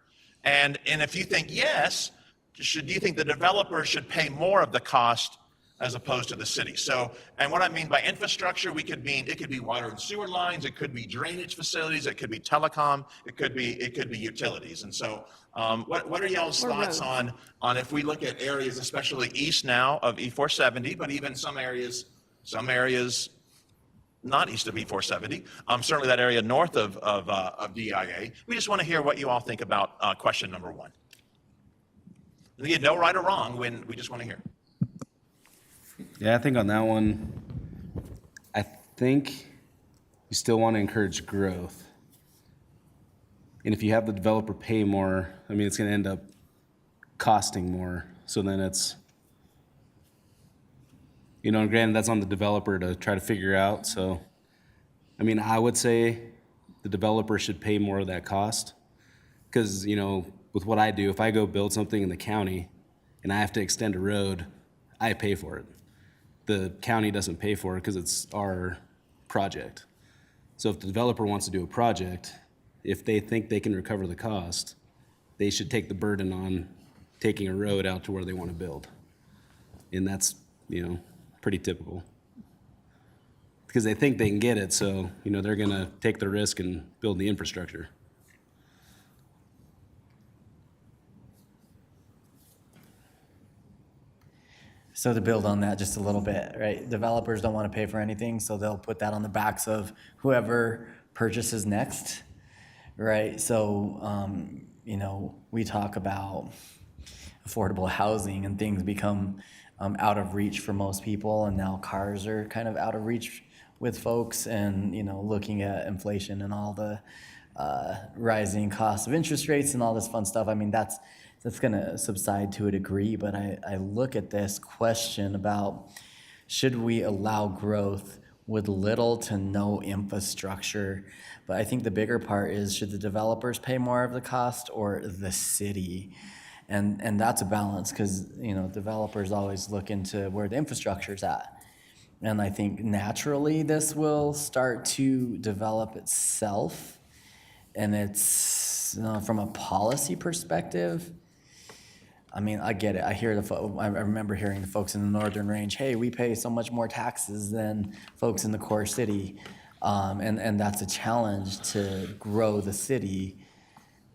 And if you think yes, do you think the developer should pay more of the cost as opposed to the city? So, and what I mean by infrastructure, it could be water and sewer lines, it could be drainage facilities, it could be telecom, it could be utilities. And so, what are y'all's thoughts on if we look at areas, especially east now of E470, but even some areas not east of E470, certainly that area north of DIA. We just want to hear what you all think about question number one. And again, no right or wrong, we just want to hear. Yeah, I think on that one, I think you still want to encourage growth. And if you have the developer pay more, it's going to end up costing more. So then it's, and granted, that's on the developer to try to figure out. So, I would say the developer should pay more of that cost because, with what I do, if I go build something in the county and I have to extend a road, I pay for it. The county doesn't pay for it because it's our project. So if the developer wants to do a project, if they think they can recover the cost, they should take the burden on taking a road out to where they want to build. And that's, pretty typical. Because they think they can get it, so, they're gonna take the risk and build the infrastructure. So to build on that just a little bit, right? Developers don't want to pay for anything, so they'll put that on the backs of whoever purchases next, right? So, we talk about affordable housing and things become out of reach for most people, and now cars are kind of out of reach with folks, and looking at inflation and all the rising costs of interest rates and all this fun stuff. I mean, that's going to subside to a degree, but I look at this question about, should we allow growth with little to no infrastructure? But I think the bigger part is, should the developers pay more of the cost or the city? And that's a balance, because developers always look into where the infrastructure is at. And I think naturally this will start to develop itself. And it's from a policy perspective, I mean, I get it. I hear I remember hearing the folks in the Northern Range, hey, we pay so much more taxes than folks in the core city. And that's a challenge to grow the city,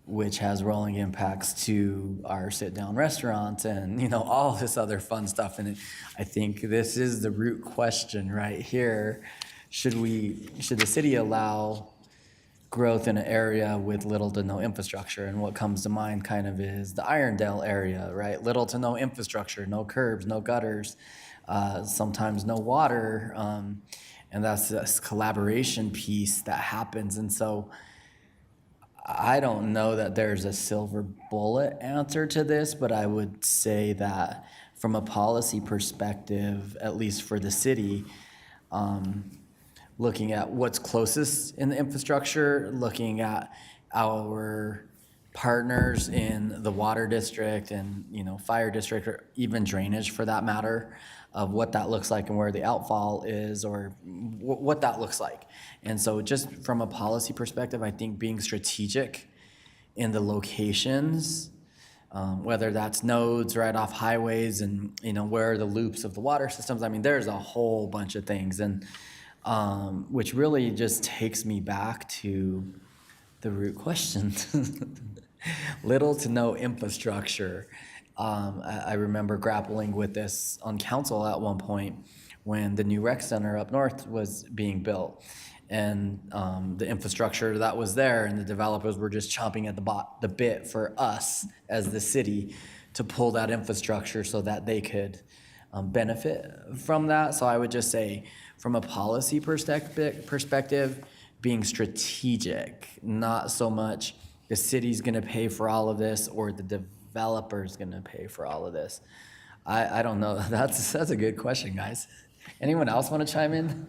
which has rolling impacts to our sit-down restaurants and, all this other fun stuff. And I think this is the root question right here. Should the city allow growth in an area with little to no infrastructure? And what comes to mind kind of is the Irondale area, right? Little to no infrastructure, no curbs, no gutters, sometimes no water. And that's this collaboration piece that happens. And so I don't know that there's a silver bullet answer to this, but I would say that from a policy perspective, at least for the city, looking at what's closest in the infrastructure, looking at our partners in the water district and, fire district, or even drainage for that matter, of what that looks like and where the outfall is, or what that looks like. And so just from a policy perspective, I think being strategic in the locations, whether that's nodes right off highways and, where are the loops of the water systems. I mean, there's a whole bunch of things, and which really just takes me back to the root question. Little to no infrastructure. I remember grappling with this on council at one point when the new rec center up north was being built, and the infrastructure that was there, and the developers were just chomping at the bit for us as the city to pull that infrastructure so that they could benefit from that. So I would just say, from a policy perspective, being strategic, not so much the city's gonna pay for all of this or the developer's gonna pay for all of this. I don't know. That's a good question, guys. Anyone else want to chime in?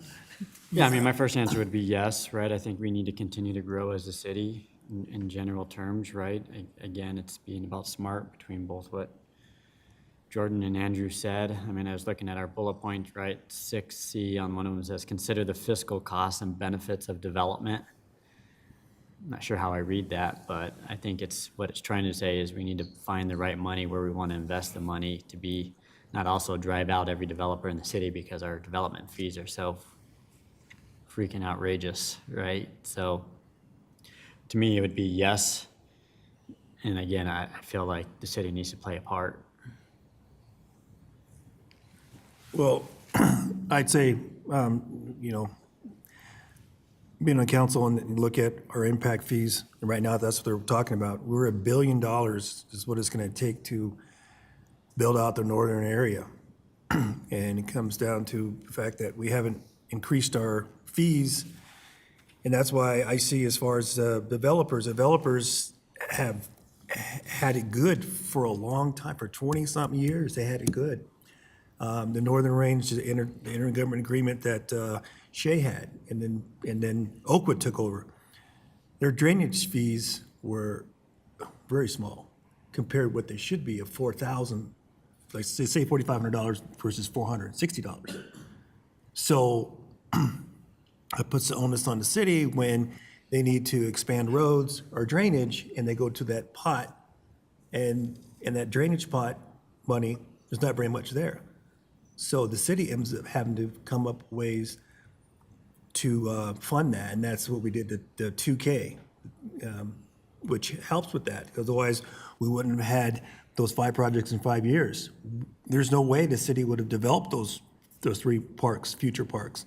Yeah, I mean, my first answer would be yes, right? I think we need to continue to grow as a city in general terms, right? Again, it's being about smart between both what Jordan and Andrew said. I mean, I was looking at our bullet point, right? 6C on one of them says, consider the fiscal costs and benefits of development. I'm not sure how I read that, but I think what it's trying to say is we need to find the right money where we want to invest the money to be, not also drive out every developer in the city because our development fees are so freaking outrageous, right? So to me, it would be yes. And again, I feel like the city needs to play a part. Well, I'd say, being on council and look at our impact fees, and right now that's what they're talking about. We're $1 billion is what it's going to take to build out the northern area. And it comes down to the fact that we haven't increased our fees. And that's why I see, as far as developers have had it good for a long time, for 20-something years, they had it good. The Northern Range, the intergovernment agreement that Shea had, and then Oakwood took over. Their drainage fees were very small, compared to what they should be of $4,000, like say $4,500 versus $460. So it puts the onus on the city when they need to expand roads or drainage, and they go to that pot, and in that drainage pot money, there's not very much there. So the city ends up having to come up with ways to fund that, and that's what we did, the 2K, which helps with that, because otherwise we wouldn't have had those 5 projects in 5 years. There's no way the city would have developed those 3 parks, future parks.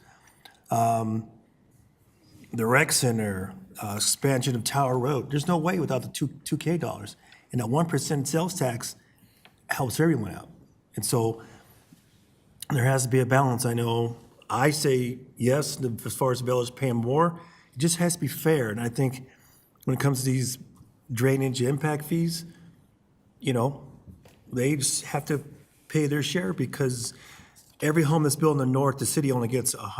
The rec center, expansion of Tower Road, there's no way without the 2K dollars. And that 1% sales tax helps everyone out. And so there has to be a balance. I know I say yes, as far as developers paying more, it just has to be fair. And I think when it comes to these drainage impact fees, you know, they just have to pay their share, because every home that's built in the north, the city only gets a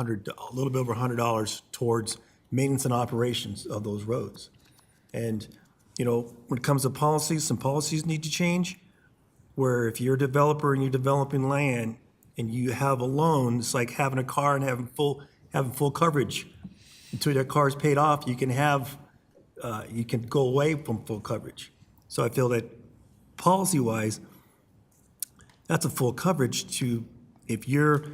little bit over $100 towards maintenance and operations of those roads. And, you know, when it comes to policies, some policies need to change, where if you're a developer and you're developing land and you have a loan, it's like having a car and having full coverage. Until that car is paid off, you can go away from full coverage. So I feel that policy-wise, that's a full coverage to, if you're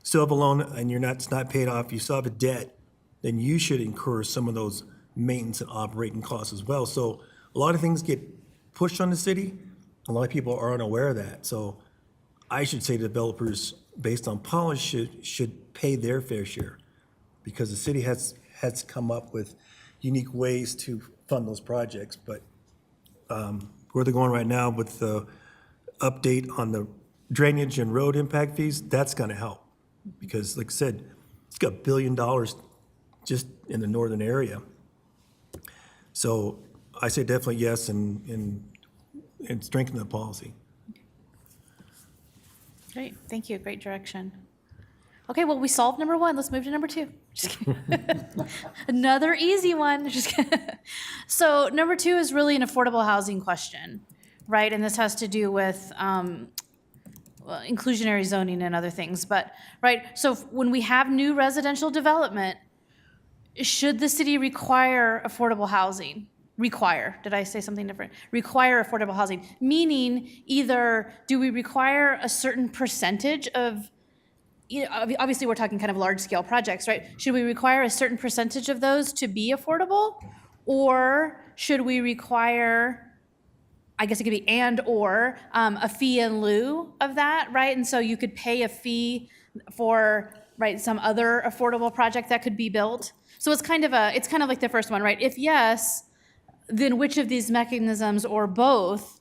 still have a loan and it's not paid off, you still have a debt, then you should incur some of those maintenance and operating costs as well. So a lot of things get pushed on the city. A lot of people are unaware of that. So I should say developers, based on policy, should pay their fair share, because the city has come up with unique ways to fund those projects. But where they're going right now with the update on the drainage and road impact fees, that's going to help, because like I said, it's got $1 billion just in the northern area. So I say definitely yes, and strengthen the policy. Great, thank you, great direction. Okay, well, we solved number 1, let's move to number 2. Just kidding. Another easy one. Just kidding. So number 2 is really an affordable housing question, right? And this has to do with inclusionary zoning and other things, but, right, so when we have new residential development, should the city require affordable housing? Require, did I say something different? Require affordable housing, meaning either do we require a certain percentage of, you know, obviously we're talking kind of large scale projects, right? Should we require a certain percentage of those to be affordable? Or should we require, I guess it could be or a fee in lieu of that, right? And so you could pay a fee for, right, some other affordable project that could be built. So it's kind of like the first one, right? If yes, then which of these mechanisms or both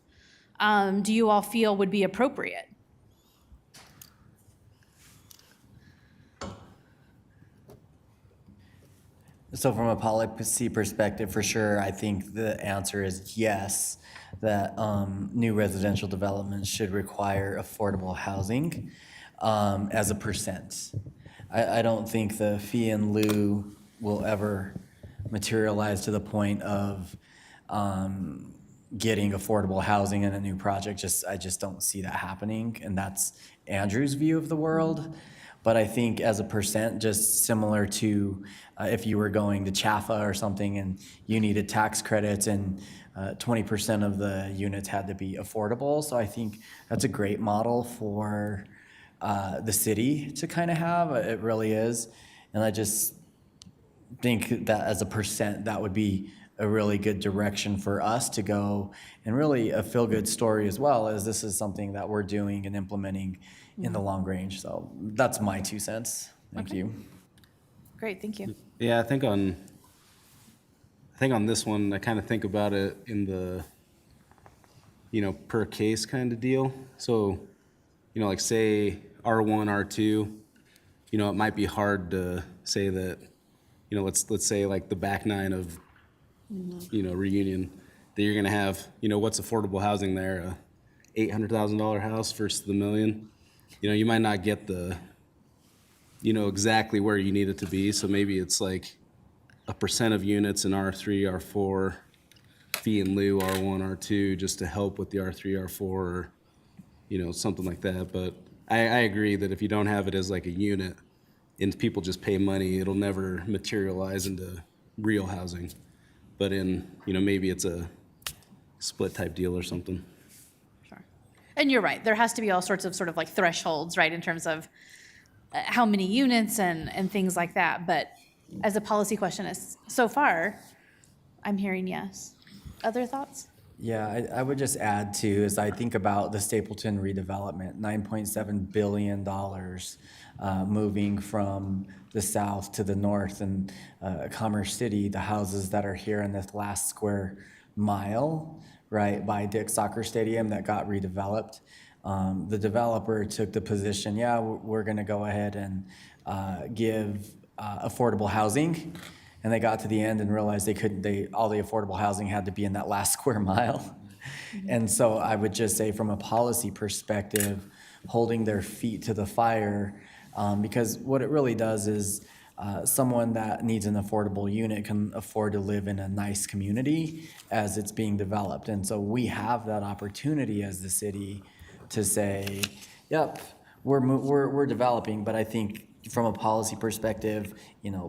do you all feel would be appropriate? So from a policy perspective, for sure, I think the answer is yes, that new residential developments should require affordable housing as a percent. I don't think the fee in lieu will ever materialize to the point of getting affordable housing in a new project. I just don't see that happening, and that's Andrew's view of the world. But I think as a percent, just similar to if you were going to CHAFA or something and you needed tax credits and 20% of the units had to be affordable. So I think that's a great model for the city to kind of have. It really is. And I just think that as a percent, that would be a really good direction for us to go, and really a feel-good story as well, as this is something that we're doing and implementing in the long range. So that's my 2 cents. Thank you. Great, thank you. Yeah, I think on this one, I kind of think about it in the, you know, per case kind of deal. So, you know, like say R1, R2, you know, it might be hard to say that, you know, let's say like the back nine of, you know, Reunion, that you're gonna have, you know, what's affordable housing there, a $800,000 house versus the $1 million. You know, you might not get the, you know, exactly where you need it to be. So maybe it's like a percent of units in R3, R4, fee in lieu, R1, R2, just to help with the R3, R4, or, something like that. But I agree that if you don't have it as like a unit and people just pay money, it'll never materialize into real housing. But maybe it's a split type deal or something. Sure. And you're right, there has to be all sorts of sort of like thresholds, right, in terms of how many units and things like that. But as a policy question, so far, I'm hearing yes. Other thoughts? Yeah, I would just add too, as I think about the Stapleton redevelopment, $9.7 billion moving from the south to the north, and Commerce City, the houses that are here in this last square mile, right, by Dick's Soccer Stadium that got redeveloped. The developer took the position, yeah, we're gonna go ahead and give affordable housing. And they got to the end and realized all the affordable housing had to be in that last square mile. And so I would just say from a policy perspective, holding their feet to the fire, because what it really does is someone that needs an affordable unit can afford to live in a nice community as it's being developed. And so we have that opportunity as the city to say, yep, we're developing, but I think from a policy perspective,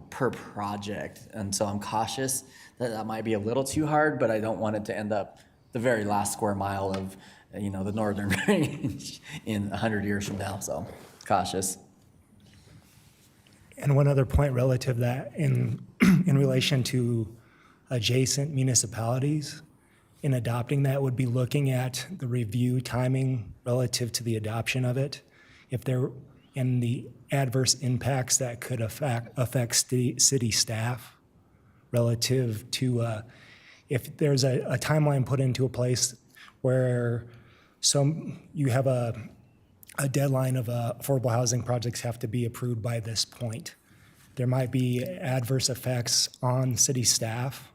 per project. And so I'm cautious that might be a little too hard, but I don't want it to end up the very last square mile of, the northern range in 100 years from now. So cautious. And one other point relative to that in relation to adjacent municipalities, in adopting that would be looking at the review timing relative to the adoption of it. If there and the adverse impacts that could affect city staff relative to if there's a timeline put into a place where you have a deadline of affordable housing projects have to be approved by this point. There might be adverse effects on city staff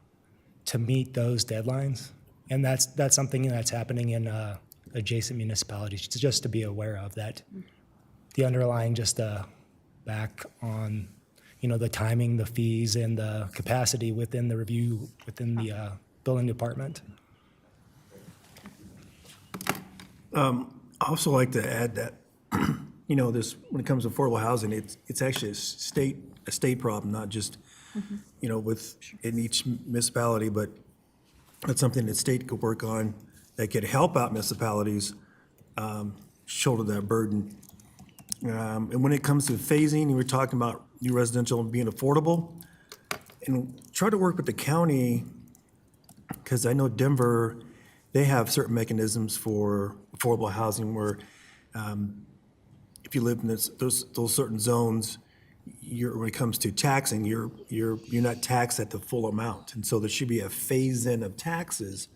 to meet those deadlines. And that's something that's happening in adjacent municipalities, just to be aware of that. The underlying just back on, the timing, the fees, and the capacity within the review, within the building department. I also like to add that, this, when it comes to affordable housing, it's actually a state problem, not just, within each municipality, but it's something that state could work on that could help out municipalities shoulder that burden. And when it comes to phasing, you were talking about new residential being affordable, and try to work with the county, because I know Denver, they have certain mechanisms for affordable housing where if you live in those certain zones, when it comes to taxing, you're not taxed at the full amount, and so there should be a phase-in of taxes.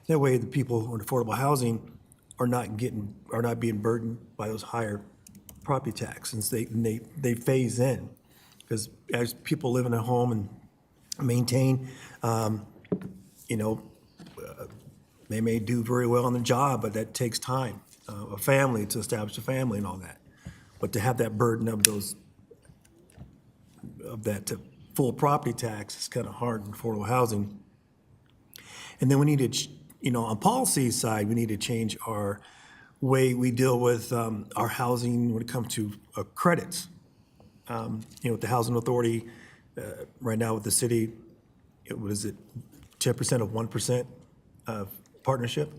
That way, the people in affordable housing are not being burdened by those higher property taxes. They phase in, because as people live in a home and maintain, they may do very well on the job, but that takes time, a family to establish a family and all that. But to have that burden of that full property tax is kind of hard in affordable housing. And then we need to, on policy side, we need to change our way we deal with our housing when it comes to credits. With the housing authority, right now with the city, what is it, 10% of 1% of partnership?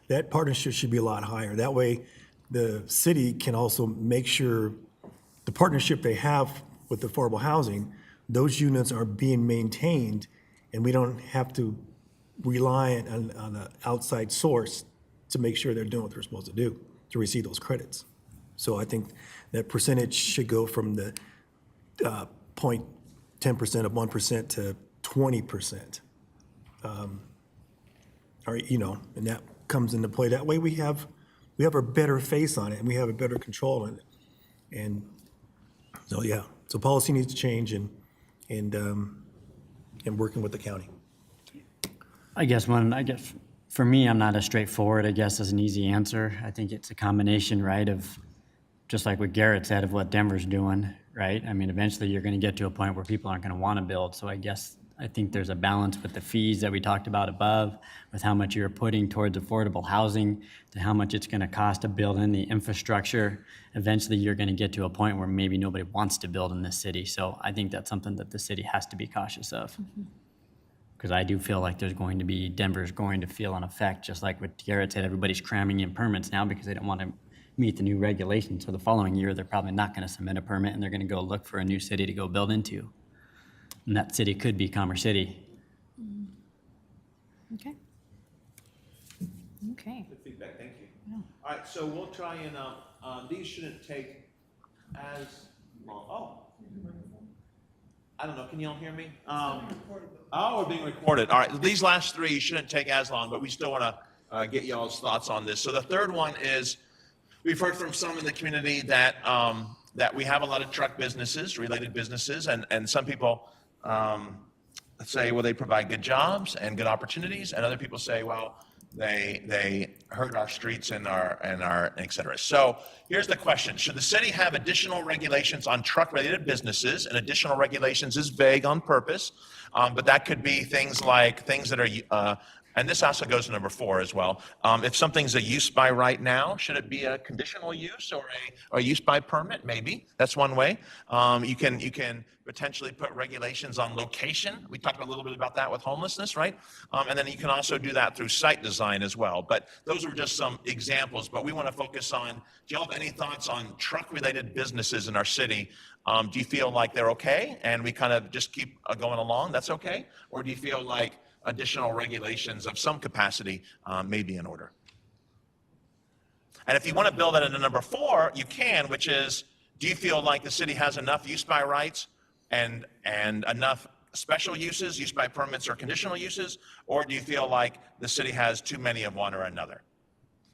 That partnership should be a lot higher. That way, the city can also make sure the partnership they have with affordable housing, those units are being maintained, and we don't have to rely on an outside source to make sure they're doing what they're supposed to do to receive those credits. So I think that percentage should go from the 10% of 1% to 20%. And that comes into play. That way we have a better face on it, and we have a better control on it. And so, yeah, so policy needs to change and working with the county. I guess for me, I'm not as straightforward, as an easy answer. I think it's a combination, right, of just like what Garrett said, of what Denver's doing, right? I mean, eventually you're going to get to a point where people aren't going to want to build. So I guess I think there's a balance with the fees that we talked about above, with how much you're putting towards affordable housing, to how much it's gonna cost to build in the infrastructure. Eventually, you're gonna get to a point where maybe nobody wants to build in this city. So I think that's something that the city has to be cautious of. Because I do feel like Denver's going to feel an effect, just like what Garrett said, everybody's cramming in permits now because they don't want to meet the new regulations. So the following year, they're probably not going to submit a permit and they're going to go look for a new city to go build into. And that city could be Commerce City. Okay. Okay. Good feedback, thank you. All right, so we'll try and, these shouldn't take as long. Oh. I don't know, can y'all hear me? We're being recorded. All right, these last three shouldn't take as long, but we still want to get y'all's thoughts on this. So the third one is, we've heard from some in the community that that we have a lot of truck businesses, related businesses, and some people say, well, they provide good jobs and good opportunities, and other people say, well, they hurt our streets and our et cetera. So here's the question. Should the city have additional regulations on truck-related businesses? And additional regulations is vague on purpose, but that could be things like things that are, and this also goes to number 4 as well. If something's a use by right now, should it be a conditional use or a use by permit? Maybe. That's one way. You can potentially put regulations on location. We talked a little bit about that with homelessness, right? And then you can also do that through site design as well. But those are just some examples. But we want to focus on, do you have any thoughts on truck-related businesses in our city? Do you feel like they're okay and we kind of just keep going along? That's okay? Or do you feel like additional regulations of some capacity may be in order? And if you want to build that into number 4, you can, which is, do you feel like the city has enough use by rights and enough special uses, use by permits or conditional uses, or do you feel like the city has too many of one or another?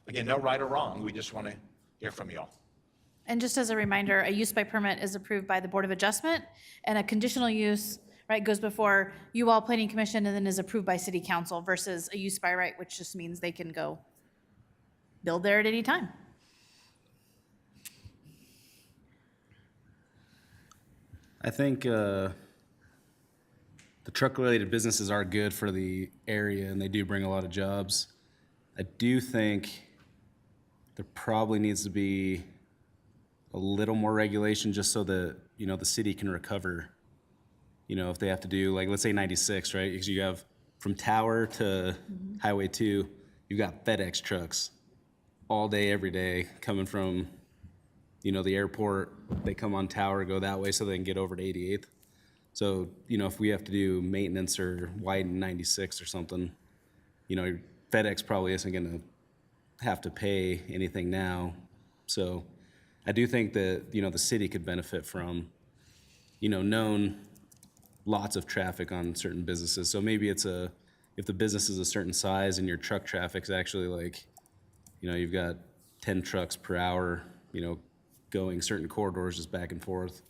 Again, no right or wrong. We just want to hear from you all. And just as a reminder, a use by permit is approved by the Board of Adjustment, and a conditional use, right, goes before you all Planning Commission and then is approved by City Council, versus a use by right, which just means they can go build there at any time. I think the truck-related businesses are good for the area, and they do bring a lot of jobs. I do think there probably needs to be a little more regulation just so that, the city can recover. If they have to do, like, let's say 96, right? Because you have from Tower to Highway 2, you've got FedEx trucks all day, every day, coming from, the airport. They come on Tower, go that way so they can get over to 88th. So, if we have to do maintenance or widen 96 or something, FedEx probably isn't going to have to pay anything now. So I do think that, the city could benefit from, known lots of traffic on certain businesses. So maybe if the business is a certain size and your truck traffic's actually like, you've got 10 trucks per hour, going certain corridors just back and forth,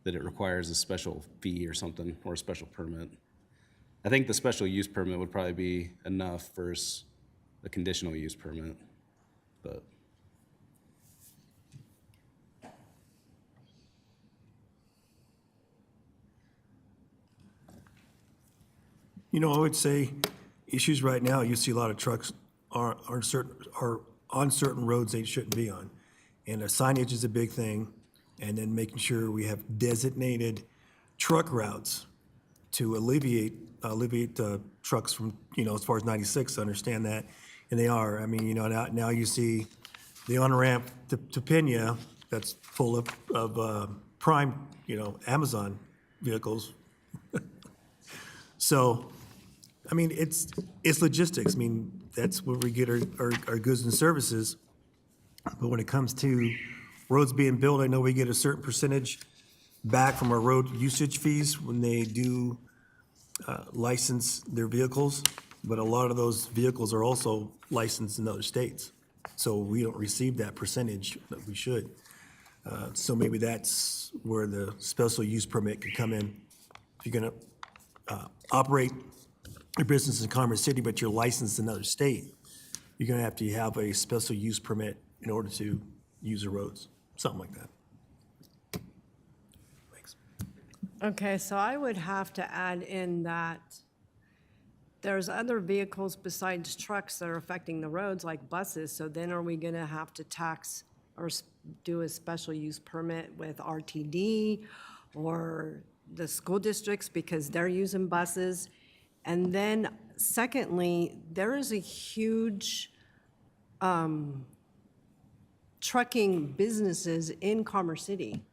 that it requires a special fee or something, or a special permit. I think the special use permit would probably be enough versus a conditional use permit, but. I would say issues right now, you see a lot of trucks are on certain roads they shouldn't be on. And signage is a big thing. And then making sure we have designated truck routes to alleviate trucks from, as far as 96, understand that. And they are. I mean, now you see the on-ramp to Pena that's full of prime, Amazon vehicles. So, I mean, it's logistics. I mean, that's where we get our goods and services. But when it comes to roads being built, I know we get a certain percentage back from our road usage fees when they do license their vehicles. But a lot of those vehicles are also licensed in other states. So we don't receive that percentage that we should. So maybe that's where the special use permit could come in. If you're gonna operate your business in Commerce City, but you're licensed in another state, you're gonna have to have a special use permit in order to use the roads, something like that. Thanks. Okay, so I would have to add in that there's other vehicles besides trucks that are affecting the roads, like buses, so then are we gonna have to tax or do a special use permit with RTD or the school districts because they're using buses? And then secondly, there is a huge trucking businesses in Commerce City.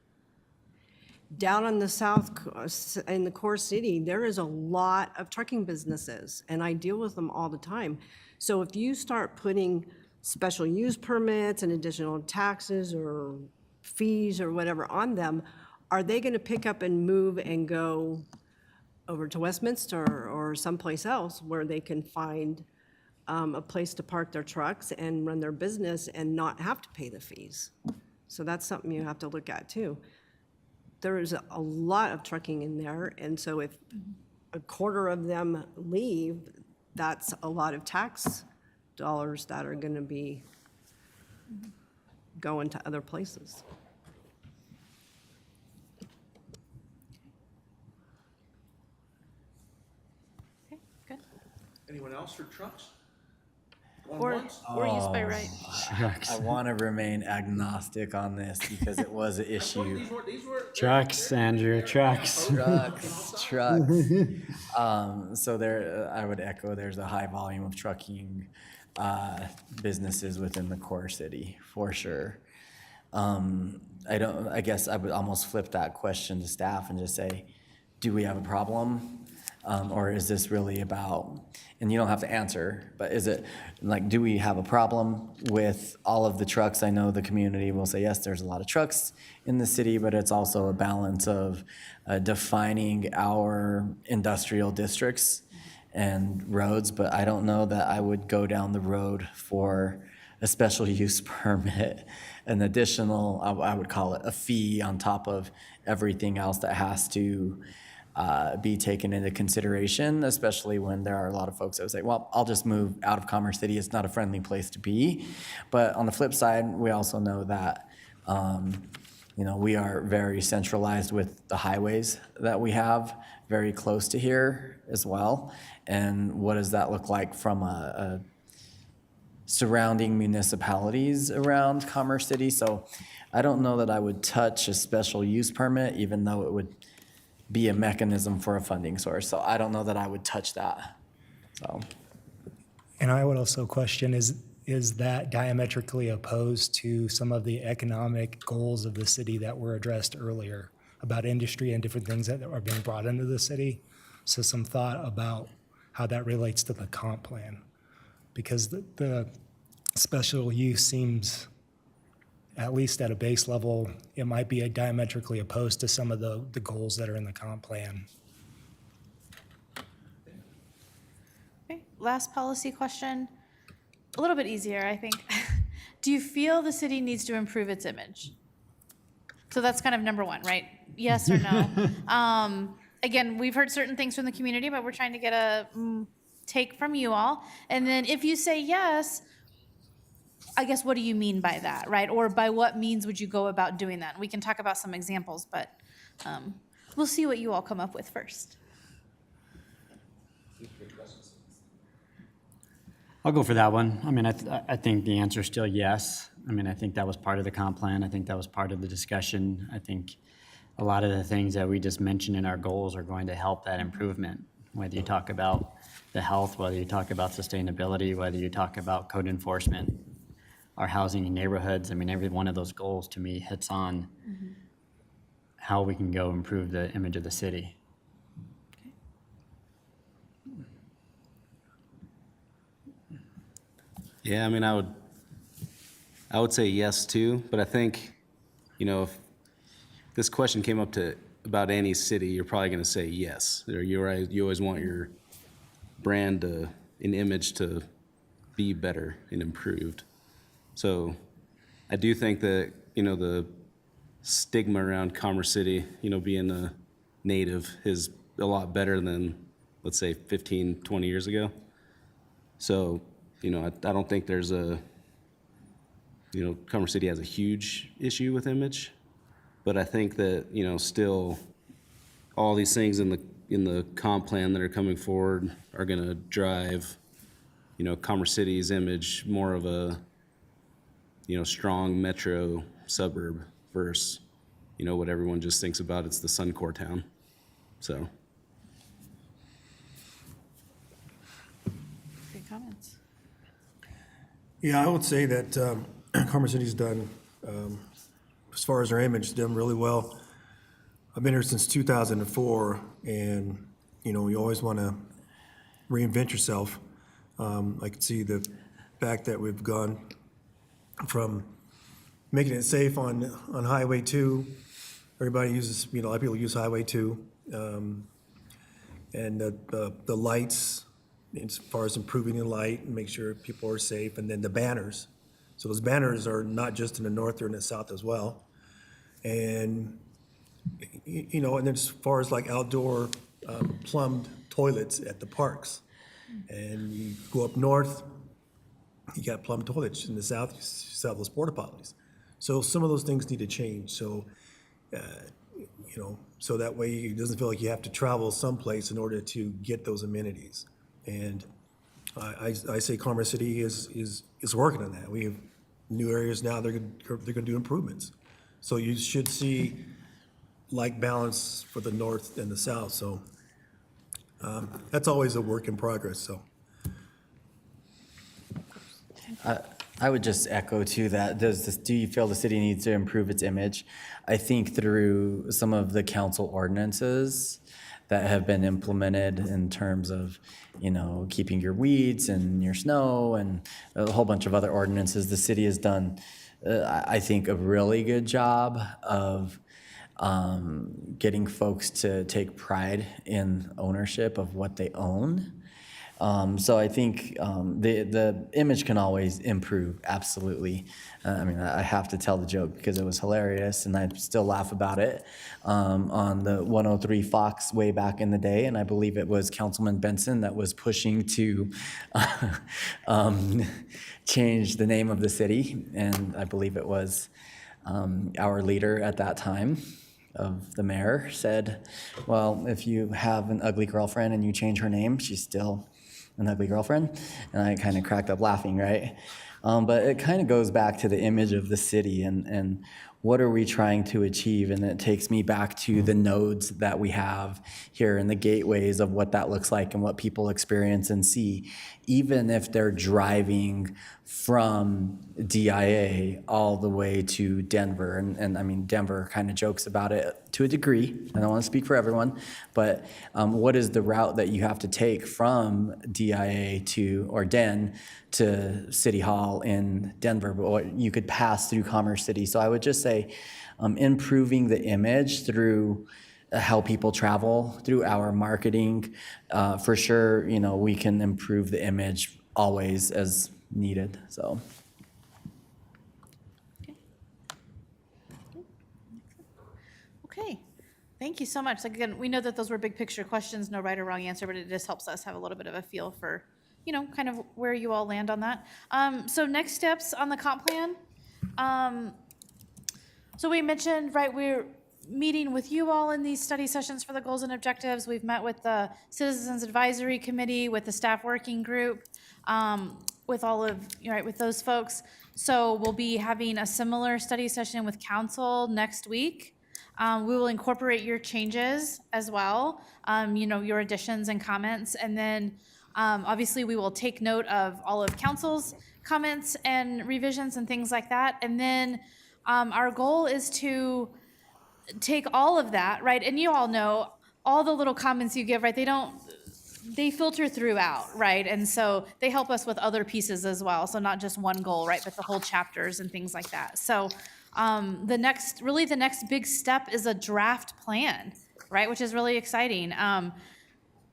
Down in the in the core city, there is a lot of trucking businesses, and I deal with them all the time. So if you start putting special use permits and additional taxes or fees or whatever on them, are they gonna pick up and move and go over to Westminster or someplace else where they can find a place to park their trucks and run their business and not have to pay the fees? So that's something you have to look at too. There is a lot of trucking in there, and so if a quarter of them leave, that's a lot of tax dollars that are gonna be going to other places. Okay, good. Anyone else for trucks? Or use by right. I want to remain agnostic on this because it was an issue. Trucks, Andrew, trucks. Trucks. So there, I would echo, there's a high volume of trucking businesses within the core city, for sure. I guess I would almost flip that question to staff and just say, do we have a problem? Or is this really about, and you don't have to answer, but is it like, do we have a problem with all of the trucks? I know the community will say, yes, there's a lot of trucks in the city, but it's also a balance of defining our industrial districts and roads. But I don't know that I would go down the road for a special use permit, an additional, I would call it a fee on top of everything else that has to be taken into consideration, especially when there are a lot of folks that would say, well, I'll just move out of Commerce City. It's not a friendly place to be. But on the flip side, we also know that, we are very centralized with the highways that we have very close to here as well. And what does that look like from a surrounding municipalities around Commerce City? So I don't know that I would touch a special use permit, even though it would be a mechanism for a funding source. So I don't know that I would touch that. So. And I would also question, is that diametrically opposed to some of the economic goals of the city that were addressed earlier about industry and different things that are being brought into the city? So some thought about how that relates to the comp plan. Because the special use seems, at least at a base level, it might be diametrically opposed to some of the goals that are in the comp plan. Okay, last policy question. A little bit easier, I think. Do you feel the city needs to improve its image? So that's kind of number one, right? Yes or no? Again, we've heard certain things from the community, but we're trying to get a take from you all. And then if you say yes, I guess, what do you mean by that, right? Or by what means would you go about doing that? And we can talk about some examples, but we'll see what you all come up with first. I'll go for that one. I mean, I think the answer is still yes. I mean, I think that was part of the comp plan. I think that was part of the discussion. I think a lot of the things that we just mentioned in our goals are going to help that improvement, whether you talk about the health, whether you talk about sustainability, whether you talk about code enforcement, our housing in neighborhoods. I mean, every one of those goals to me hits on how we can go improve the image of the city. Yeah, I mean, I would say yes too, but I think, if this question came up to about any city, you're probably going to say yes. You always want your brand and image to be better and improved. So I do think that, the stigma around Commerce City, being a native is a lot better than, let's say, 15, 20 years ago. So, I don't think there's Commerce City has a huge issue with image, but I think that, still all these things in the comp plan that are coming forward are gonna drive, Commerce City's image more of a, strong metro suburb versus, what everyone just thinks about, it's the Suncor town. So. Great comments. Yeah, I would say that Commerce City's done, as far as our image, done really well. I've been here since 2004, and, you always want to reinvent yourself. I can see the fact that we've gone from making it safe on Highway 2. Everybody uses, a lot of people use Highway 2. And the lights, as far as improving the light and make sure people are safe, and then the banners. So those banners are not just in the north, they're in the south as well. And, and then as far as like outdoor plumbed toilets at the parks. And you go up north, you got plumbed toilets. In the south, you still have those porta potties. So some of those things need to change. So, so that way it doesn't feel like you have to travel someplace in order to get those amenities. And I say Commerce City is working on that. We have new areas now, they're gonna do improvements. So you should see like balance for the north and the south. So that's always a work in progress, so. I would just echo to that. Do you feel the city needs to improve its image? I think through some of the council ordinances that have been implemented in terms of, keeping your weeds and your snow and a whole bunch of other ordinances, the city has done, I think, a really good job of getting folks to take pride in ownership of what they own. So I think the image can always improve, absolutely. I have to tell the joke because it was hilarious, and I still laugh about it, on the 103 Fox way back in the day, and I believe it was Councilman Benson that was pushing to change the name of the city, and I believe it was our leader at that time of the mayor said, well, if you have an ugly girlfriend and you change her name, she's still an ugly girlfriend. And I kind of cracked up laughing, right? But it kind of goes back to the image of the city and what are we trying to achieve? And it takes me back to the nodes that we have here and the gateways of what that looks like and what people experience and see, even if they're driving from DIA all the way to Denver. And Denver kind of jokes about it to a degree. I don't want to speak for everyone, but what is the route that you have to take from DIA or Den to City Hall in Denver, but you could pass through Commerce City. So I would just say improving the image through how people travel, through our marketing. For sure, we can improve the image always as needed, so. Okay, thank you so much. Like, again, we know that those were big picture questions, no right or wrong answer, but it just helps us have a little bit of a feel for, kind of where you all land on that. So next steps on the comp plan. So we mentioned, right, we're meeting with you all in these study sessions for the goals and objectives. We've met with the Citizens Advisory Committee, with the staff working group, with all of, with those folks. So we'll be having a similar study session with council next week. We will incorporate your changes as well, your additions and comments. And then obviously we will take note of all of council's comments and revisions and things like that. And then our goal is to take all of that, right? And you all know all the little comments you give, right? They filter throughout, right? And so they help us with other pieces as well. So not just one goal, right? But the whole chapters and things like that. So the next big step is a draft plan, right? Which is really exciting.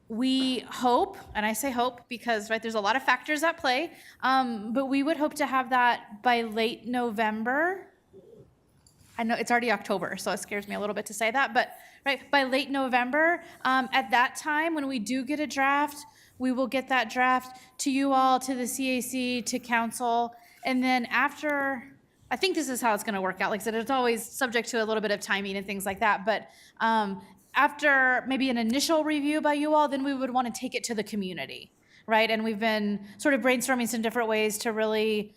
We hope, and I say hope because, right, there's a lot of factors at play, but we would hope to have that by late November. I know it's already October, so it scares me a little bit to say that, but right, by late November, at that time, when we do get a draft, we will get that draft to you all, to the CAC, to council, and then after, I think this is how it's gonna work out. Like I said, it's always subject to a little bit of timing and things like that, but after maybe an initial review by you all, then we would want to take it to the community, right? And we've been sort of brainstorming some different ways to really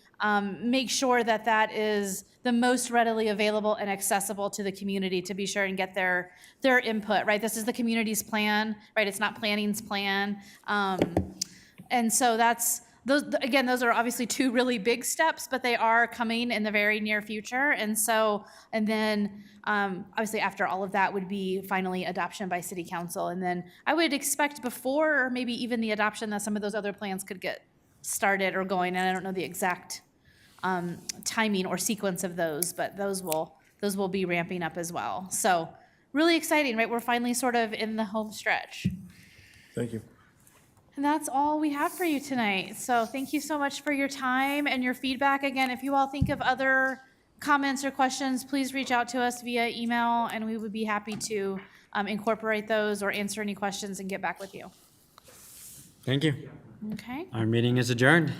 make sure that that is the most readily available and accessible to the community to be sure and get their input, right? This is the community's plan, right? It's not planning's plan. And so those are obviously two really big steps, but they are coming in the very near future. And then obviously after all of that would be finally adoption by city council. And then I would expect before, or maybe even the adoption, that some of those other plans could get started or going. And I don't know the exact timing or sequence of those, but those will be ramping up as well. So really exciting, right? We're finally sort of in the home stretch. Thank you. And that's all we have for you tonight. So thank you so much for your time and your feedback. Again, if you all think of other comments or questions, please reach out to us via email, and we would be happy to incorporate those or answer any questions and get back with you. Thank you. Okay. Our meeting is adjourned.